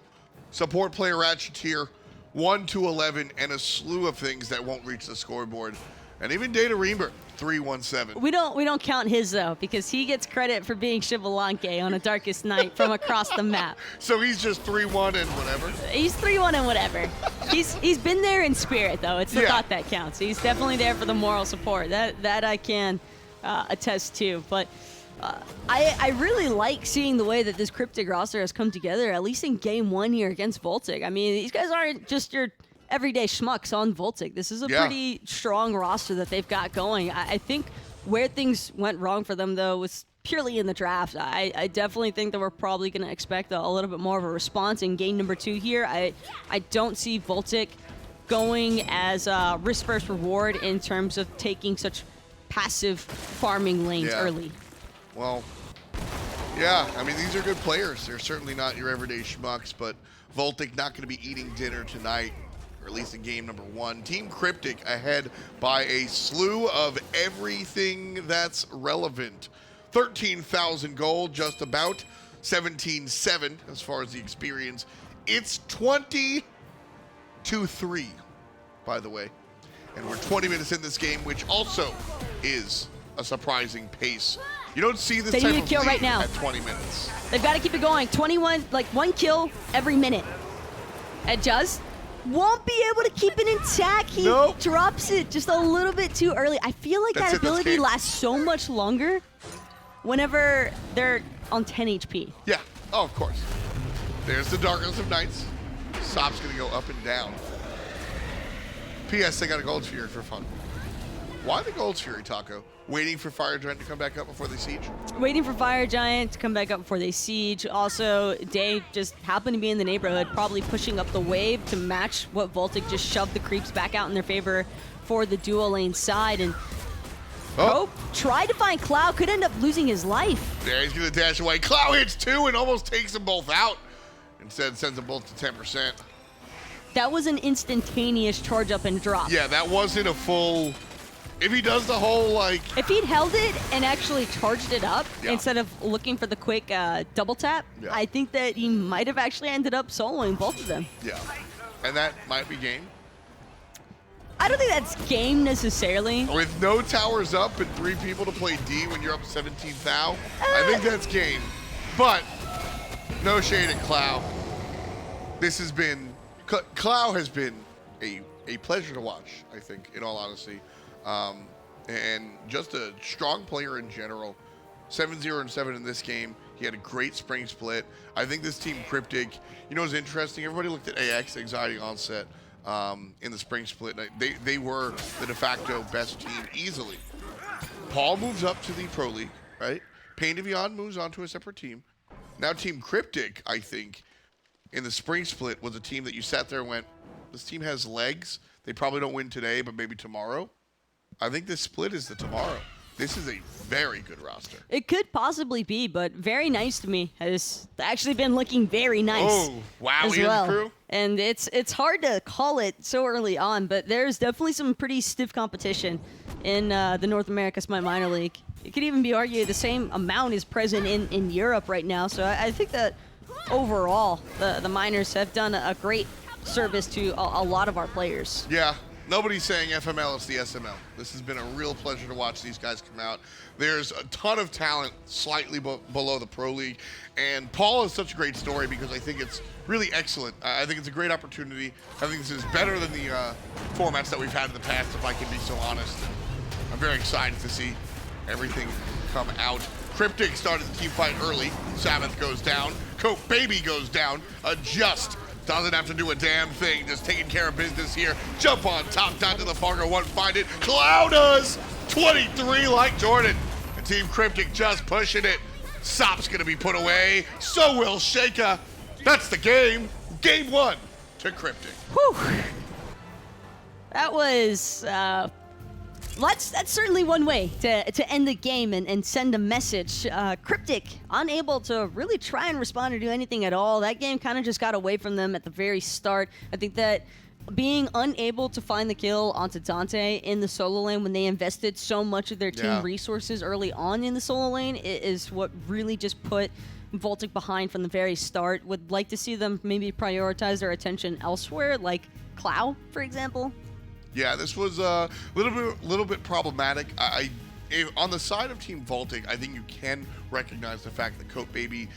Support player Ratcheteer, 1-11, and a slew of things that won't reach the scoreboard. And even Data Reamer, 3-1-7. We don't count his though, because he gets credit for being Shivalanke on a Darkest Night from across the map. So he's just 3-1 and whatever? He's 3-1 and whatever. He's been there in spirit though. It's the thought that counts. He's definitely there for the moral support. That I can attest to. But I really like seeing the way that this Cryptic roster has come together, at least in game 1 here against VOLTIC. I mean, these guys aren't just your everyday schmucks on VOLTIC. This is a pretty strong roster that they've got going. I think where things went wrong for them, though, was purely in the draft. I definitely think that we're probably going to expect a little bit more of a response in game number 2 here. I don't see VOLTIC going as risk first reward in terms of taking such passive farming lanes early. Well, yeah, I mean, these are good players. They're certainly not your everyday schmucks, but VOLTIC not going to be eating dinner tonight, or at least in game number 1. Team Cryptic ahead by a slew of everything that's relevant. 13,000 gold, just about. 17,700 as far as the experience. It's 20-3, by the way. And we're 20 minutes in this game, which also is a surprising pace. You don't see this type of kill lead right now. at 20 minutes. They've got to keep it going. 21, like 1 kill every minute. And just won't be able to keep it intact. He drops it just a little bit too early. I feel like that ability lasts so much longer whenever they're on 10 HP. Yeah, oh, of course. There's the Darkness of Nights. Sop's going to go up and down. P.S. They got a Gold Fury for fun. Why the Gold Fury, Taco? Waiting for Fire Giant to come back up before they siege? Waiting for Fire Giant to come back up before they siege. Also, Dave just happened to be in the neighborhood, probably pushing up the wave to match what VOLTIC just shoved the creeps back out in their favor for the dual lane side. And Cope tried to find Cloud, could end up losing his life. Yeah, he's going to dash away. Cloud hits 2 and almost takes them both out. Instead, sends them both to 10%. That was an instantaneous charge up and drop. Yeah, that wasn't a full... If he does the whole, like... If he'd held it and actually charged it up instead of looking for the quick double tap, I think that he might have actually ended up soloing both of them. Yeah. And that might be game. I don't think that's game necessarily. With no towers up and 3 people to play D when you're up 17 thou, I think that's game. But no shade at Clow. This has been... Clow has been a pleasure to watch, I think, in all honesty. And just a strong player in general. 7-0-7 in this game. He had a great spring split. I think this team Cryptic, you know what's interesting? Everybody looked at AX, Anxiety Onset, in the spring split. They were the de facto best team easily. Paul moves up to the Pro League, right? Pain to Beyond moves on to a separate team. Now Team Cryptic, I think, in the spring split was a team that you sat there and went, this team has legs. They probably don't win today, but maybe tomorrow. I think this split is the tomorrow. This is a very good roster. It could possibly be, but very nice to me. Has actually been looking very nice. Oh, wow, as Ian's well. crew. And it's hard to call it so early on, but there's definitely some pretty stiff competition in the North America SMITE Minor League. It could even be argued the same amount is present in Europe right now. So I think that overall, the minors have done a great service to a lot of our players. Yeah. Nobody's saying FML, it's the SML. This has been a real pleasure to watch these guys come out. There's a ton of talent slightly below the Pro League. And Paul is such a great story because I think it's really excellent. I think it's a great opportunity. I think this is better than the formats that we've had in the past, if I can be so honest. And I'm very excited to see everything come out. Cryptic started the team fight early. Sabbath goes down. Coke Baby goes down. Adjust. Doesn't have to do a damn thing, just taking care of business here. Jump on top, down to the Fargo, one, find it. Cloud does! 23 like Jordan. And Team Cryptic just pushing it. Sop's going to be put away. So will Sheikah. That's the game. Game 1 to Cryptic. Whew. That was... that's certainly one way to end the game and send a message. Cryptic, unable to really try and respond or do anything at all. That game kind of just got away from them at the very start. I think that being unable to find the kill onto Dante in the solo lane when they invested so much of their team resources early on in the solo lane is what really just put VOLTIC behind from the very start. Would like to see them maybe prioritize their attention elsewhere, like Clow, for example. Yeah, this was a little bit problematic. On the side of Team VOLTIC, I think you can recognize the fact that Coat Baby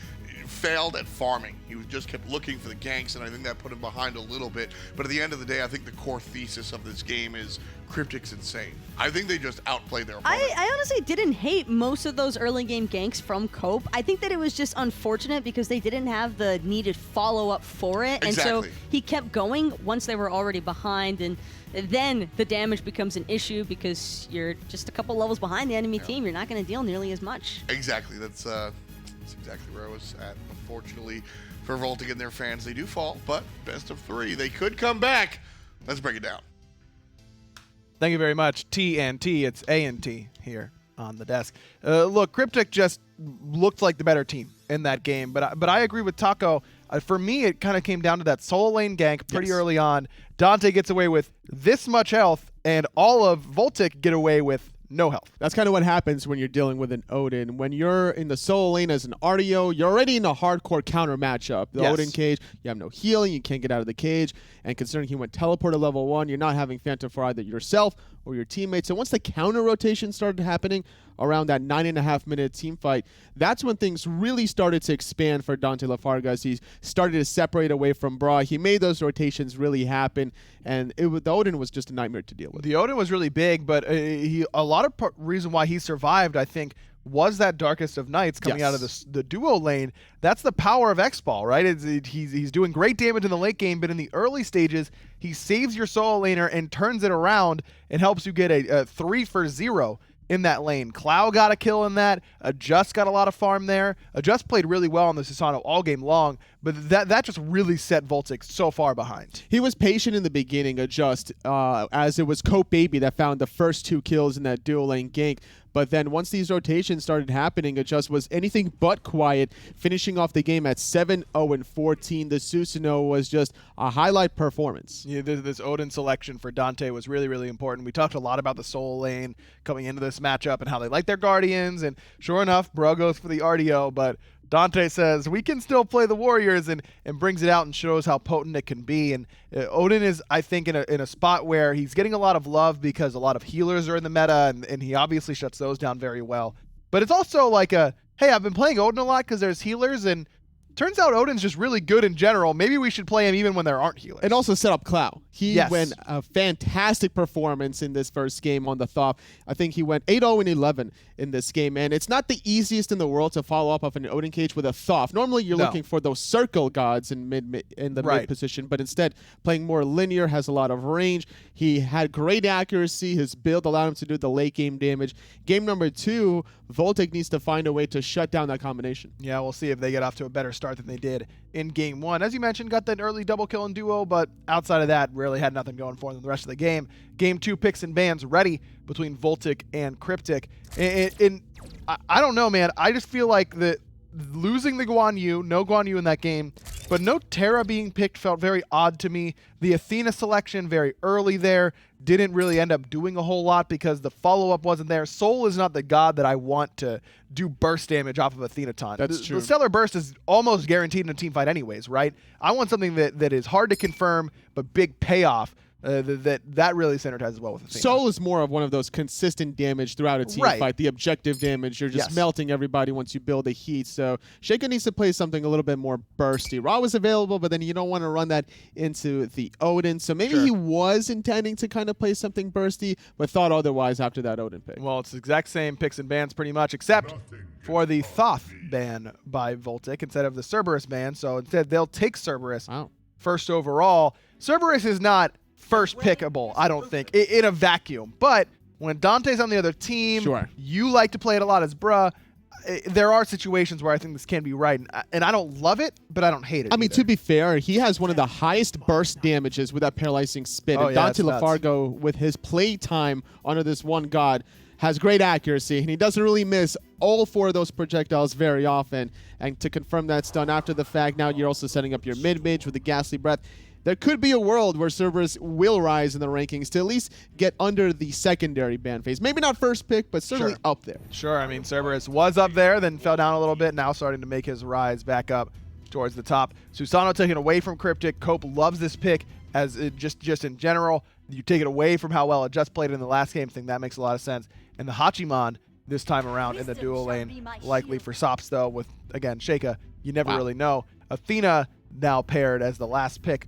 failed at farming. He just kept looking for the ganks, and I think that put him behind a little bit. But at the end of the day, I think the core thesis of this game is Cryptic's insane. I think they just outplayed their opponent. I honestly didn't hate most of those early game ganks from Cope. I think that it was just unfortunate because they didn't have the needed follow-up for it. Exactly. And so he kept going once they were already behind, and then the damage becomes an issue because you're just a couple levels behind the enemy team. You're not going to deal nearly as much. Exactly. That's exactly where I was at. Unfortunately for VOLTIC and their fans, they do fall, but best of 3. They could come back. Let's break it down. Thank you very much, TNT. It's A&T here on the desk. Look, Cryptic just looked like the better team in that game, but I agree with Taco. For me, it kind of came down to that solo lane gank pretty early on. Dante gets away with this much health, and all of VOLTIC get away with no health. That's kind of what happens when you're dealing with an Odin. When you're in the solo lane as an RDO, you're already in a hardcore counter matchup. The Odin cage, you have no healing, you can't get out of the cage, and considering he went teleport at level 1, you're not having Phantom for either yourself or your teammates. So once the counter rotation started happening around that 9.5-minute team fight, that's when things really started to expand for Dante Lafargas. He started to separate away from Bra. He made those rotations really happen, and the Odin was just a nightmare to deal with. The Odin was really big, but a lot of reason why he survived, I think, was that Darkest of Nights coming out of the duo lane. That's the power of X-Ball, right? He's doing great damage in the late game, but in the early stages, he saves your solo laner and turns it around and helps you get a 3 for 0 in that lane. Clow got a kill in that. Adjust got a lot of farm there. Adjust played really well on the Susano all game long, but that just really set VOLTIC so far behind. He was patient in the beginning, Adjust, as it was Cope Baby that found the first 2 kills in that dual lane gank. But then once these rotations started happening, Adjust was anything but quiet, finishing off the game at 7-0-14. The Susanoo was just a highlight performance. Yeah, this Odin selection for Dante was really, really important. We talked a lot about the solo lane coming into this matchup and how they like their Guardians, and sure enough, Bro goes for the RDO, but Dante says we can still play the Warriors and brings it out and shows how potent it can be. And Odin is, I think, in a spot where he's getting a lot of love because a lot of healers are in the meta, and he obviously shuts those down very well. But it's also like hey, I've been playing Odin a lot because there's healers, and turns out Odin's just really good in general. Maybe we should play him even when there aren't healers. And also set up Clow. He went a fantastic performance in this first game on the Thoth. I think he went 8-0-11 in this game, and it's not the easiest in the world to follow up of an Odin cage with a Thoth. Normally you're looking for those circle gods in the mid position, but instead playing more linear, has a lot of range. He had great accuracy. His build allowed him to do the late game damage. Game number 2, VOLTIC needs to find a way to shut down that combination. Yeah, we'll see if they get off to a better start than they did in game 1. As you mentioned, got that early double kill in duo, but outside of that, really had nothing going for them the rest of the game. Game 2 picks and bans ready between VOLTIC and Cryptic. And I don't know, man. I just feel like losing the Guan Yu, no Guan Yu in that game, but no Terra being picked felt very odd to me. The Athena selection very early there didn't really end up doing a whole lot because the follow-up wasn't there. Soul is not the god that I want to do burst damage off of Athena taunt. That's true. The Stellar Burst is almost guaranteed in a team fight anyways, right? I want something that is hard to confirm but big payoff. That really synergizes well with Athena. Soul is more of one of those consistent damage throughout a team fight. The objective damage, you're just melting everybody once you build a heat. So Sheikah needs to play something a little bit more bursty. Ra was available, but then you don't want to run that into the Odin. So maybe he was intending to kind of play something bursty, but thought otherwise after that Odin pick. Well, it's the exact same picks and bans pretty much, except for the Thoth ban by VOLTIC instead of the Cerberus ban. So instead, they'll take Cerberus first overall. Cerberus is not first pickable, I don't think, in a vacuum. But when Dante's on the other team, you like to play it a lot as Bruh. there are situations where I think this can be right, and I don't love it, but I don't hate it. I mean, either. to be fair, he has one of the highest burst damages with that paralyzing spin. Oh, and yeah, Dante it's nuts. LaFargo, with his play time under this one god, has great accuracy, and he doesn't really miss all 4 of those projectiles very often. And to confirm that's done after the fact, now you're also setting up your mid-mage with the Ghastly Breath. There could be a world where Cerberus will rise in the rankings to at least get under the secondary ban phase. Maybe not first pick, but certainly up there. Sure, I mean, Cerberus was up there, then fell down a little bit, now starting to make his rise back up towards the top. Susano taken away from Cryptic. Cope loves this pick as it just in general. You take it away from how well it just played in the last game. I think that makes a lot of sense. And the Hachiman this time around in the dual lane, likely for Sops though, with, again, Sheikah. You never really know. Athena now paired as the last pick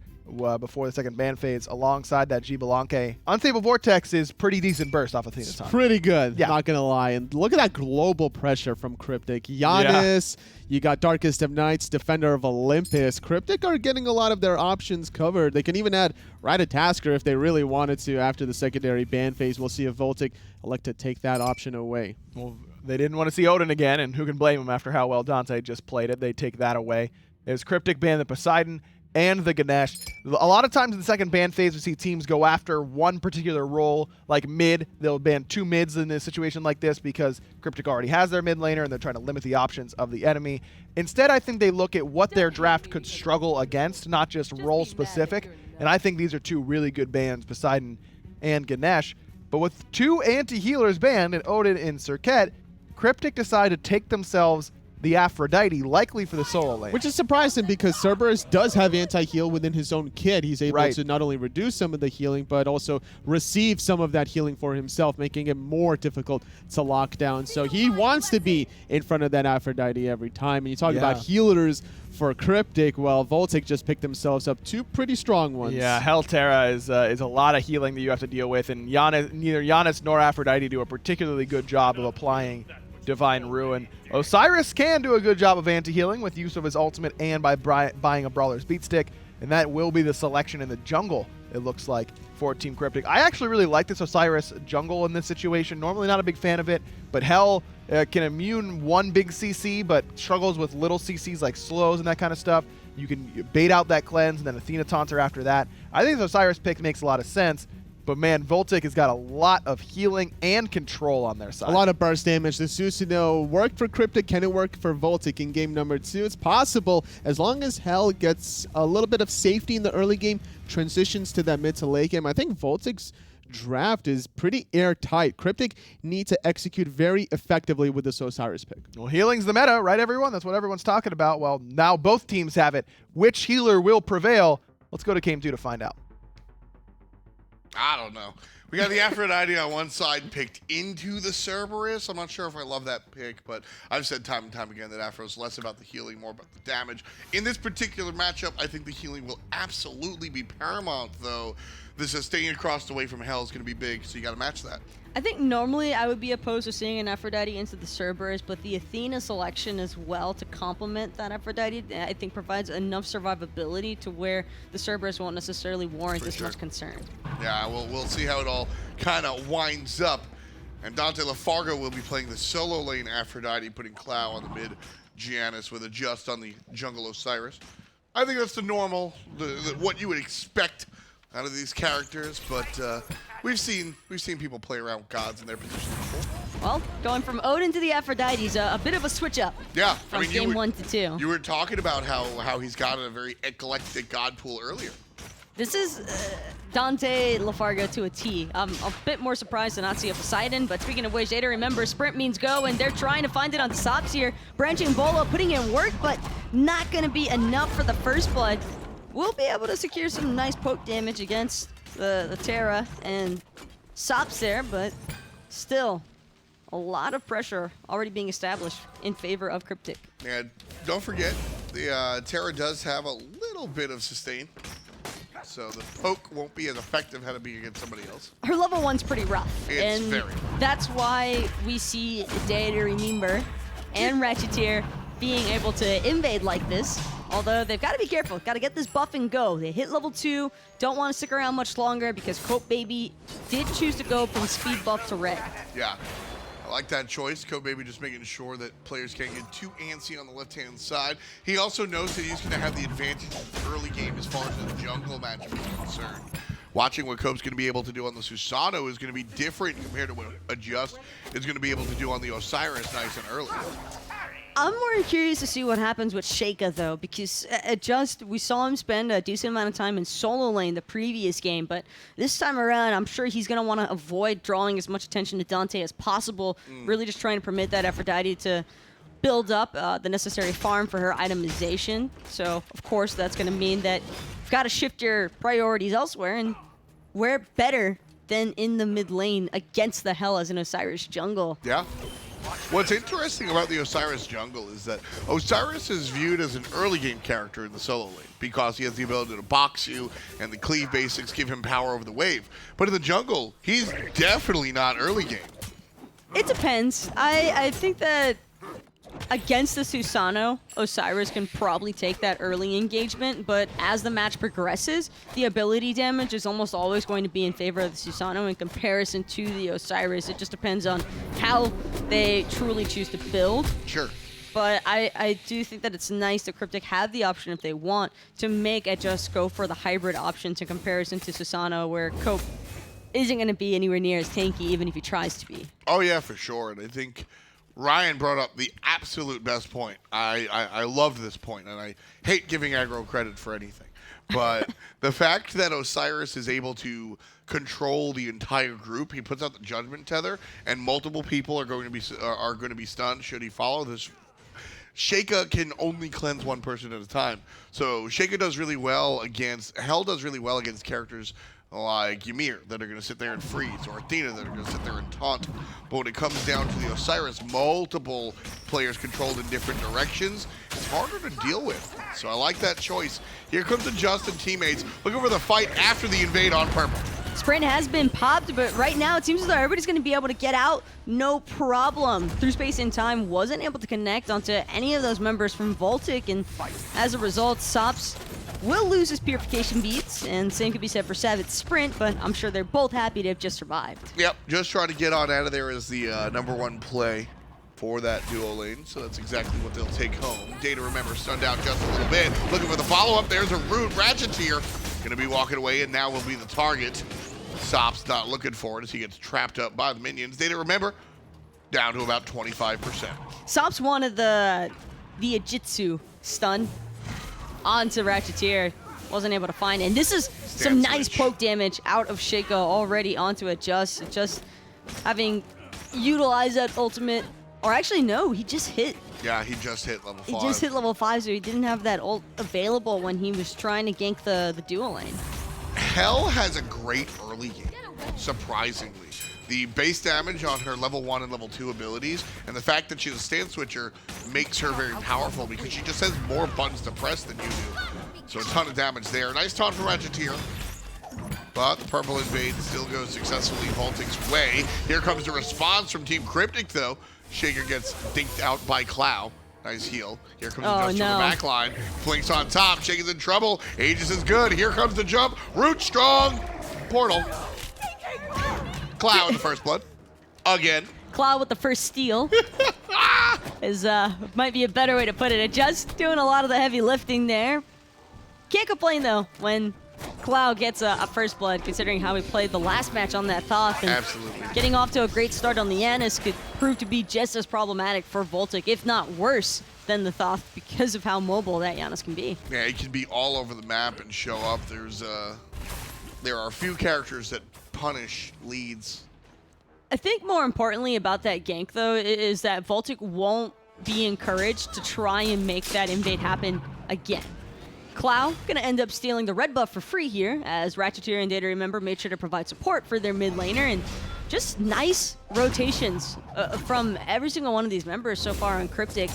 before the second ban phase alongside that G Belanque. Unstable Vortex is pretty decent burst off Athena's time. Pretty good, not going to lie. And look at that global pressure from Cryptic. Giannis, you got Darkest of Nights, Defender of Olympus. Cryptic are getting a lot of their options covered. They can even add Ratatasker if they really wanted to after the secondary ban phase. We'll see if VOLTIC elect to take that option away. Well, they didn't want to see Odin again, and who can blame him after how well Dante just played it. They take that away. There's Cryptic ban the Poseidon and the Ganesh. A lot of times in the second ban phase, we see teams go after one particular role, like mid. They'll ban 2 mids in a situation like this because Cryptic already has their mid laner and they're trying to limit the options of the enemy. Instead, I think they look at what their draft could struggle against, not just role specific. And I think these are 2 really good bans, Poseidon and Ganesh. But with 2 anti-healers banned, in Odin and Serket, Cryptic decided to take themselves the Aphrodite, likely for the solo lane. Which is surprising because Cerberus does have anti-heal within his own kit. He's able to not only reduce some of the healing, but also receive some of that healing for himself, making it more difficult to lock down. So he wants to be in front of that Aphrodite every time. And you talk about healers for Cryptic, well, VOLTIC just picked themselves up 2 pretty strong ones. Yeah, Hellterra is a lot of healing that you have to deal with, and neither Giannis nor Aphrodite do a particularly good job of applying Divine Ruin. Osiris can do a good job of anti-healing with use of his ultimate and by buying a Brawler's Beat Stick, and that will be the selection in the jungle, it looks like, for Team Cryptic. I actually really like this Osiris jungle in this situation. Normally not a big fan of it, but Hell can immune 1 big CC, but struggles with little CCs like slows and that kind of stuff. You can bait out that cleanse, and then Athena taunts her after that. I think the Osiris pick makes a lot of sense. But man, VOLTIC has got a lot of healing and control on their side. A lot of burst damage. The Susanoo worked for Cryptic. Can it work for VOLTIC in game number 2? It's possible as long as Hell gets a little bit of safety in the early game, transitions to that mid to late game. I think VOLTIC's draft is pretty airtight. Cryptic need to execute very effectively with this Osiris pick. Well, healing's the meta, right, everyone? That's what everyone's talking about. Well, now both teams have it. Which healer will prevail? Let's go to game 2 to find out. I don't know. We got the Aphrodite on one side picked into the Cerberus. I'm not sure if I love that pick, but I've said time and time again that Aphro's less about the healing, more about the damage. In this particular matchup, I think the healing will absolutely be paramount, though. This staying across the way from Hell is going to be big, so you got to match that. I think normally I would be opposed to seeing an Aphrodite into the Cerberus, but the Athena selection as well to complement that Aphrodite, I think provides enough survivability to where the Cerberus won't necessarily warrant as much concern. Yeah, we'll see how it all kind of winds up. And Dante LaFargo will be playing the solo lane Aphrodite, putting Clow on the mid Giannis with a just on the jungle Osiris. I think that's the normal, what you would expect out of these characters, but we've seen people play around with gods in their positions before. Well, going from Odin to the Aphrodite's a bit of a switch up. Yeah, from game 1 to 2. You were talking about how he's got a very eclectic god pool earlier. This is Dante LaFargo to a T. I'm a bit more surprised to not see a Poseidon, but speaking of which, Ada, remember, sprint means go, and they're trying to find it on the Sops here. Branching Bolo, putting in work, but not going to be enough for the first blood. We'll be able to secure some nice poke damage against the Terra and Sops there, but still, a lot of pressure already being established in favor of Cryptic. And don't forget, the Terra does have a little bit of sustain, so the poke won't be as effective had it be against somebody else. Her level 1's pretty rough, It's and very that's why we see Deity Remember and Ratcheteer being able to invade like this. Although they've got to be careful, got to get this buff and go. They hit level 2, don't want to stick around much longer because Cope Baby did choose to go from speed buff to red. Yeah, like that choice. Cope maybe just making sure that players can't get too antsy on the left-hand side. He also knows that he's going to have the advantage in the early game as far as the jungle matchup is concerned. Watching what Cope's going to be able to do on the Susano is going to be different compared to what Adjust is going to be able to do on the Osiris nice and early. I'm more curious to see what happens with Sheikah, though, because we saw him spend a decent amount of time in solo lane the previous game, but this time around, I'm sure he's going to want to avoid drawing as much attention to Dante as possible, really just trying to permit that Aphrodite to build up the necessary farm for her itemization. So, of course, that's going to mean that you've got to shift your priorities elsewhere, and where better than in the mid lane against the Hell as an Osiris jungle. Yeah. What's interesting about the Osiris jungle is that Osiris is viewed as an early game character in the solo lane because he has the ability to box you and the cleave basics give him power over the wave. But in the jungle, he's definitely not early game. It depends. I think that against the Susano, Osiris can probably take that early engagement, but as the match progresses, the ability damage is almost always going to be in favor of the Susano in comparison to the Osiris. It just depends on how they truly choose to build. Sure. But I do think that it's nice that Cryptic have the option, if they want, to make Adjust go for the hybrid option in comparison to Susano, where Cope isn't going to be anywhere near as tanky, even if he tries to be. Oh, yeah, for sure. And I think Ryan brought up the absolute best point. I love this point, and I hate giving aggro credit for anything. But the fact that Osiris is able to control the entire group, he puts out the Judgment Tether, and multiple people are going to be stunned should he follow this. Sheikah can only cleanse one person at a time. So Sheikah does really well against, Hell does really well against characters like Ymir that are going to sit there and freeze, or Athena that are going to sit there and taunt. But when it comes down to the Osiris, multiple players controlled in different directions, it's harder to deal with. So I like that choice. Here comes the Justin teammates looking for the fight after the invade on purple. Sprint has been popped, but right now it seems as though everybody's going to be able to get out no problem. Through Space and Time wasn't able to connect onto any of those members from VOLTIC, and as a result, Sops will lose his purification beats, and same could be said for Savage Sprint, but I'm sure they're both happy to have just survived. Yep, just trying to get on out of there is the #1 play for that duo lane, so that's exactly what they'll take home. Data, remember, stunned out just a little bit. Looking for the follow-up. There's a rude Ratcheteer. Going to be walking away, and now will be the target. Sop's not looking for it as he gets trapped up by the minions. Data, remember, down to about 25%. Sops wanted the Ijitsu stun onto Ratcheteer. Wasn't able to find it. And this is some nice poke damage out of Sheikah already onto Adjust. Just having utilized that ultimate. Or actually, no, he just hit. Yeah, he just hit level 5. He just hit level 5, so he didn't have that ult available when he was trying to gank the dual lane. Hell has a great early game, surprisingly. The base damage on her level 1 and level 2 abilities, and the fact that she's a stand switcher makes her very powerful because she just has more buttons to press than you do. So a ton of damage there. Nice taunt from Ratcheteer. But the purple invade still goes successfully VOLTIC's way. Here comes the response from Team Cryptic, though. Shaker gets dinked out by Clow. Nice heal. Here comes the jump from the back line. Flinks on top. Shaker's in trouble. Aegis is good. Here comes the jump. Root strong. Portal. Clow in the first blood. Again. Clow with the first steal. is might be a better way to put it. Just doing a lot of the heavy lifting there. Can't complain, though, when Cloud gets a first blood, considering how he played the last match on that Thoth. And absolutely. Getting off to a great start on the Yanis could prove to be just as problematic for VOLTIC, if not worse than the Thoth, because of how mobile that Yanis can be. Yeah, he can be all over the map and show up. There are a few characters that punish leads. I think more importantly about that gank, though, is that VOLTIC won't be encouraged to try and make that invade happen again. Clow gonna end up stealing the red buff for free here, as Ratcheteer and Data Remember made sure to provide support for their mid laner, and just nice rotations from every single one of these members so far on Cryptic.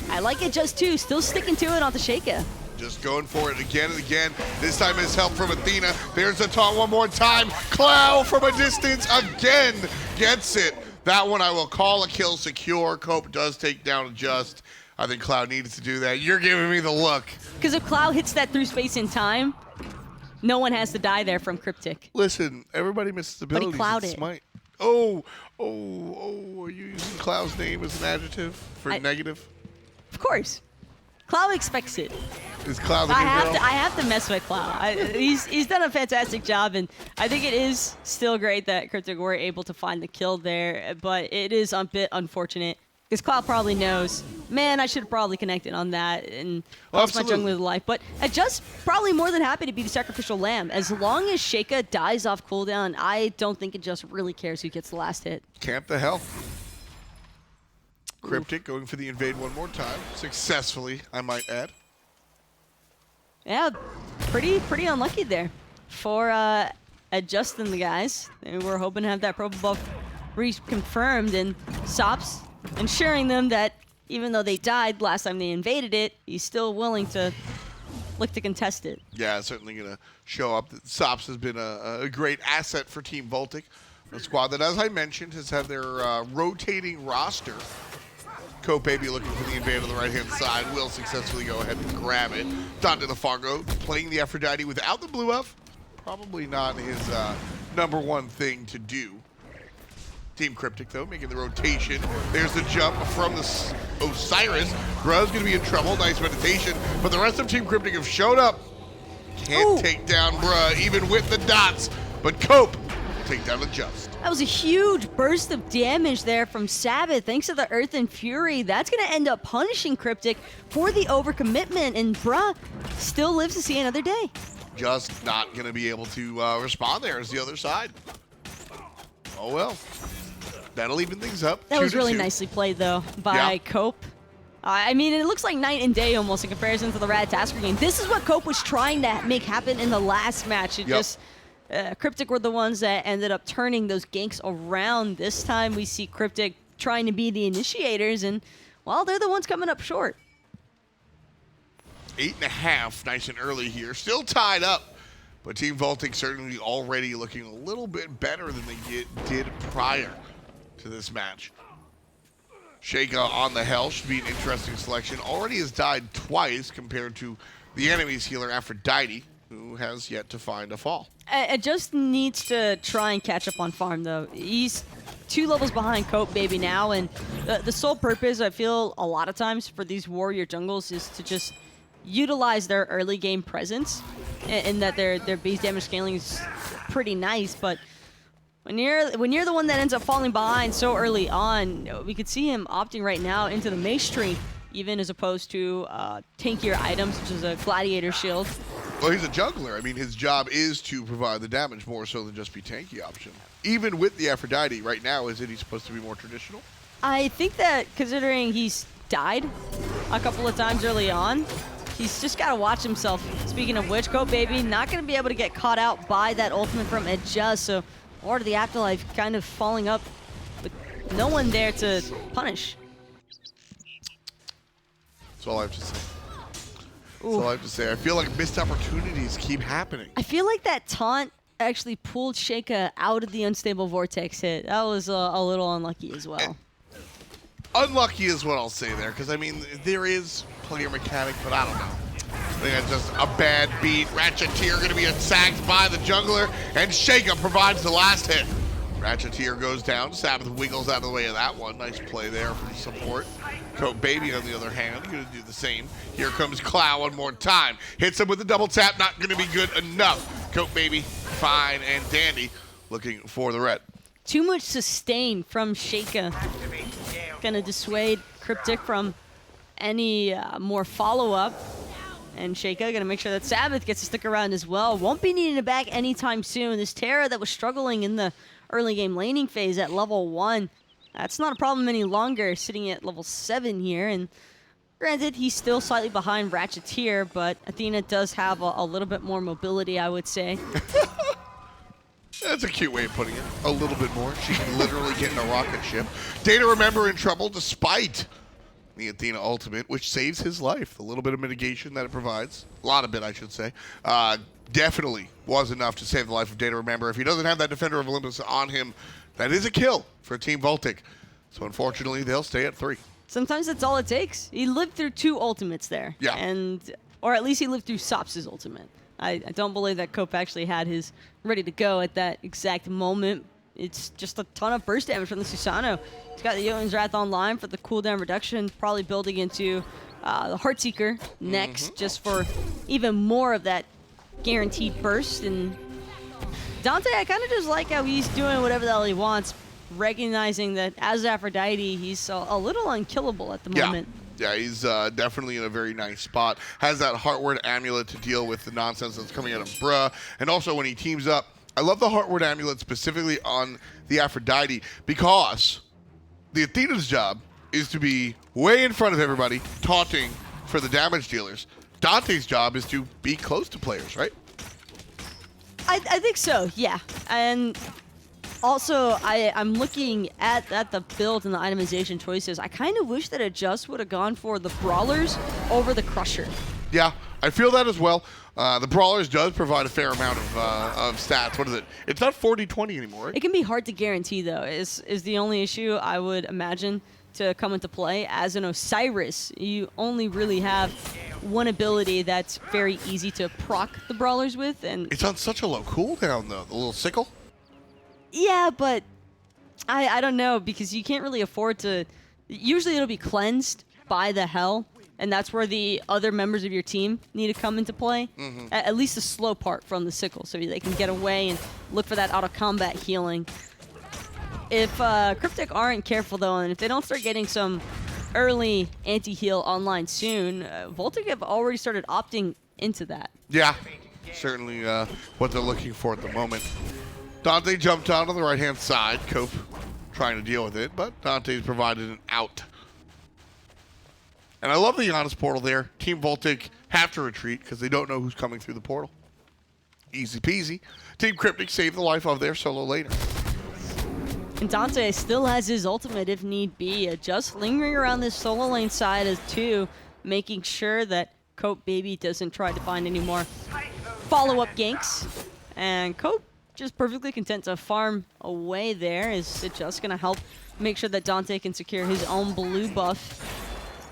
I like it just too, still sticking to it onto Sheikah. Just going for it again and again. This time it's help from Athena. There's the taunt one more time. Clow from a distance again gets it. That one I will call a kill secure. Cope does take down Adjust. I think Cloud needed to do that. You're giving me the look. Because if Cloud hits that through space and time, no one has to die there from Cryptic. Listen, everybody misses abilities in SMITE. Oh, are you using Cloud's name as an adjective for negative? Of course. Cloud expects it. Is Cloud the new girl? I have to mess with Cloud. He's done a fantastic job, and I think it is still great that Cryptic were able to find the kill there, but it is a bit unfortunate. Because Cloud probably knows, man, I should have probably connected on that and lost my jungler's life. But Just probably more than happy to be the sacrificial lamb. As long as Sheikah dies off cooldown, I don't think it just really cares who gets the last hit. Camp the hell. Cryptic going for the invade one more time. Successfully, I might add. Yeah, pretty unlucky there for Just and the guys. They were hoping to have that purple buff reconfirmed, and Sops ensuring them that even though they died last time they invaded it, he's still willing to look to contest it. Yeah, certainly going to show up. Sops has been a great asset for Team VOLTIC, a squad that, as I mentioned, has had their rotating roster. Cope Baby looking for the invade on the right-hand side. Will successfully go ahead and grab it. Dante the Fargo playing the Aphrodite without the blue buff. Probably not his #1 thing to do. Team Cryptic, though, making the rotation. There's the jump from the Osiris. Gruz going to be in trouble. Nice meditation. But the rest of Team Cryptic have showed up. Can't take down Bruh, even with the dots. But Cope will take down the Just. That was a huge burst of damage there from Sabbath. Thanks to the Earth and Fury, that's going to end up punishing Cryptic for the overcommitment. And Bruh still lives to see another day. Just not going to be able to respond there as the other side. Oh, well. That'll even things up. That was really nicely played, though, by Cope. I mean, it looks like night and day almost in comparison to the Rad Tasker game. This is what Cope was trying to make happen in the last match. It just Cryptic were the ones that ended up turning those ganks around. This time we see Cryptic trying to be the initiators, and, well, they're the ones coming up short. 8.5, nice and early here. Still tied up. But Team VOLTIC certainly already looking a little bit better than they did prior to this match. Sheikah on the hell should be an interesting selection. Already has died twice compared to the enemy's healer Aphrodite, who has yet to find a fall. It just needs to try and catch up on farm, though. He's 2 levels behind Cope Baby now, and the sole purpose, I feel, a lot of times for these warrior jungles is to just utilize their early game presence, and that their base damage scaling is pretty nice, but when you're the one that ends up falling behind so early on, we could see him opting right now into the Mace tree, even as opposed to tankier items, such as a Gladiator shield. Well, he's a jungler. I mean, his job is to provide the damage more so than just be tanky option. Even with the Aphrodite right now, is he supposed to be more traditional? I think that considering he's died a couple of times early on, he's just got to watch himself. Speaking of which, Cope Baby not going to be able to get caught out by that ultimate from Adjust, so Lord of the Afterlife kind of falling up with no one there to punish. That's all I have to say. That's all I have to say. I feel like missed opportunities keep happening. I feel like that taunt actually pulled Sheikah out of the unstable vortex hit. That was a little unlucky as well. Unlucky is what I'll say there, because, I mean, there is player mechanic, but I don't know. I think that's just a bad beat. Ratcheteer going to be attacked by the jungler, and Sheikah provides the last hit. Ratcheteer goes down. Sabbath wiggles out of the way of that one. Nice play there from support. Cope Baby, on the other hand, going to do the same. Here comes Clow one more time. Hits him with a double tap. Not going to be good enough. Cope Baby, fine and dandy, looking for the red. Too much sustain from Sheikah. Going to dissuade Cryptic from any more follow-up. And Sheikah going to make sure that Sabbath gets to stick around as well. Won't be needing it back anytime soon. This Terra that was struggling in the early game laning phase at level 1, that's not a problem any longer, sitting at level 7 here. And granted, he's still slightly behind Ratcheteer, but Athena does have a little bit more mobility, I would say. That's a cute way of putting it. A little bit more. She can literally get in a rocket ship. Data Remember in trouble despite the Athena ultimate, which saves his life. The little bit of mitigation that it provides, a lot of it, I should say, definitely was enough to save the life of Data Remember. If he doesn't have that Defender of Olympus on him, that is a kill for Team VOLTIC. So unfortunately, they'll stay at 3. Sometimes that's all it takes. He lived through 2 ultimates there. Yeah. Or at least he lived through Sops' ultimate. I don't believe that Cope actually had his ready to go at that exact moment. it's just a ton of burst damage from the Susano. He's got the Jotun's Wrath online for the cooldown reduction, probably building into the Heartseeker next, just for even more of that guaranteed burst. And Dante, I kind of just like how he's doing whatever the hell he wants, recognizing that as Aphrodite, he's a little unkillable at the moment. Yeah, he's definitely in a very nice spot. Has that Heartward Amulet to deal with the nonsense that's coming out of Bruh. And also when he teams up, I love the Heartward Amulet specifically on the Aphrodite because the Athena's job is to be way in front of everybody, taunting for the damage dealers. Dante's job is to be close to players, right? I think so, yeah. And also, I'm looking at the build and the itemization choices. I kind of wish that it just would have gone for the Brawlers over the Crusher. Yeah, I feel that as well. The Brawlers does provide a fair amount of stats. What is it? It's not 40-20 anymore, right? It can be hard to guarantee, though, is the only issue I would imagine to come into play. As an Osiris, you only really have one ability that's very easy to proc the Brawlers with. And it's on such a low cooldown, though. The little sickle? Yeah, but I don't know, because you can't really afford to... Usually it'll be cleansed by the Hell, and that's where the other members of your team need to come into play. At least the slow part from the sickle, so they can get away and look for that auto-combat healing. If Cryptic aren't careful, though, and if they don't start getting some early anti-heal online soon, VOLTIC have already started opting into that. Yeah, certainly what they're looking for at the moment. Dante jumped out on the right-hand side. Cope trying to deal with it, but Dante's provided an out. And I love the Honest portal there. Team VOLTIC have to retreat because they don't know who's coming through the portal. Easy peasy. Team Cryptic saved the life of their solo laner. And Dante still has his ultimate if need be, just lingering around this solo lane side as two, making sure that Cope Baby doesn't try to find any more follow-up ganks. And Cope just perfectly content to farm away there. Is it just going to help make sure that Dante can secure his own blue buff?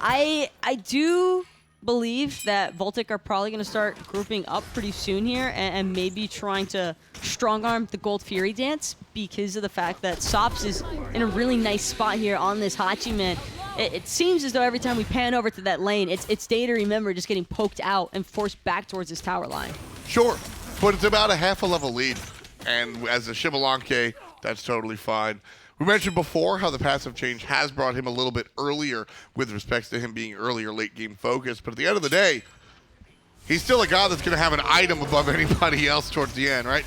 I do believe that VOLTIC are probably going to start grouping up pretty soon here and maybe trying to strong-arm the Gold Fury dance because of the fact that Sops is in a really nice spot here on this Hachiman. It seems as though every time we pan over to that lane, it's Day to Remember just getting poked out and forced back towards his tower line. Sure, but it's about a half a level lead. And as a Shibalanke, that's totally fine. We mentioned before how the passive change has brought him a little bit earlier with respect to him being earlier late game focused. But at the end of the day, he's still a guy that's going to have an item above anybody else towards the end, right?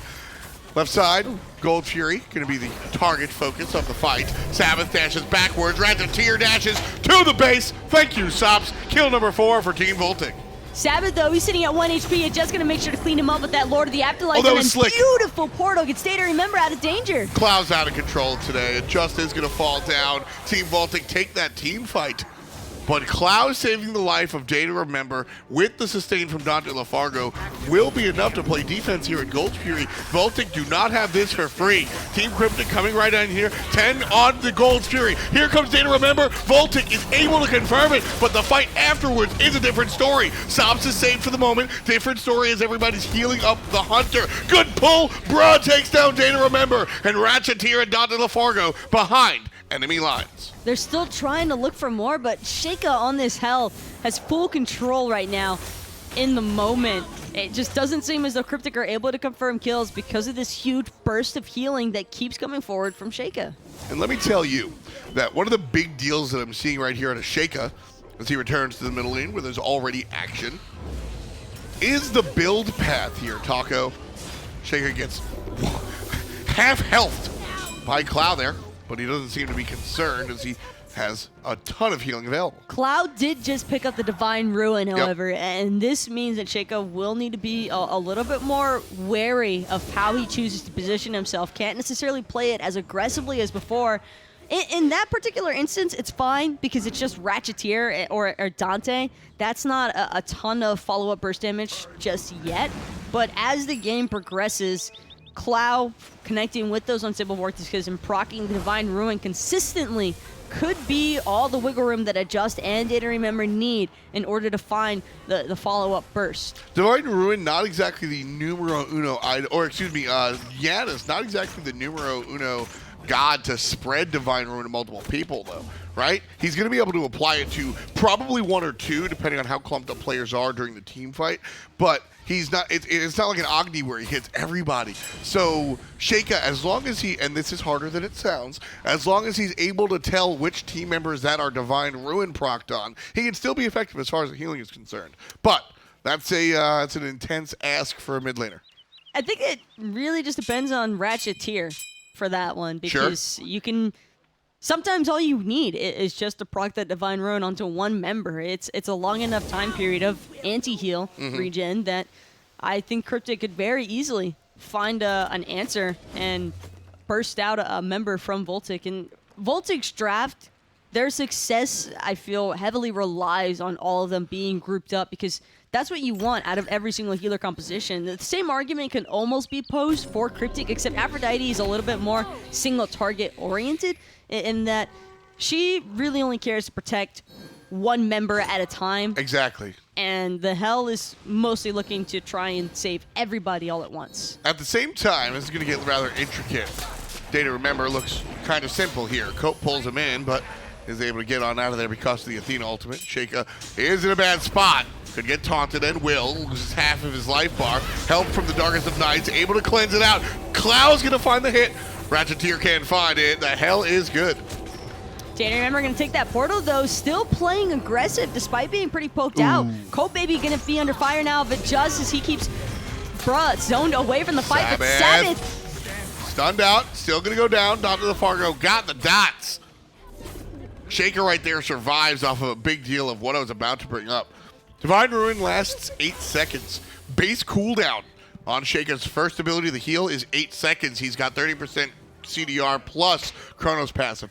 Left side, Gold Fury, going to be the target focus of the fight. Sabbath dashes backwards, Randoteer dashes to the base. Thank you, Sops. Kill number 4 for Team VOLTIC. Sabbath, though, he's sitting at 1 HP. It's just going to make sure to clean him up with that Lord of the Afterlife. Oh, that was slick. Beautiful portal. Gets Day to Remember out of danger. Cloud's out of control today. It just is going to fall down. Team VOLTIC take that team fight. But Cloud saving the life of Day to Remember with the sustain from Dante LaFargo will be enough to play defense here at Gold Fury. VOLTIC do not have this for free. Team Cryptic coming right down here. 10 on the Gold Fury. Here comes Day to Remember. VOLTIC is able to confirm it, but the fight afterwards is a different story. Sops is saved for the moment. Different story as everybody's healing up the Hunter. Good pull. Bruh takes down Day to Remember. And Ratcheteer and Dante LaFargo behind enemy lines. They're still trying to look for more, but Sheikah on this Hell has full control right now in the moment. It just doesn't seem as though Cryptic are able to confirm kills because of this huge burst of healing that keeps coming forward from Sheikah. And let me tell you that one of the big deals that I'm seeing right here at a Sheikah as he returns to the middle lane where there's already action is the build path here, Taco. Sheikah gets half healthed by Cloud there, but he doesn't seem to be concerned as he has a ton of healing available. Cloud did just pick up the Divine Ruin, however, and this means that Sheikah will need to be a little bit more wary of how he chooses to position himself. Can't necessarily play it as aggressively as before. In that particular instance, it's fine because it's just Ratcheteer or Dante. That's not a ton of follow-up burst damage just yet, but as the game progresses, Cloud connecting with those unstable vortices and proccing the Divine Ruin consistently could be all the wiggle room that Adjust and Data Remember need in order to find the follow-up burst. Divine Ruin, not exactly the numero uno, or excuse me, Yanis, not exactly the numero uno god to spread Divine Ruin to multiple people, though, right? He's going to be able to apply it to probably one or two, depending on how clumped up players are during the team fight, but he's not. It's not like an Agni where he hits everybody. So Sheikah, as long as he, and this is harder than it sounds, as long as he's able to tell which team members that are Divine Ruin procced on, he can still be effective as far as the healing is concerned. But that's it's an intense ask for a mid laner. I think it really just depends on Ratcheteer for that one, because you can. Sometimes all you need is just to proc that Divine Ruin onto one member. It's a long enough time period of anti-heal regen that I think Cryptic could very easily find an answer and burst out a member from VOLTIC. And VOLTIC's draft, their success, I feel, heavily relies on all of them being grouped up, because that's what you want out of every single healer composition. The same argument can almost be posed for Cryptic, except Aphrodite is a little bit more single target oriented, in that she really only cares to protect one member at a time. Exactly. And the Hell is mostly looking to try and save everybody all at once. At the same time, this is going to get rather intricate. Data Remember looks kind of simple here. Cope pulls him in, but is able to get on out of there because of the Athena ultimate. Sheikah is in a bad spot. Could get taunted and will. Loses half of his life bar. Help from the Darkest of Nights. Able to cleanse it out. Cloud's going to find the hit. Ratcheteer can't find it. The Hell is good. Data Remember going to take that portal, though. Still playing aggressive despite being pretty poked out. Cope Baby going to be under fire now if it just as he keeps zoned away from the fight. But Sabbath. Stunned out. Still going to go down. Down to the Fargo. Got the dots. Shaker right there survives off of a big deal of what I was about to bring up. Divine Ruin lasts 8 seconds. Base cooldown on Shaker's first ability, the heal, is 8 seconds. He's got 30% CDR plus Chronos passive,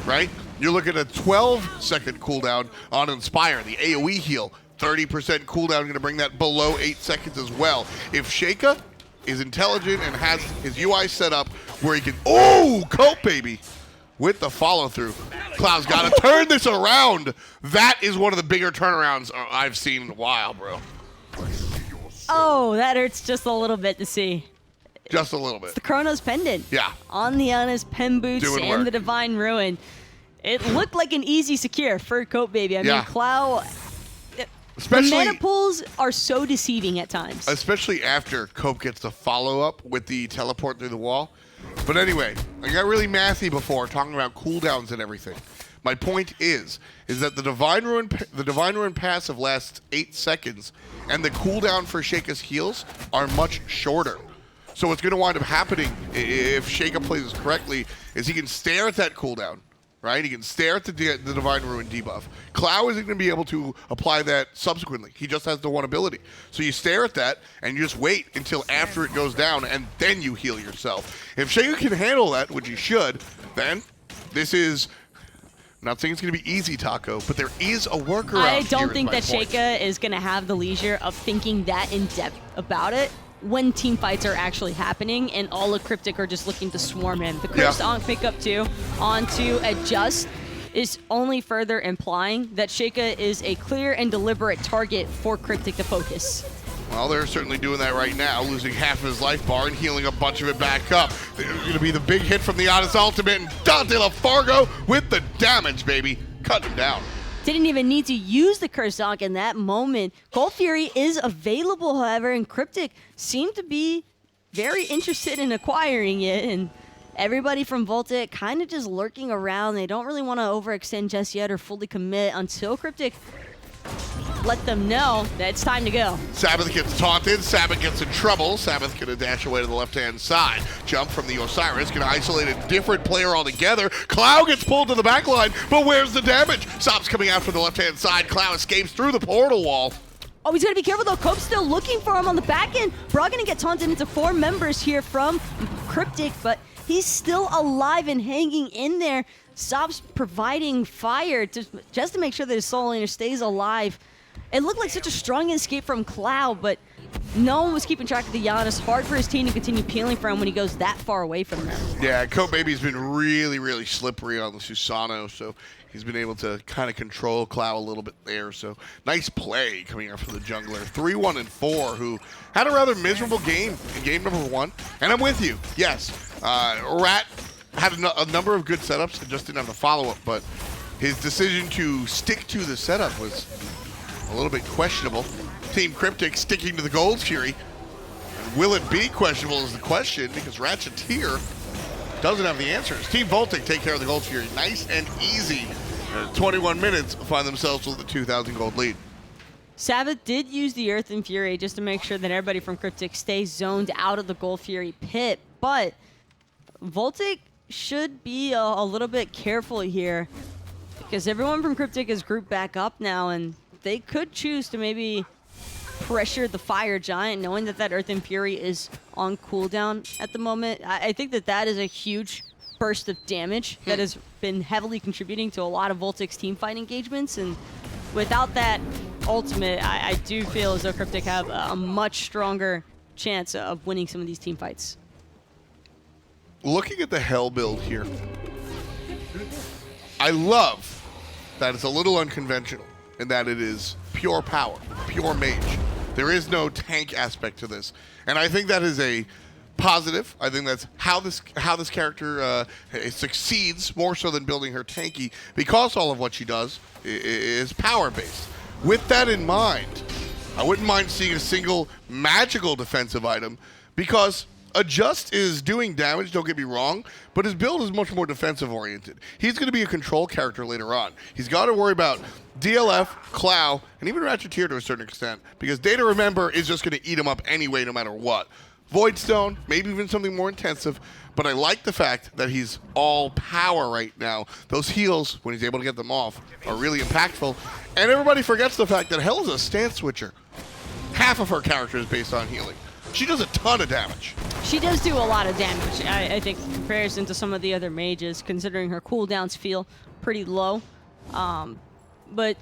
right? You're looking at a 12-second cooldown on Inspire, the AoE heal. 30% cooldown, going to bring that below 8 seconds as well. If Sheikah is intelligent and has his UI set up where he can, Cope Baby, with the follow-through. Cloud's got to turn this around. That is one of the bigger turnarounds I've seen in a while, bro. Oh, that hurts just a little bit to see. Just a little bit. It's the Chronos Pendant. Yeah. On the Ana's Pen Boots Doing and work. the Divine Ruin. It looked like an easy secure for Cope Baby. I mean, Cloud... Especially, the mana pools are so deceiving at times. Especially after Cope gets the follow-up with the teleport through the wall. But anyway, I got really mathy before talking about cooldowns and everything. My point is that the Divine Ruin passive lasts 8 seconds, and the cooldown for Sheikah's heals are much shorter. So what's going to wind up happening if Sheikah plays this correctly is he can stare at that cooldown, right? He can stare at the Divine Ruin debuff. Cloud isn't going to be able to apply that subsequently. He just has the one ability. So you stare at that, and you just wait until after it goes down, and then you heal yourself. If Sheikah can handle that, which he should, then this is... I'm not saying it's going to be easy, Taco, but there is a workaround. I don't think that Sheikah is going to have the leisure of thinking that in depth about it when team fights are actually happening and all of Cryptic are just looking to swarm him. The Cursed Ankh pickup too onto Adjust is only further implying that Sheikah is a clear and deliberate target for Cryptic to focus. Well, they're certainly doing that right now, losing half of his life bar and healing a bunch of it back up. There's going to be the big hit from the Honest Ultimate, and Dante LaFargo with the damage, baby. Cut him down. Didn't even need to use the Cursed Ankh in that moment. Gold Fury is available, however, and Cryptic seemed to be very interested in acquiring it, and everybody from VOLTIC kind of just lurking around. They don't really want to overextend just yet or fully commit until Cryptic let them know that it's time to go. Sabbath gets taunted. Sabbath gets in trouble. Sabbath going to dash away to the left-hand side. Jump from the Osiris. Going to isolate a different player altogether. Cloud gets pulled to the back line, but where's the damage? Sob's coming out from the left-hand side. Cloud escapes through the portal wall. Oh, he's going to be careful, though. Cope's still looking for him on the back end. Braw going to get taunted into 4 members here from Cryptic, but he's still alive and hanging in there. Sob's providing fire just to make sure that his soul laner stays alive. It looked like such a strong escape from Cloud, but no one was keeping track of the Giannis. Hard for his team to continue peeling for him when he goes that far away from them. Yeah, Cope Baby's been really, really slippery on the Susano, so he's been able to kind of control Clow a little bit there. So nice play coming up from the jungler. 3-1-4, who had a rather miserable game in game number 1. And I'm with you. Yes, Rat had a number of good setups and just didn't have the follow-up, but his decision to stick to the setup was a little bit questionable. Team Cryptic sticking to the Gold Fury. And will it be questionable is the question, because Ratcheteer doesn't have the answers. Team VOLTIC take care of the Gold Fury. Nice and easy. 21 minutes find themselves with a 2,000 gold lead. Sabbath did use the Earth and Fury just to make sure that everybody from Cryptic stays zoned out of the Gold Fury pit, but VOLTIC should be a little bit careful here, because everyone from Cryptic is grouped back up now, and they could choose to maybe pressure the Fire Giant, knowing that Earth and Fury is on cooldown at the moment. I think that is a huge burst of damage that has been heavily contributing to a lot of VOLTIC's teamfight engagements, and without that ultimate, I do feel as though Cryptic have a much stronger chance of winning some of these team fights. Looking at the Hell build here, I love that it's a little unconventional in that it is pure power, pure mage. There is no tank aspect to this, and I think that is a positive. I think that's how this character succeeds more so than building her tanky, because all of what she does is power based. With that in mind, I wouldn't mind seeing a single magical defensive item, because Adjust is doing damage, don't get me wrong, but his build is much more defensive oriented. He's going to be a control character later on. He's got to worry about DLF, Clow, and even Ratcheteer to a certain extent, because Data Remember is just going to eat him up anyway no matter what. Voidstone, maybe even something more intensive, but I like the fact that he's all power right now. Those heals, when he's able to get them off, are really impactful, and everybody forgets the fact that Hell is a stance switcher. Half of her character is based on healing. She does a ton of damage. She does do a lot of damage, I think, in comparison to some of the other mages, considering her cooldowns feel pretty low. But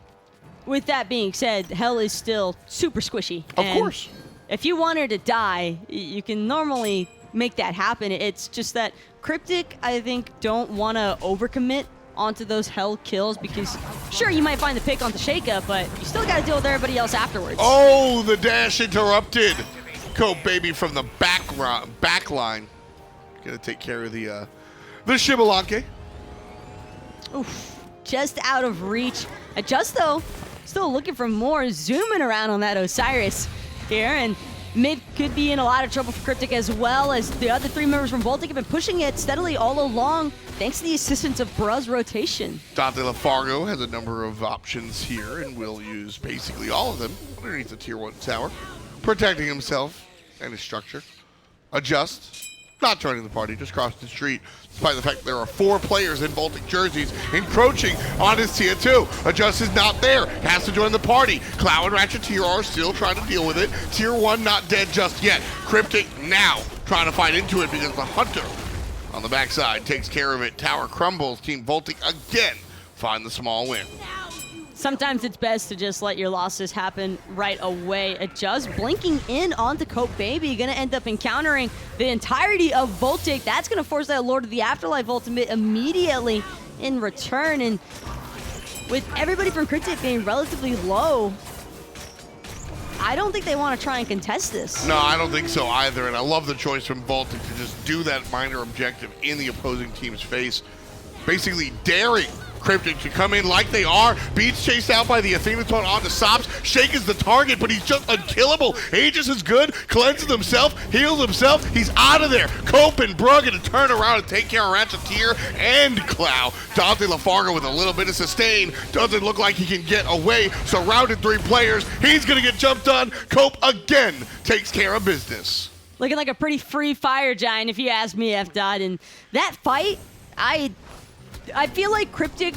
with that being said, Hell is still super squishy. Of course. If you want her to die, you can normally make that happen. It's just that Cryptic, I think, don't want to overcommit onto those Hell kills, because sure, you might find the pick onto Sheikah, but you still got to deal with everybody else afterwards. Oh, the dash interrupted. Cope Baby from the back line. Gonna take care of the Shibalanke. Oof, just out of reach. Adjust though, still looking for more, zooming around on that Osiris here, and mid could be in a lot of trouble for Cryptic, as well as the other 3 members from VOLTIC have been pushing it steadily all along, thanks to the assistance of Bruh's rotation. Dante LaFargo has a number of options here and will use basically all of them underneath the tier 1 tower, protecting himself and his structure. Adjust, not joining the party, just crossed the street, despite the fact that there are 4 players in VOLTIC jerseys encroaching on his tier 2. Adjust is not there, has to join the party. Clow and Ratcheteer are still trying to deal with it. Tier 1 not dead just yet. Cryptic now trying to fight into it, because the Hunter on the backside takes care of it. Tower crumbles. Team VOLTIC again find the small win. Sometimes it's best to just let your losses happen right away. Adjust, blinking in onto Cope Baby, gonna end up encountering the entirety of VOLTIC. That's gonna force that Lord of the Afterlife ultimate immediately in return, and with everybody from Cryptic being relatively low, I don't think they want to try and contest this. No, I don't think so either, and I love the choice from VOLTIC to just do that minor objective in the opposing team's face, basically daring Cryptic to come in like they are. Beats chased out by the Athenaton onto Sops. Shake is the target, but he's just unkillable. Aegis is good, cleanses himself, heals himself, he's out of there. Cope and Bruh gonna turn around and take care of Ratcheteer and Clow. Dante LaFargo with a little bit of sustain. Doesn't look like he can get away. Surrounded 3 players. He's gonna get jumped on. Cope again takes care of business. Looking like a pretty free Fire Giant, if you ask me, F-Dot. And that fight, I feel like Cryptic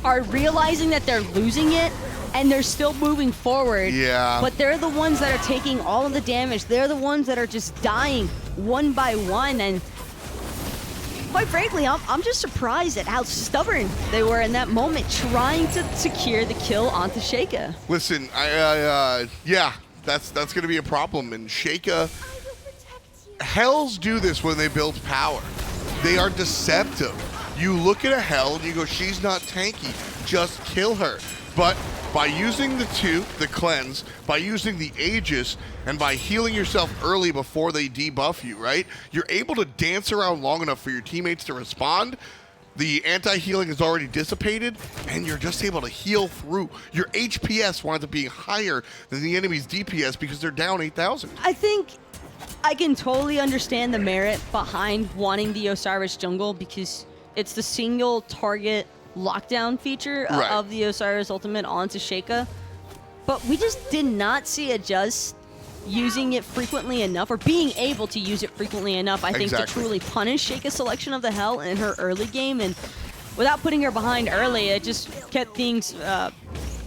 are realizing that they're losing it, and they're still moving forward. Yeah. But they're the ones that are taking all of the damage. They're the ones that are just dying one by one. And quite frankly, I'm just surprised at how stubborn they were in that moment, trying to secure the kill onto Sheikah. Listen, yeah, That's going to be a problem. And Sheikah, Hells do this when they build power. They are deceptive. You look at a Hell and you go, she's not tanky. Just kill her. But by using the cleanse, by using the Aegis, and by healing yourself early before they debuff you, right? You're able to dance around long enough for your teammates to respond. The anti-healing is already dissipated, and you're just able to heal through. Your HPS winds up being higher than the enemy's DPS because they're down 8,000. I think I can totally understand the merit behind wanting the Osiris jungle because it's the single target lockdown feature of the Osiris ultimate onto Sheikah. But we just did not see it just using it frequently enough, or being able to use it frequently enough, I think, to truly punish Sheikah's selection of the Hell in her early game. And without putting her behind early, it just kept things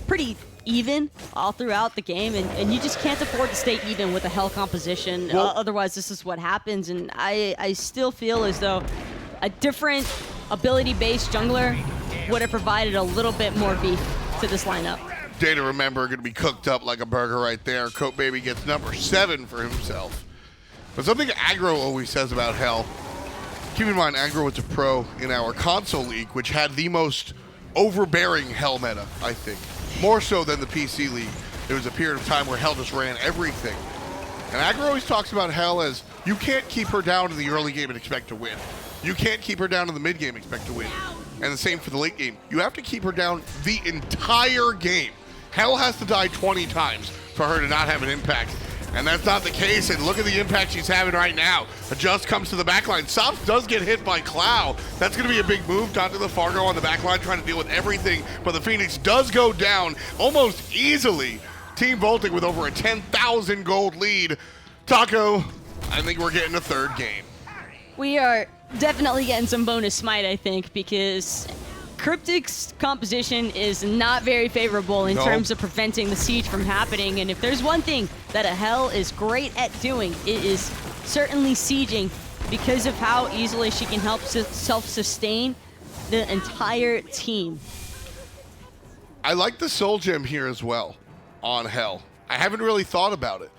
pretty even all throughout the game. And you just can't afford to stay even with a Hell composition. Otherwise, this is what happens. And I still feel as though a different ability-based jungler would have provided a little bit more beef to this lineup. Day to remember, going to be cooked up like a burger right there. Coat Baby gets number 7 for himself. But something Aggro always says about Hell, keep in mind Aggro was a pro in our console league, which had the most overbearing Hell meta, I think. More so than the PC league. There was a period of time where Hell just ran everything. And Aggro always talks about Hell as, you can't keep her down in the early game and expect to win. You can't keep her down in the mid game and expect to win. And the same for the late game. You have to keep her down the entire game. Hell has to die 20 times for her to not have an impact. And that's not the case, and look at the impact she's having right now. Adjust comes to the backline. Sops does get hit by Clow. That's going to be a big move. Dante LaFargo on the backline trying to deal with everything, but the Phoenix does go down almost easily. Team VOLTIC with over a 10,000 gold lead. Taco, I think we're getting a third game. We are definitely getting some bonus smite, I think, because Cryptic's composition is not very favorable in terms of preventing the siege from happening. And if there's one thing that a Hell is great at doing, it is certainly sieging, because of how easily she can help self-sustain the entire team. I like the Soul Gem here as well on Hell. I haven't really thought about it,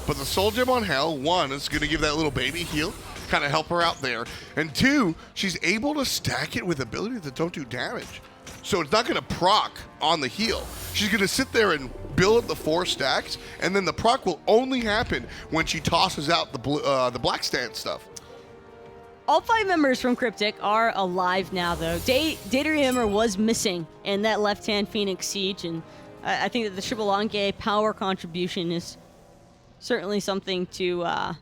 but the Soul Gem on Hell, one, is going to give that little baby heal, kind of help her out there, and two, she's able to stack it with abilities that don't do damage. So it's not going to proc on the heal. She's going to sit there and build up the 4 stacks, and then the proc will only happen when she tosses out the black stand stuff. All 5 members from Cryptic are alive now, though. Daydreamer was missing in that left-hand Phoenix siege, and I think that the Shibalonge power contribution is certainly something to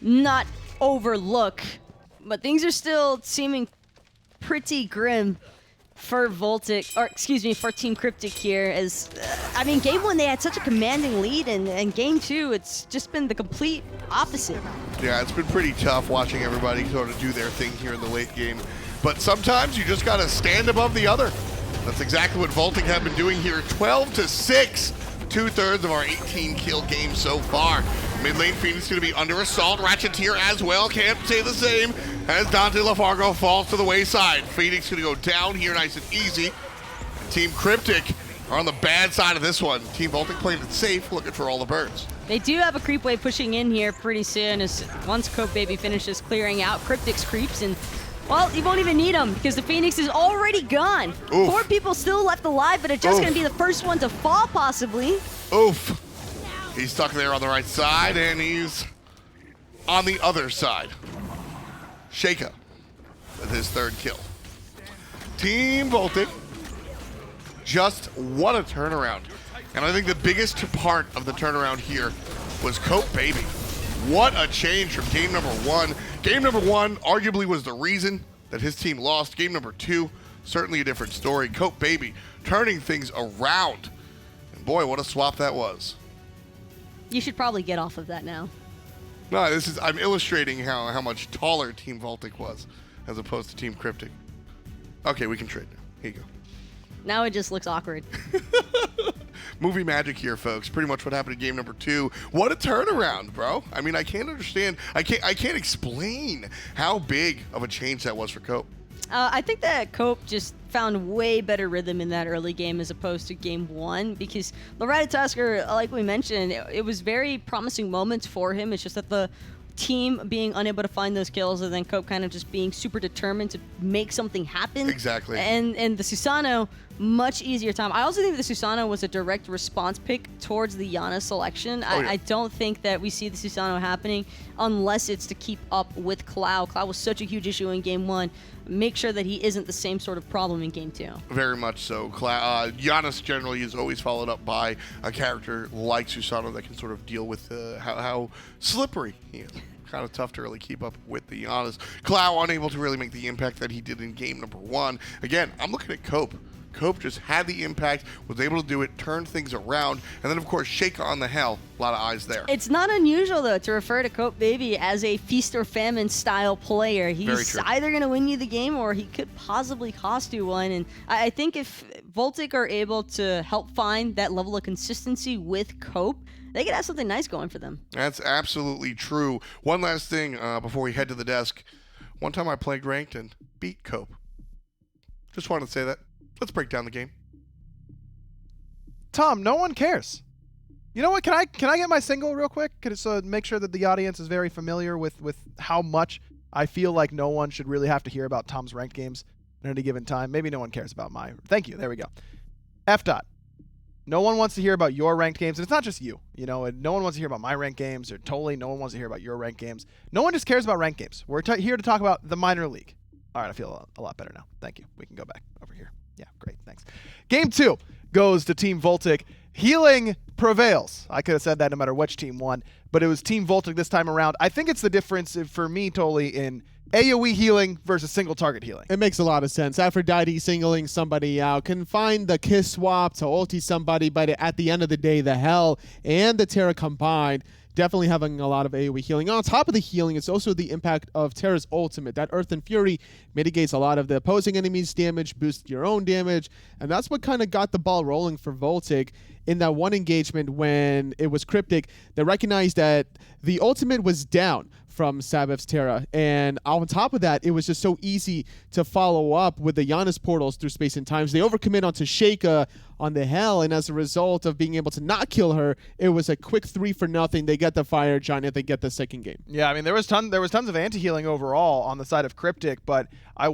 not overlook, but things are still seeming pretty grim for VOLTIC, or excuse me, for Team Cryptic here. As I mean, game 1 they had such a commanding lead, and game 2 it's just been the complete opposite. Yeah, it's been pretty tough watching everybody sort of do their thing here in the late game, but sometimes you just gotta stand above the other. That's exactly what VOLTIC have been doing here. 12-6. 2/3 of our 18 kill game so far. Mid lane Phoenix going to be under assault. Ratcheteer as well. Can't say the same as Dante LaFargo falls to the wayside. Phoenix going to go down here nice and easy. Team Cryptic are on the bad side of this one. Team VOLTIC playing it safe, looking for all the birds. They do have a creep wave pushing in here pretty soon, as once Cope Baby finishes clearing out Cryptic's creeps, and well, you won't even need them because the Phoenix is already gone. Oof. 4 people still left alive, but it's just going to be the first one to fall, possibly. Oof. He's stuck there on the right side, and he's on the other side. Sheikah with his 3rd kill. Team VOLTIC, just what a turnaround. And I think the biggest part of the turnaround here was Cope Baby. What a change from game number 1. Game number 1 arguably was the reason that his team lost. Game number 2, certainly a different story. Cope Baby turning things around. And boy, what a swap that was. You should probably get off of that now. No, I'm illustrating how much taller Team VOLTIC was as opposed to Team Cryptic. Okay, we can trade now. Here you go. Now it just looks awkward. Movie magic here, folks. Pretty much what happened in game number 2. What a turnaround, bro. I mean, I can't understand. I can't explain how big of a change that was for Cope. I think that Cope just found way better rhythm in that early game as opposed to game 1, because Loretta Tusker, like we mentioned, it was very promising moments for him. It's just that the team being unable to find those kills, and then Cope kind of just being super determined to make something happen. Exactly. And the Susano, much easier time. I also think the Susano was a direct response pick towards the Yana selection. I don't think that we see the Susano happening unless it's to keep up with Cloud. Cloud was such a huge issue in game 1. Make sure that he isn't the same sort of problem in game 2. Very much so. Giannis generally is always followed up by a character like Susano that can sort of deal with how slippery he is. Kind of tough to really keep up with the Giannis. Cloud unable to really make the impact that he did in game number 1. Again, I'm looking at Cope. Cope just had the impact, was able to do it, turn things around, and then, of course, Shake on the hell. A lot of eyes there. It's not unusual, though, to refer to Cope Baby as a feast or famine style player. He's either going to win you the game or he could possibly cost you one. And I think if VOLTIC are able to help find that level of consistency with Cope, they could have something nice going for them. That's absolutely true. One last thing before we head to the desk. One time I played ranked and beat Cope. Just wanted to say that. Let's break down the game. Tom, no one cares. You know what? Can I get my single real quick? So make sure that the audience is very familiar with how much I feel like no one should really have to hear about Tom's ranked games at any given time. Maybe no one cares about my. Thank you. There we go. F. No one wants to hear about your ranked games, and it's not just you. You know, and no one wants to hear about my ranked games, or totally no one wants to hear about your ranked games. No one just cares about ranked games. We're here to talk about the minor league. All right, I feel a lot better now. Thank you. We can go back over here. Yeah, great, thanks. Game 2 goes to Team VOLTIC. Healing prevails. I could have said that no matter which team won, but it was Team VOLTIC this time around. I think it's the difference for me, totally, in AoE healing versus single target healing. It makes a lot of sense. Aphrodite singling somebody out can find the kiss swap to ulti somebody, but at the end of the day, the Hell and the Terra combined definitely having a lot of AoE healing. On top of the healing, it's also the impact of Terra's ultimate. That Earth and Fury mitigates a lot of the opposing enemies' damage, boosts your own damage, and that's what kind of got the ball rolling for VOLTIC in that one engagement when it was Cryptic. They recognized that the ultimate was down from Sabeth's Terra, and on top of that, it was just so easy to follow up with the Giannis portals through space and times. They overcommit onto Sheikah on the Hell, and as a result of being able to not kill her, it was a quick 3-0. They get the Fire Giant, they get the second game. Yeah, I mean, there was tons of anti-healing overall on the side of Cryptic, but there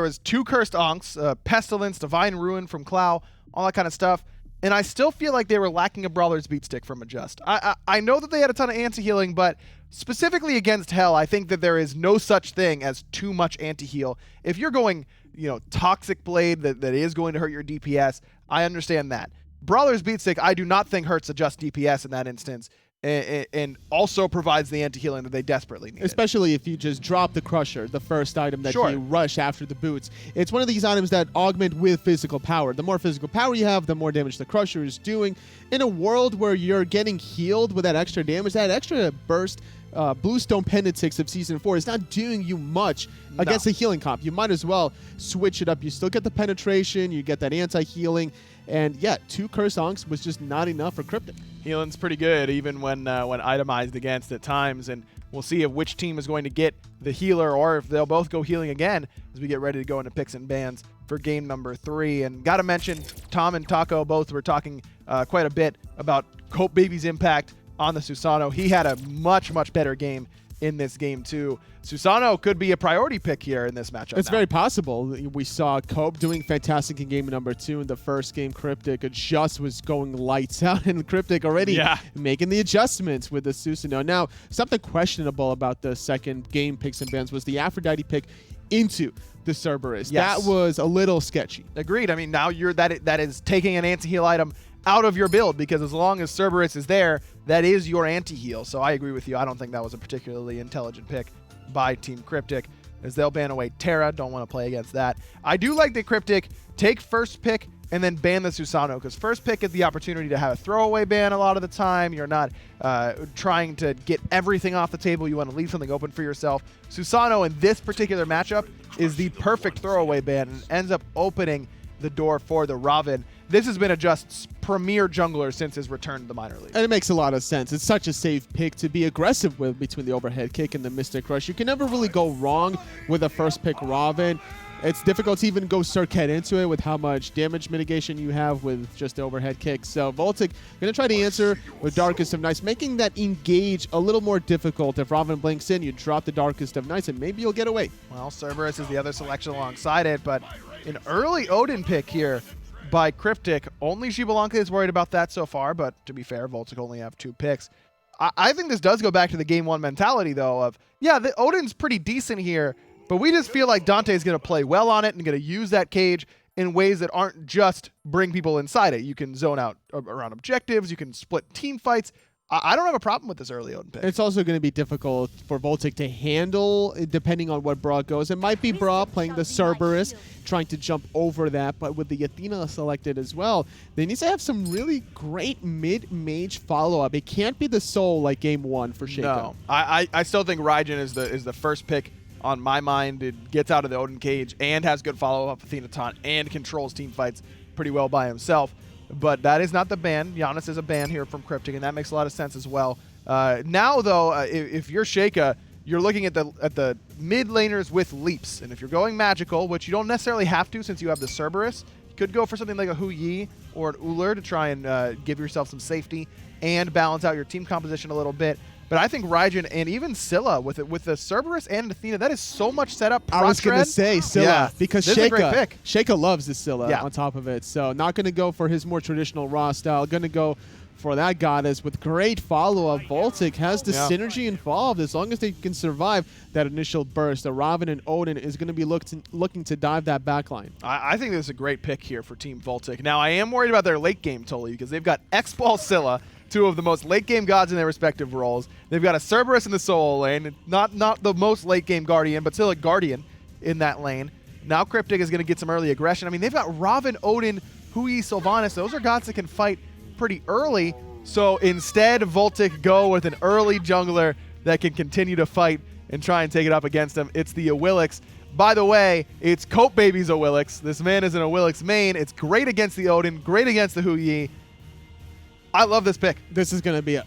was 2 cursed Onks, Pestilence, Divine Ruin from Clow, all that kind of stuff. And I still feel like they were lacking a Brawler's Beat Stick from Adjust. I know that they had a ton of anti-healing, but specifically against Hell, I think that there is no such thing as too much anti-heal. If you're going, Toxic Blade that is going to hurt your DPS, I understand that. Brawler's Beat Stick, I do not think hurts Adjust DPS in that instance, and also provides the anti-healing that they desperately need. Especially if you just drop the Crusher, the first item that you rush after the boots. It's one of these items that augment with physical power. The more physical power you have, the more damage the Crusher is doing. In a world where you're getting healed with that extra damage, that extra burst, Bluestone Pentatix of Season 4 is not doing you much against the healing comp. You might as well switch it up. You still get the penetration, you get that anti-healing, and yeah, 2 Cursed Onks was just not enough for Cryptic. Healing's pretty good, even when itemized against at times, and we'll see if which team is going to get the healer or if they'll both go healing again as we get ready to go into picks and bans for game number 3. And got to mention, Tom and Taco both were talking quite a bit about Cope Baby's impact on the Susano. He had a much, much better game in this game too. Susano could be a priority pick here in this matchup. It's very possible. We saw Cope doing fantastic in game number 2. In the first game, Cryptic just was going lights out, and Cryptic already making the adjustments with the Susano. Now, something questionable about the second game picks and bans was the Aphrodite pick into the Cerberus. That was a little sketchy. Agreed. I mean, now that is taking an anti-heal item out of your build, because as long as Cerberus is there, that is your anti-heal. So I agree with you. I don't think that was a particularly intelligent pick by Team Cryptic, as they'll ban away Terra. Don't want to play against that. I do like that Cryptic take first pick and then ban the Susano, because first pick is the opportunity to have a throwaway ban a lot of the time. You're not trying to get everything off the table. You want to leave something open for yourself. Susano in this particular matchup is the perfect throwaway ban and ends up opening the door for the Robin. This has been Adjust's premier jungler since his return to the minor league. And it makes a lot of sense. It's such a safe pick to be aggressive with between the overhead kick and the Mystic Rush. You can never really go wrong with a first pick Robin. It's difficult to even go Circuit into it with how much damage mitigation you have with just the overhead kick. So VOLTIC going to try to answer with Darkest of Nights, making that engage a little more difficult. If Robin blinks in, you drop the Darkest of Nights, and maybe you'll get away. Well, Cerberus is the other selection alongside it, but an early Odin pick here by Cryptic. Only Xbalanque is worried about that so far, but to be fair, VOLTIC only have 2 picks. I think this does go back to the game 1 mentality, though, of, yeah, the Odin's pretty decent here, but we just feel like Dante is going to play well on it and going to use that cage in ways that aren't just bring people inside it. You can zone out around objectives. You can split team fights. I don't have a problem with this early Odin pick. It's also going to be difficult for VOLTIC to handle, depending on what Brawl goes. It might be Brawl playing the Cerberus, trying to jump over that, but with the Athena selected as well, they need to have some really great mid-mage follow-up. It can't be the Soul like game 1 for Shaco. No, I still think Raijin is the first pick on my mind. It gets out of the Odin cage and has good follow-up Athena taunt and controls team fights pretty well by himself. But that is not the ban. Giannis is a ban here from Cryptic, and that makes a lot of sense as well. Now, though, if you're Shaco, you're looking at the mid laners with leaps. And if you're going magical, which you don't necessarily have to since you have the Cerberus, you could go for something like a Hu Yi or an Ullr to try and give yourself some safety and balance out your team composition a little bit. But I think Raijin and even Scylla with the Cerberus and Athena, that is so much setup. I was going to say Scylla because Shaco loves the Scylla on top of it. So not going to go for his more traditional Raw style. Going to go for that goddess with great follow-up. VOLTIC has the synergy involved. As long as they can survive that initial burst, the Robin and Odin is going to be looking to dive that backline. I think this is a great pick here for Team VOLTIC. Now, I am worried about their late game, Tully, because they've got X-Ball Scylla, 2 of the most late-game gods in their respective roles. They've got a Cerberus in the solo lane, not the most late-game Guardian, but still a Guardian in that lane. Now Cryptic is going to get some early aggression. I mean, they've got Robin, Odin, Hu Yi, Sylvanas. Those are gods that can fight pretty early. So instead, VOLTIC go with an early jungler that can continue to fight and try and take it up against them. It's the Awilix. By the way, it's Cope Baby's Awilix. This man is an Awilix main. It's great against the Odin, great against the Hu Yi. I love this pick. This is going to be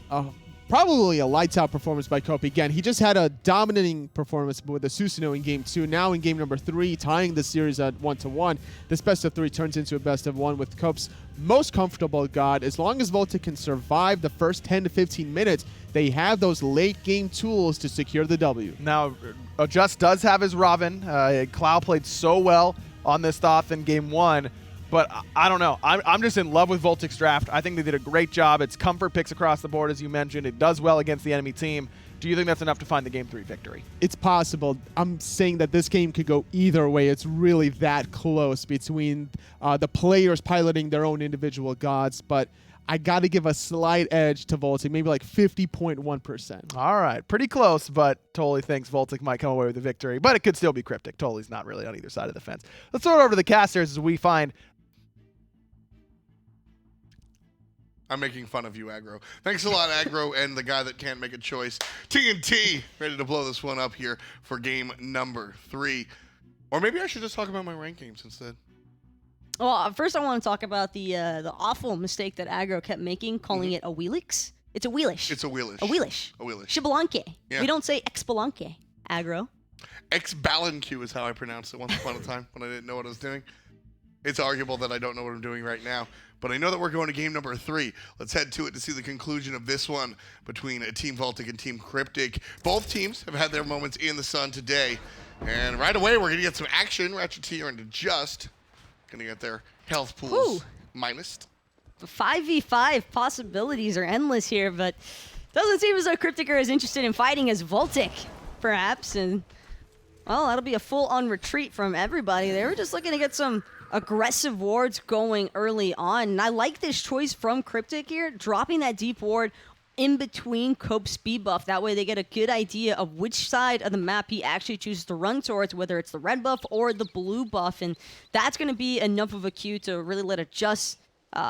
probably a lights-out performance by Cope. Again, he just had a dominating performance with the Susanoo in Game 2. Now in Game number 3, tying the series at 1-1. This best-of-3 turns into a best-of-1 with Cope's most comfortable god. As long as VOLTIC can survive the first 10 to 15 minutes, they have those late-game tools to secure the W. Now, Just does have his Robin. Cloud played so well on this Thoth in Game 1. But I don't know. I'm just in love with VOLTIC's draft. I think they did a great job. It's comfort picks across the board, as you mentioned. It does well against the enemy team. Do you think that's enough to find the Game 3 victory? It's possible. I'm saying that this game could go either way. It's really that close between the players piloting their own individual gods. But I got to give a slight edge to VOLTIC, maybe like 50.1%. All right. Pretty close, but Totally thinks VOLTIC might come away with the victory. But it could still be Cryptic. Totally's not really on either side of the fence. Let's throw it over to the casters as we find... I'm making fun of you, Aggro. Thanks a lot, Aggro, and the guy that can't make a choice. TNT, ready to blow this one up here for game number 3. Or maybe I should just talk about my rank games instead. Well, first I want to talk about the awful mistake that Aggro kept making, calling it a Wheelix. It's a Wheelish. It's a Wheelish. A Wheelish. A Wheelish. Xbalanque. Yeah. We don't say Xbalanque, Aggro. Xbalanque is how I pronounced it once upon a time when I didn't know what I was doing. It's arguable that I don't know what I'm doing right now, but I know that we're going to game number 3. Let's head to it to see the conclusion of this one between Team VOLTIC and Team Cryptic. Both teams have had their moments in the sun today, and right away we're going to get some action. Ratcheteer and Just going to get their health pools minused. The 5v5 possibilities are endless here, but doesn't seem as though Cryptic are as interested in fighting as VOLTIC, perhaps, and well, that'll be a full-on retreat from everybody. They were just looking to get some aggressive wards going early on. And I like this choice from Cryptic here, dropping that deep ward in between Cope's speed buff. That way they get a good idea of which side of the map he actually chooses to run towards, whether it's the red buff or the blue buff. And that's going to be enough of a cue to really let it just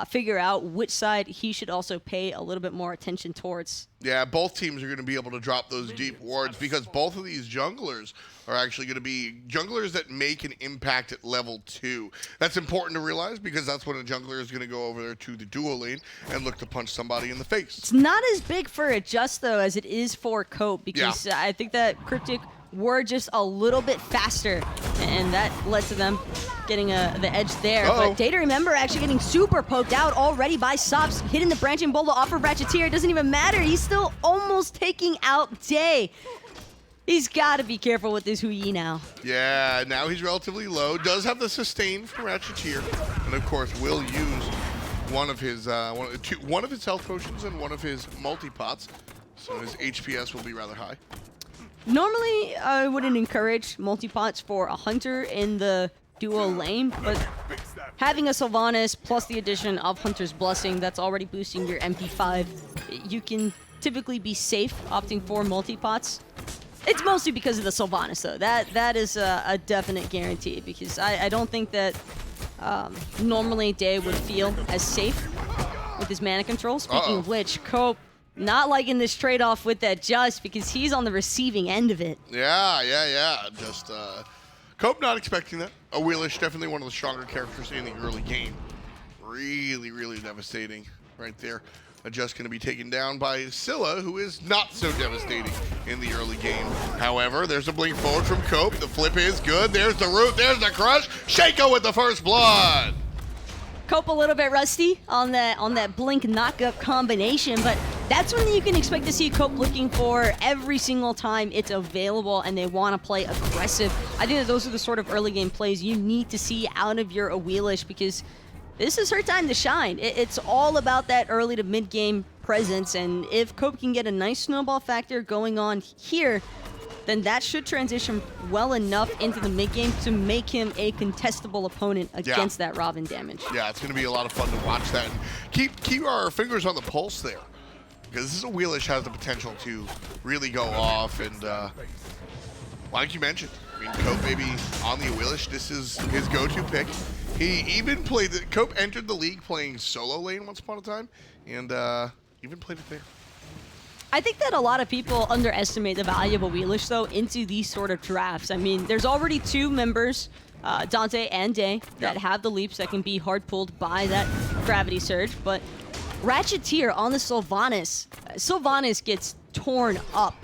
figure out which side he should also pay a little bit more attention towards. Yeah, both teams are going to be able to drop those deep wards because both of these junglers are actually going to be junglers that make an impact at level 2. That's important to realize because that's when a jungler is going to go over there to the dual lane and look to punch somebody in the face. It's not as big for it Just, though, as it is for Cope because I think that Cryptic were just a little bit faster, and that led to them getting the edge there. But Day to Remember actually getting super poked out already by Sops, hitting the branching boulder off of Ratcheteer. It doesn't even matter. He's still almost taking out Day. He's got to be careful with this Hu Yi now. Yeah, now he's relatively low. Does have the sustain from Ratcheteer, and of course will use one of his health potions and one of his multi-pots, so his HPS will be rather high. Normally, I wouldn't encourage multi-pots for a Hunter in the duo lane, but having a Sylvanas plus the addition of Hunter's Blessing that's already boosting your MP5, you can typically be safe opting for multi-pots. It's mostly because of the Sylvanas, though. That is a definite guarantee, because I don't think that normally Day would feel as safe with his mana control. Speaking of which, Cope not liking this trade-off with that Just, because he's on the receiving end of it. Yeah. Just Cope not expecting that. Wheelish, definitely one of the stronger characters in the early game. Really devastating right there. Just going to be taken down by Scylla, who is not so devastating in the early game. However, there's a blink forward from Cope. The flip is good. There's the root. There's the crush. Shaco with the first blood. Cope a little bit rusty on that blink knockup combination, but that's when you can expect to see Cope looking for every single time it's available and they want to play aggressive. I think that those are the sort of early game plays you need to see out of your Wheelish, because this is her time to shine. It's all about that early to mid game presence, and if Cope can get a nice snowball factor going on here, then that should transition well enough into the mid game to make him a contestable opponent against that Robin damage. Yeah, it's going to be a lot of fun to watch that, and keep our fingers on the pulse there, because this is a Wheelish has the potential to really go off, and like you mentioned, I mean, Cope maybe on the Wheelish, this is his go-to pick. He even played Cope entered the league playing solo lane once upon a time, and even played it there. I think that a lot of people underestimate the value of a Wheelish, though, into these sort of drafts. I mean, there's already two members, Dante and Day, that have the leaps that can be hard pulled by that gravity surge, but Ratcheteer on the Sylvanas gets torn up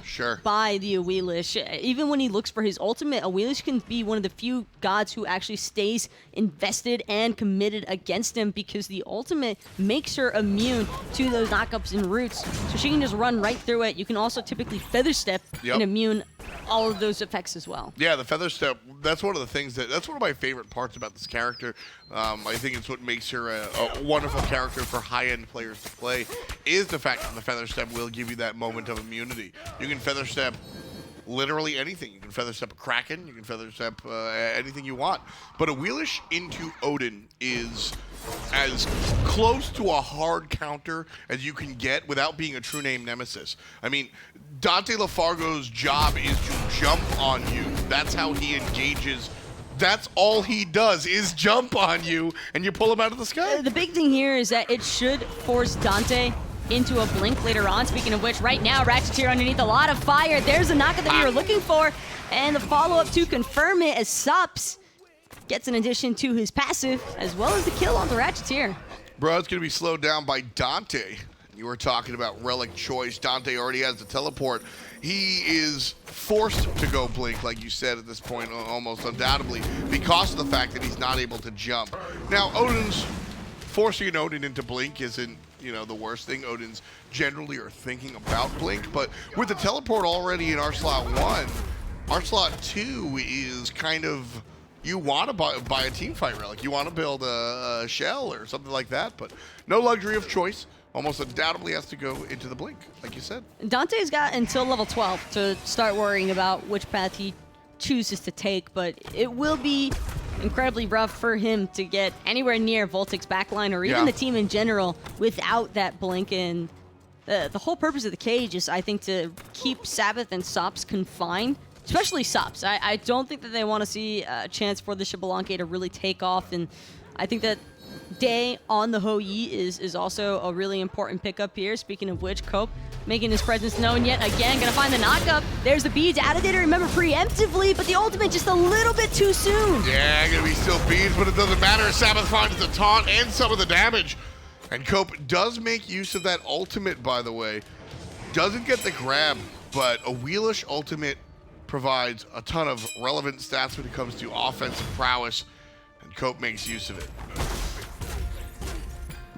by the Wheelish. Even when he looks for his ultimate, a Wheelish can be one of the few gods who actually stays invested and committed against him, because the ultimate makes her immune to those knockups and roots, so she can just run right through it. You can also typically feather step and immune all of those effects as well. Yeah, the feather step, that's one of the things that's one of my favorite parts about this character. I think it's what makes her a wonderful character for high-end players to play, is the fact that the feather step will give you that moment of immunity. You can feather step literally anything. You can feather step a Kraken, you can feather step anything you want. But a Wheelish into Odin is as close to a hard counter as you can get without being a true name nemesis. I mean, Dante LaFargo's job is to jump on you. That's how he engages. That's all he does, is jump on you, and you pull him out of the sky. The big thing here is that it should force Dante into a blink later on. Speaking of which, right now, Ratcheteer underneath a lot of fire. There's the knockup that we were looking for, and the follow-up to confirm it as Sops gets an addition to his passive, as well as the kill on the Ratcheteer. Bro, it's going to be slowed down by Dante. You were talking about relic choice. Dante already has the teleport. He is forced to go blink, like you said at this point, almost undoubtedly, because of the fact that he's not able to jump. Now, Odin's forcing an Odin into blink isn't, the worst thing. Odins generally are thinking about blink, but with the teleport already in our slot 1, our slot 2 is kind of, you want to buy a team fight relic. You want to build a shell or something like that, but no luxury of choice. Almost undoubtedly has to go into the blink, like you said. Dante's got until level 12 to start worrying about which path he chooses to take, but it will be incredibly rough for him to get anywhere near VOLTIC's backline or even the team in general without that blink. And the whole purpose of the cage is, I think, to keep Sabbath and Sops confined, especially Sops. I don't think that they want to see a chance for the Xbalanque to really take off, and I think that Day on the Hu Yi is also a really important pickup here. Speaking of which, Cope making his presence known yet again. Gonna find the knockup. There's the beads. Out of Day to Remember preemptively, but the ultimate just a little bit too soon. Yeah, gonna be still beads, but it doesn't matter. Sabbath finds the taunt and some of the damage. And Cope does make use of that ultimate, by the way. Doesn't get the grab, but a Wheelish ultimate provides a ton of relevant stats when it comes to offensive prowess, and Cope makes use of it.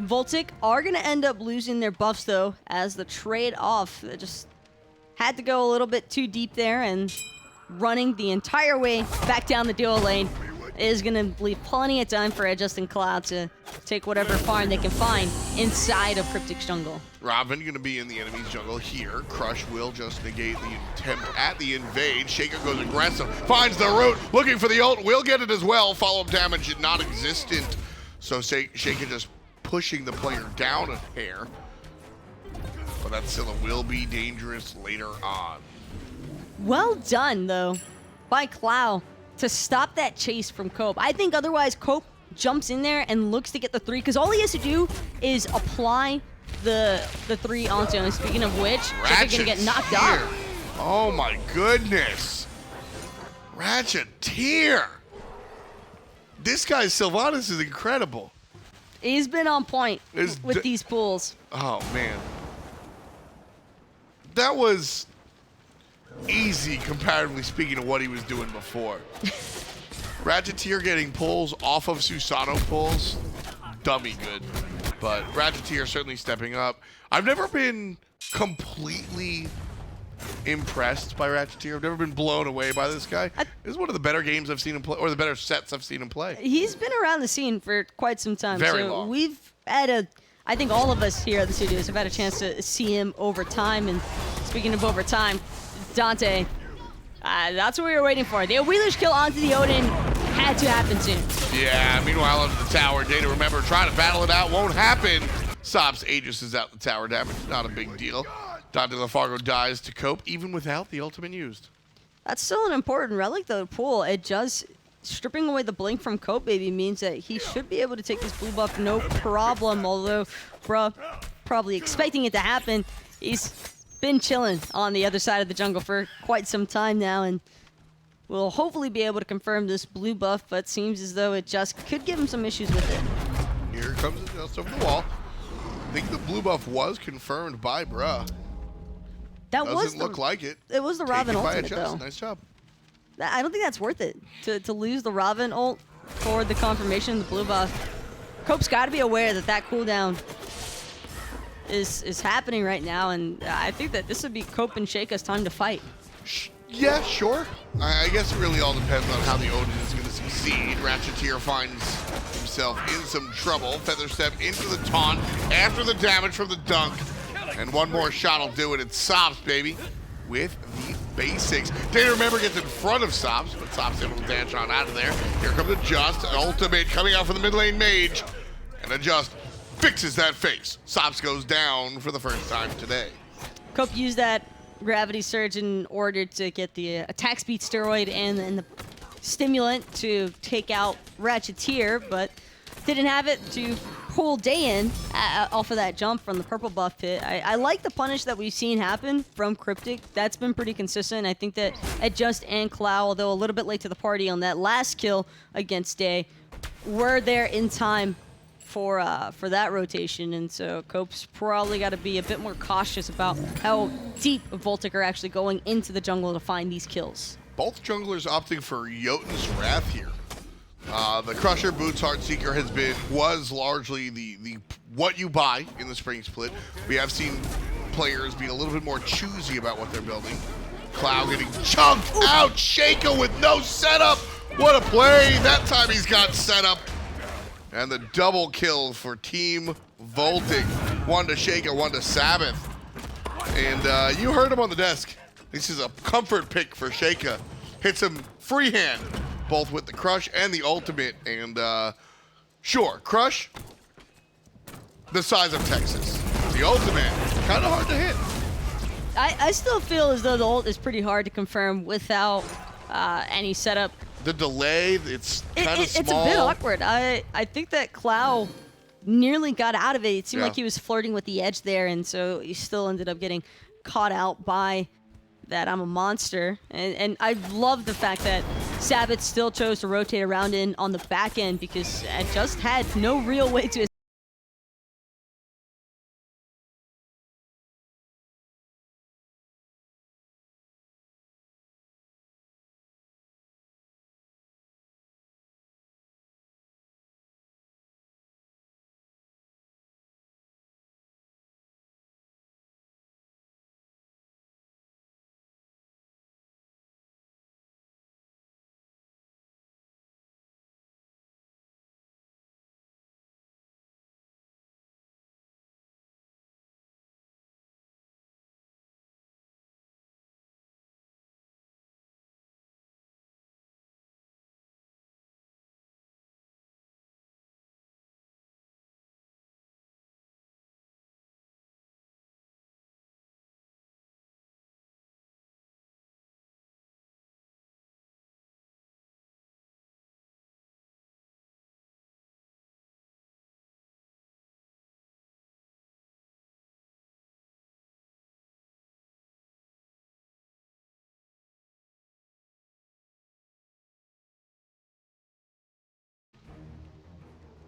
VOLTIC are going to end up losing their buffs, though, as the trade-off. They just had to go a little bit too deep there, and running the entire way back down the duo lane is going to leave plenty of time for Adjust and Cloud to take whatever farm they can find inside of Cryptic's jungle. Robin going to be in the enemy's jungle here. Crush will just negate the attempt at the invade. Shaker goes aggressive, finds the root, looking for the ult, will get it as well. Follow-up damage not existent. So Shaker just pushing the player down a hair. But that still will be dangerous later on. Well done, though, by Cloud to stop that chase from Cope. I think otherwise Cope jumps in there and looks to get the 3, because all he has to do is apply the 3 onto him. Speaking of which, Shaker's gonna get knocked out. Oh my goodness. Ratcheteer. This guy, Sylvanas, is incredible. He's been on point with these pulls. Oh, man. That was easy, comparatively speaking, to what he was doing before. Ratcheteer getting pulls off of Susano pulls, dummy good. But Ratcheteer certainly stepping up. I've never been completely impressed by Ratcheteer. I've never been blown away by this guy. This is one of the better games I've seen him play, or the better sets I've seen him play. He's been around the scene for quite some time. Very so long. We've had I think all of us here at the studios have had a chance to see him over time. And speaking of over time, Dante, that's what we were waiting for. The Wheeler's kill onto the Odin had to happen soon. Yeah, meanwhile under the tower, Data, remember, trying to battle it out won't happen. Sops Aegis is out the tower damage, not a big deal. Dante LaFargo dies to Cope, even without the ultimate used. That's still an important relic, though, to pull. It just, stripping away the blink from Cope, baby, means that he should be able to take this blue buff no problem, although, bruh, probably expecting it to happen. He's been chilling on the other side of the jungle for quite some time now, and will hopefully be able to confirm this blue buff, but seems as though it just could give him some issues with it. Here comes the just over the wall. I think the blue buff was confirmed by Bruh. That Doesn't look like it. It was the Robin ultimate, though. Nice job. I don't think that's worth it, to lose the Robin ult for the confirmation of the blue buff. Cope's got to be aware that that cooldown is happening right now, and I think that this would be Cope and Shaker's time to fight. Yeah, sure. I guess it really all depends on how the Odin is going to succeed. Ratcheteer finds himself in some trouble. Feather Step into the taunt after the damage from the dunk. And one more shot will do it. It's Sops, baby, with the basics. Data, remember, gets in front of Sops, but Sops able to dash on out of there. Here comes Adjust, an ultimate coming out for the mid lane mage. And Adjust fixes that face. Sops goes down for the first time today. Cope used that gravity surge in order to get the attack speed steroid and the stimulant to take out Ratcheteer, but didn't have it to pull Dayan off of that jump from the purple buff pit. I like the punish that we've seen happen from Cryptic. That's been pretty consistent. I think that Adjust and Cloud, although a little bit late to the party on that last kill against Day, were there in time for that rotation, and so Cope's probably got to be a bit more cautious about how deep VOLTIC are actually going into the jungle to find these kills. Both junglers opting for Jotun's Wrath here. The Crusher Boots Heartseeker was largely the what you buy in the spring split. We have seen players being a little bit more choosy about what they're building. Cloud getting chunked out, Shaker with no setup. What a play! That time he's got set up. And the double kill for Team VOLTIC. One to Shaker, one to Sabbath. And you heard him on the desk. This is a comfort pick for Shaker. Hits him freehand, both with the Crush and the ultimate. And sure, Crush, the size of Texas. The ultimate, kind of hard to hit. I still feel as though the ult is pretty hard to confirm without any setup. The delay, it's kind of small. It's a bit awkward. I think that Cloud nearly got out of it. It seemed like he was flirting with the edge there, and so he still ended up getting caught out by that I'm a monster. And I love the fact that Sabbath still chose to rotate around in on the back end, because it just had no real way to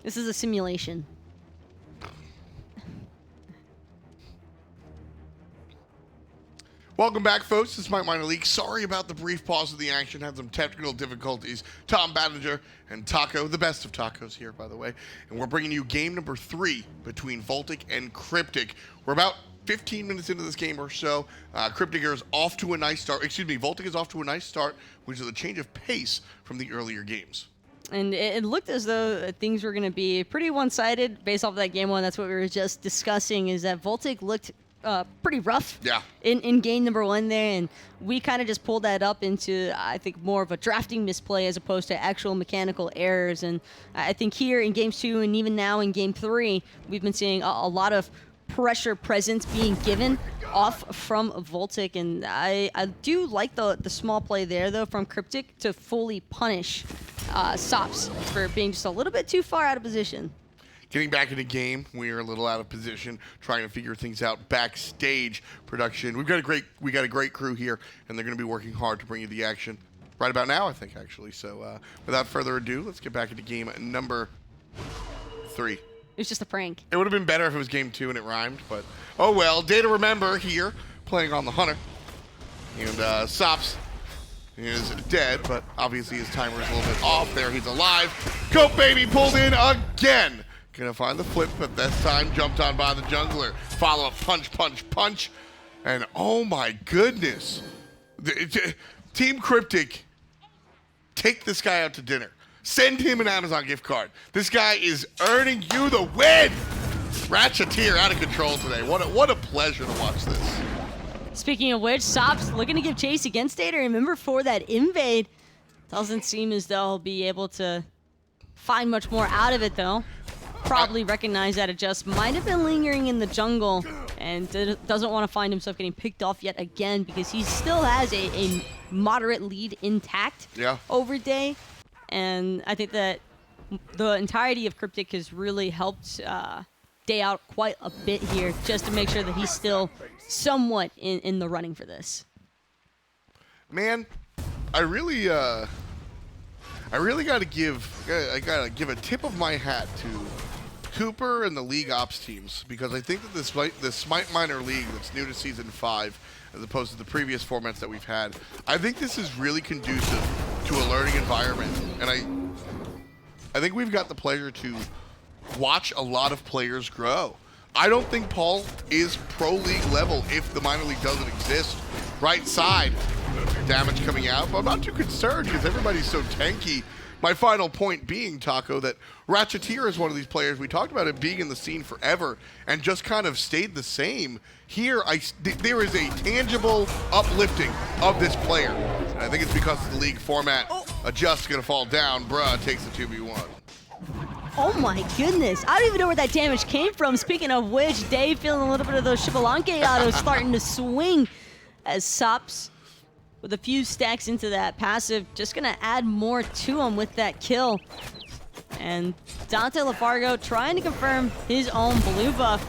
This is a simulation. Welcome back, folks. This is SMITE Minor League. Sorry about the brief pause of the action. Had some technical difficulties. Tom Battinger and Taco, the best of tacos here, by the way. And we're bringing you game number 3 between VOLTIC and Cryptic. We're about 15 minutes into this game or so. Cryptic is off to a nice start. Excuse me, VOLTIC is off to a nice start, which is a change of pace from the earlier games. And it looked as though things were going to be pretty one-sided based off of that game 1. That's what we were just discussing, is that VOLTIC looked pretty rough in game number 1 there, and we kind of just pulled that up into, I think, more of a drafting misplay as opposed to actual mechanical errors. And I think here in games 2 and even now in game 3, we've been seeing a lot of pressure presence being given off from VOLTIC, and I do like the small play there, though, from Cryptic to fully punish Sops for being just a little bit too far out of position. Getting back in the game, we are a little out of position, trying to figure things out backstage production. We got a great crew here, and they're going to be working hard to bring you the action right about now, I think, actually. So without further ado, let's get back into game number 3. It was just a prank. It would have been better if it was game 2 and it rhymed, but oh well. Day to remember here, playing on the Hunter, and Sops is dead, but obviously his timer is a little bit off. There, he's alive. Cope Baby pulled in again. Gonna find the flip, but this time jumped on by the jungler. Follow-up punch, punch, punch. And oh my goodness. Team Cryptic, take this guy out to dinner. Send him an Amazon gift card. This guy is earning you the win. Ratcheteer out of control today. What a pleasure to watch this. Speaking of which, Sops looking to give chase against Data. Remember, for that invade, doesn't seem as though he'll be able to find much more out of it, though. Probably recognize that it just might have been lingering in the jungle and doesn't want to find himself getting picked off yet again, because he still has a moderate lead intact over Day. And I think that the entirety of Cryptic has really helped Day out quite a bit here, just to make sure that he's still somewhat in the running for this. Man, I really gotta give a tip of my hat to Cooper and the League Ops teams, because I think that this SMITE Minor League that's new to Season 5, as opposed to the previous formats that we've had, I think this is really conducive to a learning environment. And I think we've got the pleasure to watch a lot of players grow. I don't think Paul is pro league level if the minor league doesn't exist. Right side, damage coming out, but I'm not too concerned because everybody's so tanky. My final point being, Taco, that Ratcheteer is one of these players. We talked about it being in the scene forever and just kind of stayed the same. Here, there is a tangible uplifting of this player. And I think it's because of the league format. Adjust going to fall down. Bruh takes the 2v1. Oh my goodness. I don't even know where that damage came from. Speaking of which, Dave feeling a little bit of those Xbalanque autos starting to swing as Sops with a few stacks into that passive, just going to add more to him with that kill. And Dante LaFargo trying to confirm his own blue buff.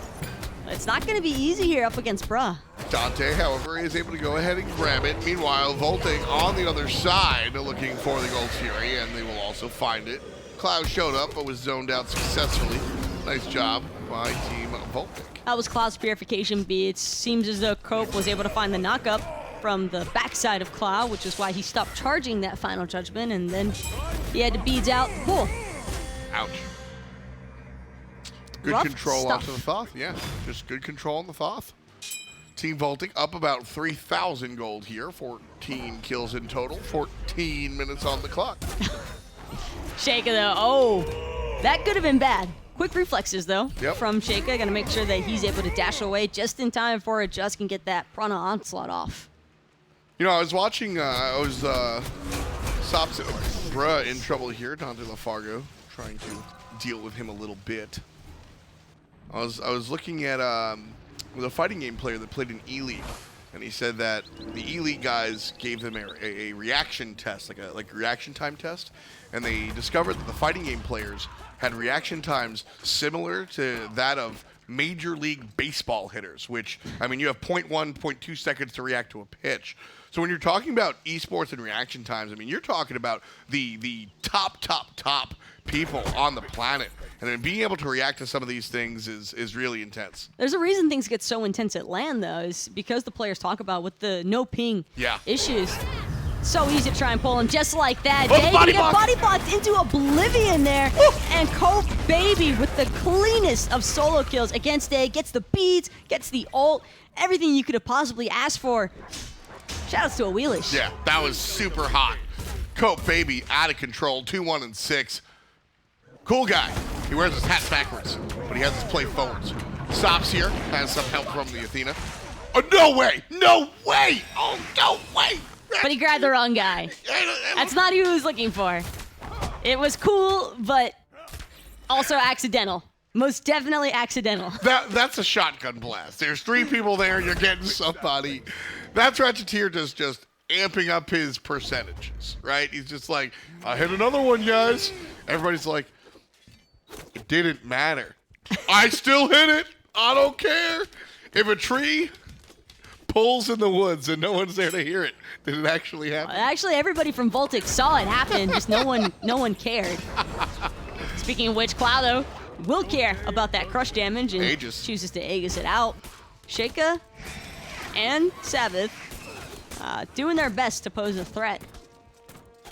It's not going to be easy here up against Bruh. Dante, however, is able to go ahead and grab it. Meanwhile, VOLTIC on the other side looking for the Gold Fury, and they will also find it. Cloud showed up but was zoned out successfully. Nice job by Team VOLTIC. That was Cloud's Purification B. It seems as though Cope was able to find the knockup from the backside of Cloud, which is why he stopped charging that final judgment, and then he had to beads out. Cool. Ouch. Good Rough control stuff. onto the Thoth, yeah. Just good control on the Thoth. Team VOLTIC up about 3,000 gold here. 14 kills in total. 14 minutes on the clock. Shaker though, oh, that could have been bad. Quick reflexes though from Shaker. Gonna make sure that he's able to dash away just in time before Adjust can get that Prana Onslaught off. You know, I was watching, Sops Bruh in trouble here. Dante LaFargo trying to deal with him a little bit. I was looking at with a fighting game player that played in E-League, and he said that the E-League guys gave them a reaction test, like a reaction time test, and they discovered that the fighting game players had reaction times similar to that of Major League Baseball hitters, which, I mean, you have 0.1, 0.2 seconds to react to a pitch. So when you're talking about esports and reaction times, I mean, you're talking about the top people on the planet. And then being able to react to some of these things is really intense. There's a reason things get so intense at LAN, though, is because the players talk about with the no ping issues. So easy to try and pull him just like that. Oh, Baby get body blocked into oblivion there. And Cope Baby with the cleanest of solo kills against A. Gets the beads, gets the ult, everything you could have possibly asked for. Shoutouts to Awilish. Yeah, that was super hot. Cope Baby out of control, 2-1 and 6. Cool guy. He wears his hat backwards, but he has his play forwards. Stops here, has some help from the Athena. Oh, no way! No way! Oh, no way! But he grabbed the wrong guy. That's not who he was looking for. It was cool, but also accidental. Most definitely accidental. That's a shotgun blast. There's 3 people there, you're getting somebody. That's Ratcheteer just amping up his percentages, right? He's just like, I hit another one, guys. Everybody's like, it didn't matter. I still hit it. I don't care. If a tree pulls in the woods and no one's there to hear it, did it actually happen? Actually, everybody from VOLTIC saw it happen, just no one cared. Speaking of which, Cloudo will care about that crush damage and chooses to Aegis it out. Sheikah and Sabbath doing their best to pose a threat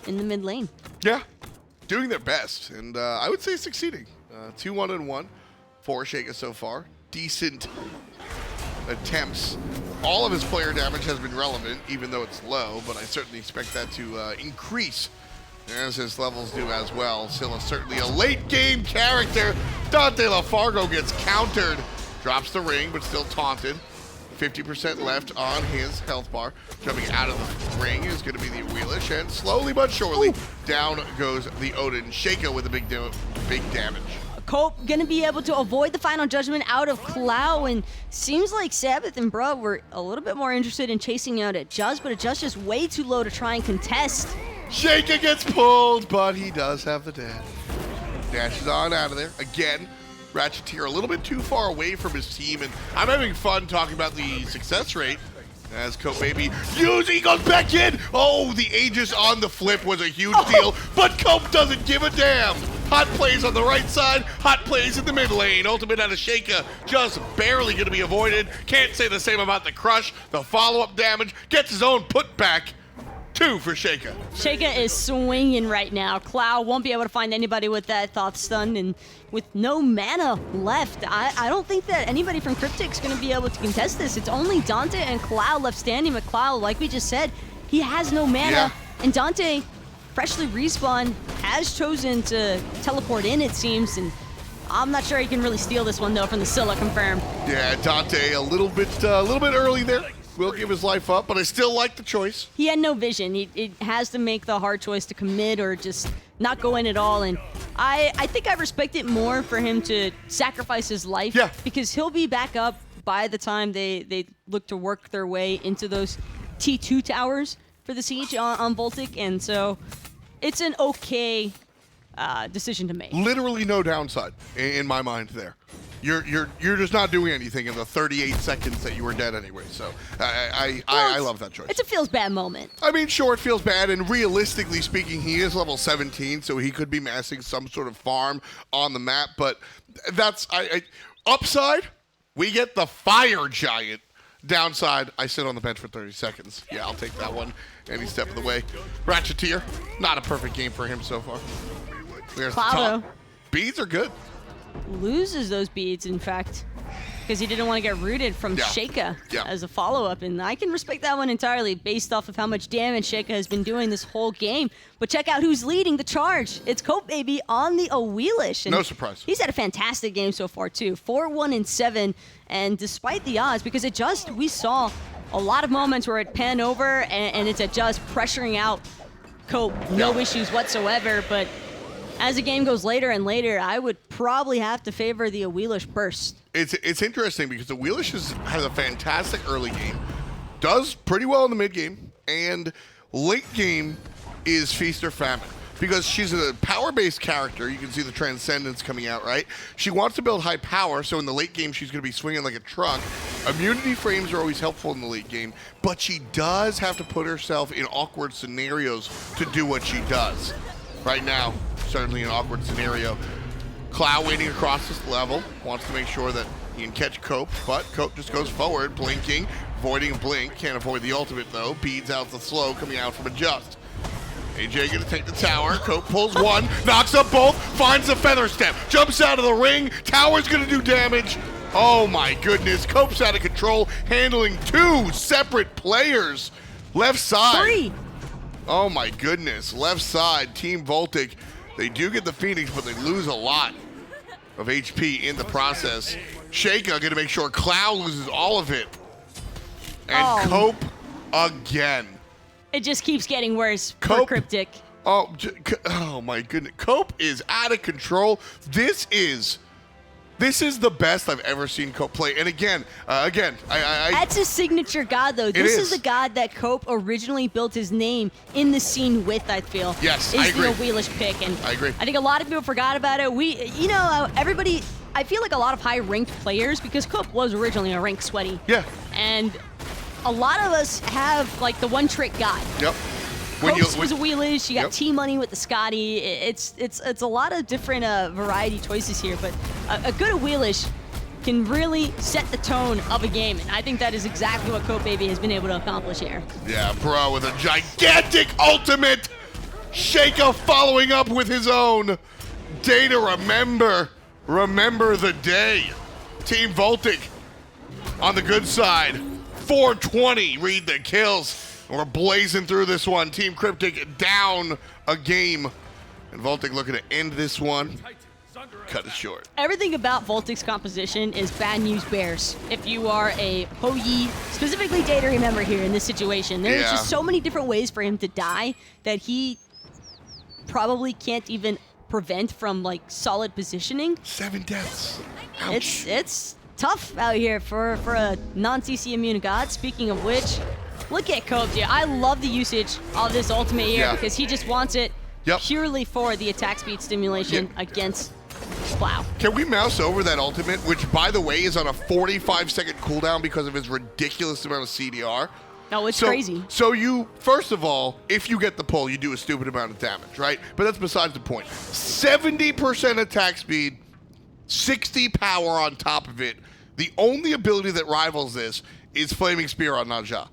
in the mid lane. Yeah, doing their best, and I would say succeeding. 2-1 and 1 for Sheikah so far. Decent attempts. All of his player damage has been relevant, even though it's low, but I certainly expect that to increase as his levels do as well. Scylla certainly a late game character. Dante LaFargo gets countered. Drops the ring, but still taunted. 50% left on his health bar. Jumping out of the ring is going to be the Awilish, and slowly but surely, down goes the Odin. Sheikah with a big damage. Cope gonna be able to avoid the final judgment out of Clow, and seems like Sabbath and Bruh were a little bit more interested in chasing out at Just, but Just is way too low to try and contest. Sheikah gets pulled, but he does have the dash. Dashes on out of there. Again, Ratcheteer a little bit too far away from his team, and I'm having fun talking about the success rate as Cope Baby he goes back in. Oh, the Aegis on the flip was a huge deal, but Cope doesn't give a damn. Hot plays on the right side, hot plays in the mid lane. Ultimate out of Sheikah, just barely going to be avoided. Can't say the same about the crush. The follow-up damage gets his own putback. 2 for Sheikah. Sheikah is swinging right now. Clow won't be able to find anybody with that Thought Stun, and with no mana left, I don't think that anybody from Cryptic's going to be able to contest this. It's only Dante and Clow left standing, but Clow, like we just said, he has no mana, and Dante, freshly respawned, has chosen to teleport in, it seems, and I'm not sure he can really steal this one, though, from the Scylla, confirmed. Yeah, Dante a little bit early there. Will give his life up, but I still like the choice. He had no vision. He has to make the hard choice to commit or just not go in at all. And I think I respect it more for him to sacrifice his life. Yeah. Because he'll be back up by the time they look to work their way into those T2 towers for the siege on VOLTIC. And so it's an okay decision to make. Literally no downside in my mind there. You're just not doing anything in the 38 seconds that you were dead anyway. So I love that choice. It's a feels bad moment. I mean, sure, it feels bad, and realistically speaking, he is level 17, so he could be massing some sort of farm on the map. But that's upside. We get the fire giant. Downside, I sit on the bench for 30 seconds. Yeah, I'll take that one any step of the way. Ratcheteer, not a perfect game for him so far. There's the top. Beads are good. Loses those beads, in fact, because he didn't want to get rooted from Sheikah as a follow-up, and I can respect that one entirely based off of how much damage Sheikah has been doing this whole game. But check out who's leading the charge. It's Cope Baby on the Awilish. No surprise. He's had a fantastic game so far, too. 4-1 and 7, and despite the odds, because we saw a lot of moments where it panned over, and it's just pressuring out Cope. No issues whatsoever, but as the game goes later and later, I would probably have to favor the Awilish burst. It's interesting because the Awilish has a fantastic early game, does pretty well in the mid game, and late game is feast or famine. because she's a power-based character. You can see the Transcendence coming out, right? She wants to build high power, so in the late game, she's going to be swinging like a truck. Immunity frames are always helpful in the late game, but she does have to put herself in awkward scenarios to do what she does. Right now, certainly an awkward scenario. Cloud waiting across this level, wants to make sure that he can catch Cope, but Cope just goes forward, blinking, avoiding a blink. Can't avoid the ultimate, though. Beads out the slow coming out from Adjust. AJ gonna take the tower. Cope pulls one, knocks up both, finds the feather step, jumps out of the ring. Tower's gonna do damage. Oh my goodness, Cope's out of control, handling 2 separate players. Left side. 3. Oh my goodness, left side, Team VOLTIC. They do get the Phoenix, but they lose a lot of HP in the process. Sheikah gonna make sure Cloud loses all of it. And Cope again. It just keeps getting worse for Cryptic. Oh my goodness. Cope is out of control. This is the best I've ever seen Cope play. And again, That's his signature god, though. This is the god that Cope originally built his name in the scene with, I feel. Yes, I agree. Is the Wheelish pick. And I agree. I think a lot of people forgot about it. Everybody, I feel like a lot of high-ranked players, because Cope was originally a rank sweaty. Yeah. And a lot of us have, like, the one-trick god. Yep. Coach was a Wheelish. You got T-Money with the Scotty. It's a lot of different variety choices here, but a good Wheelish can really set the tone of a game, and I think that is exactly what Cope Baby has been able to accomplish here. Yeah, bro, with a gigantic ultimate. Sheikah following up with his own. Day to remember. Remember the day. Team VOLTIC on the good side. 420 read the kills. We're blazing through this one. Team Cryptic down a game. And VOLTIC looking to end this one. Cut it short. Everything about VOLTIC's composition is bad news bears. If you are a Ho-Yi, specifically Day to remember here in this situation, there's just so many different ways for him to die that he probably can't even prevent from, like, solid positioning. 7 deaths. Ouch. It's tough out here for a non-CC immune god. Speaking of which, look at Cope here. I love the usage of this ultimate here because he just wants it purely for the attack speed stimulation against Plow. Can we mouse over that ultimate, which, by the way, is on a 45-second cooldown because of his ridiculous amount of CDR? No, it's crazy. So you, first of all, if you get the pull, you do a stupid amount of damage, right? But that's besides the point. 70% attack speed, 60 power on top of it. The only ability that rivals this is Flaming Spear on Naja.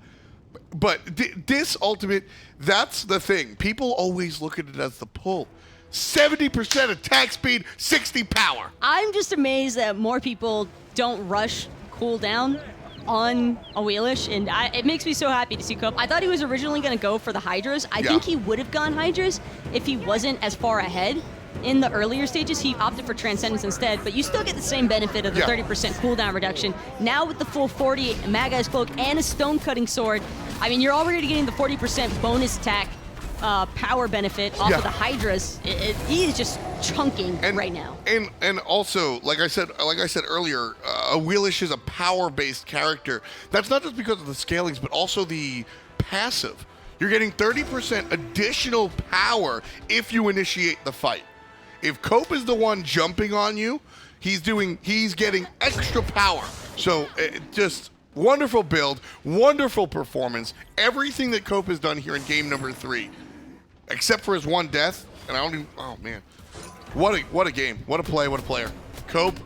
But this ultimate, that's the thing. People always look at it as the pull. 70% attack speed, 60 power. I'm just amazed that more people don't rush cooldown on a Wheelish, and it makes me so happy to see Cope. I thought he was originally going to go for the Hydras. I think he would have gone Hydras if he wasn't as far ahead. In the earlier stages, he opted for Transcendence instead, but you still get the same benefit of the 30% cooldown reduction. Now with the full 40 Magi Cloak and a Stone Cutting Sword, I mean, you're already getting the 40% bonus attack power benefit off of the Hydras. He is just chunking right now. And also, like I said earlier, a Wheelish is a power-based character. That's not just because of the scalings, but also the passive. You're getting 30% additional power if you initiate the fight. If Cope is the one jumping on you, he's getting extra power. So just wonderful build, wonderful performance. Everything that Cope has done here in game number 3, except for his 1 death, and I don't even, oh man. What a game, what a play, what a player. Cope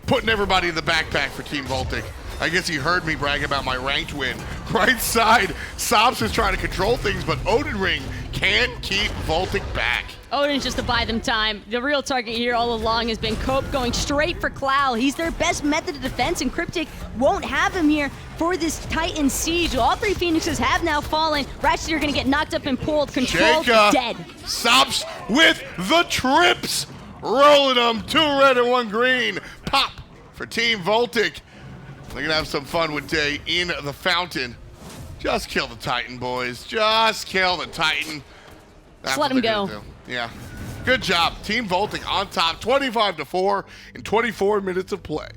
putting everybody in the backpack for Team VOLTIC. I guess he heard me brag about my ranked win. Right side, Sobs is trying to control things, but Odin Ring can't keep VOLTIC back. Odin's just to buy them time. The real target here all along has been Cope going straight for Clow. He's their best method of defense, and Cryptic won't have him here for this Titan siege. All 3 Phoenixes have now fallen. Ratchet are going to get knocked up and pulled. Control dead. Sobs with the trips. Rolling them, 2 red and 1 green. Pop for Team VOLTIC. They're going to have some fun with Day in the fountain. Just kill the Titan, boys. Just kill the Titan. Just let him go. Yeah. Good job. Team VOLTIC on top, 25-4 in 24 minutes of play.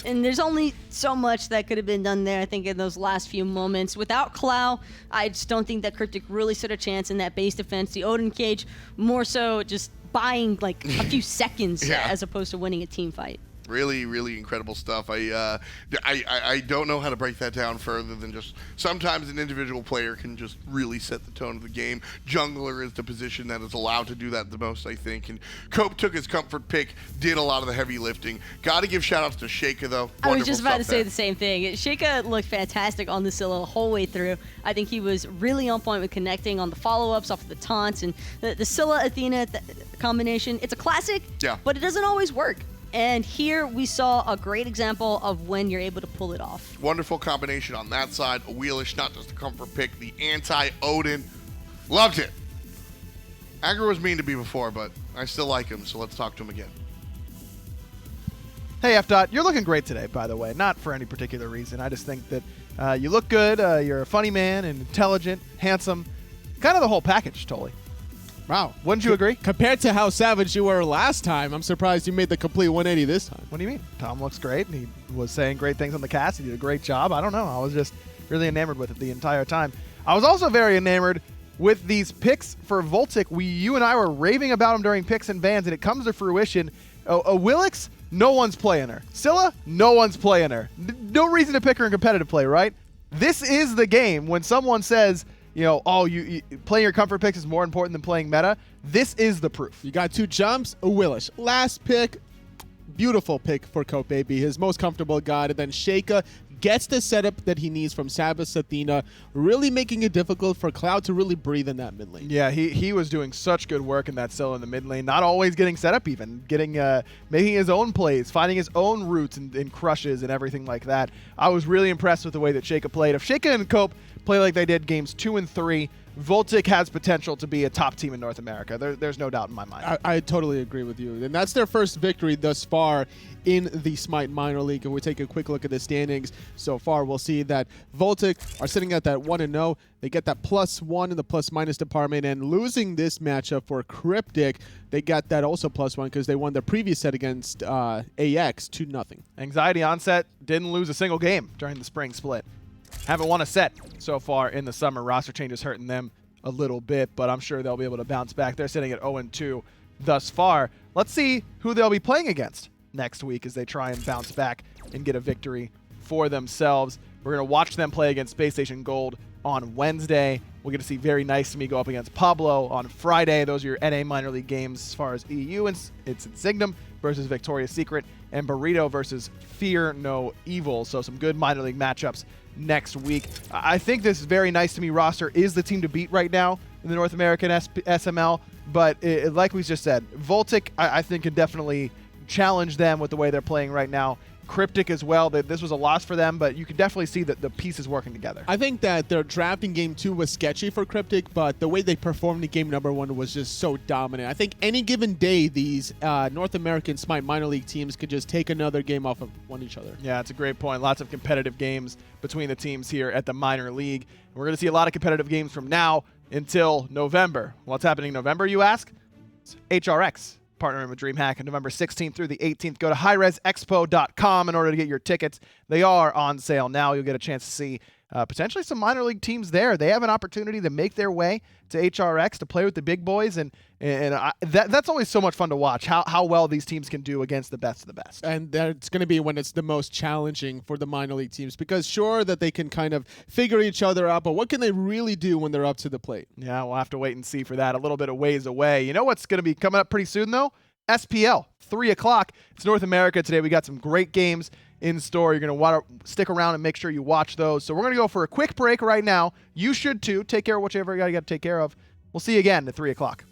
And there's only so much that could have been done there, I think, in those last few moments. Without Clow, I just don't think that Cryptic really stood a chance in that base defense. The Odin cage, more so just buying like a few seconds as opposed to winning a team fight. Really, really incredible stuff. I don't know how to break that down further than just sometimes an individual player can just really set the tone of the game. Jungler is the position that is allowed to do that the most, I think. And Cope took his comfort pick, did a lot of the heavy lifting. Got to give shout-outs to Sheikah, though. I was just about to say the same thing. Sheikah looked fantastic on the Scylla the whole way through. I think he was really on point with connecting on the follow-ups off of the taunts. And the Scylla-Athena combination, it's a classic, but it doesn't always work. And here we saw a great example of when you're able to pull it off. Wonderful combination on that side. A wheelish, not just a comfort pick. The anti-Odin. Loved it. Aggro was mean to me before, but I still like him, so let's talk to him again. Hey, F-Dot, you're looking great today, by the way. Not for any particular reason. I just think that you look good. You're a funny man and intelligent, handsome. Kind of the whole package, totally. Wow. Wouldn't you agree? Compared to how savage you were last time, I'm surprised you made the complete 180 this time. What do you mean? Tom looks great, and he was saying great things on the cast. He did a great job. I don't know. I was just really enamored with it the entire time. I was also very enamored with these picks for VOLTIC. You and I were raving about them during picks and bans, and it comes to fruition. A Willix, no one's playing her. Scylla, no one's playing her. No reason to pick her in competitive play, right? This is the game when someone says, you know, oh, you playing your comfort picks is more important than playing meta. This is the proof. You got 2 jumps, a Willish. Last pick, beautiful pick for Cope Baby, his most comfortable god. And then Sheikah gets the setup that he needs from Sabbath Athena, really making it difficult for Cloud to really breathe in that mid lane. Yeah, he was doing such good work in that Scylla in the mid lane, not always getting set up even, making his own plays, finding his own routes and crushes and everything like that. I was really impressed with the way that Sheikah played. If Sheikah and Cope play like they did games 2 and 3, VOLTIC has potential to be a top team in North America. There's no doubt in my mind. I totally agree with you. And that's their first victory thus far in the SMITE minor league. And we take a quick look at the standings so far. We'll see that VOLTIC are sitting at that 1-0. They get that +1 in the plus-minus department. And losing this matchup for Cryptic, they got that also +1 because they won their previous set against AX 2-0. Anxiety onset didn't lose a single game during the spring split. Haven't won a set so far in the summer. Roster changes hurting them a little bit, but I'm sure they'll be able to bounce back. They're sitting at 0-2 thus far. Let's see who they'll be playing against next week as they try and bounce back and get a victory for themselves. We're going to watch them play against Space Station Gold on Wednesday. We're going to see Very Nice to Me go up against Pablo on Friday. Those are your NA minor league games as far as EU. It's Insignum versus Victoria's Secret and Burrito versus Fear No Evil. So some good minor league matchups next week. I think this Very Nice to Me roster is the team to beat right now in the North American SML, but like we just said, VOLTIC I think can definitely challenge them with the way they're playing right now. Cryptic as well. This was a loss for them, but you can definitely see that the pieces working together. I think that their draft in game 2 was sketchy for Cryptic, but the way they performed in game number 1 was just so dominant. I think any given day, these North American SMITE minor league teams could just take another game off of each other. Yeah, it's a great point. Lots of competitive games between the teams here at the minor league. We're going to see a lot of competitive games from now until November. What's happening in November, you ask? It's HRX. Partnering with DreamHack on November 16th through the 18th. Go to highresexpo.com in order to get your tickets. They are on sale now. You'll get a chance to see potentially some minor league teams there. They have an opportunity to make their way to HRX to play with the big boys, and that's always so much fun to watch, how well these teams can do against the best of the best. And that's going to be when it's the most challenging for the minor league teams, because sure that they can kind of figure each other out, but what can they really do when they're up to the plate? Yeah, we'll have to wait and see for that. A little bit of ways away. You know what's going to be coming up pretty soon, though? SPL, 3 o'clock. It's North America today. We got some great games in store. You're going to want to stick around and make sure you watch those. So we're going to go for a quick break right now. You should too. Take care of whatever you got to take care of. We'll see you again at 3 o'clock.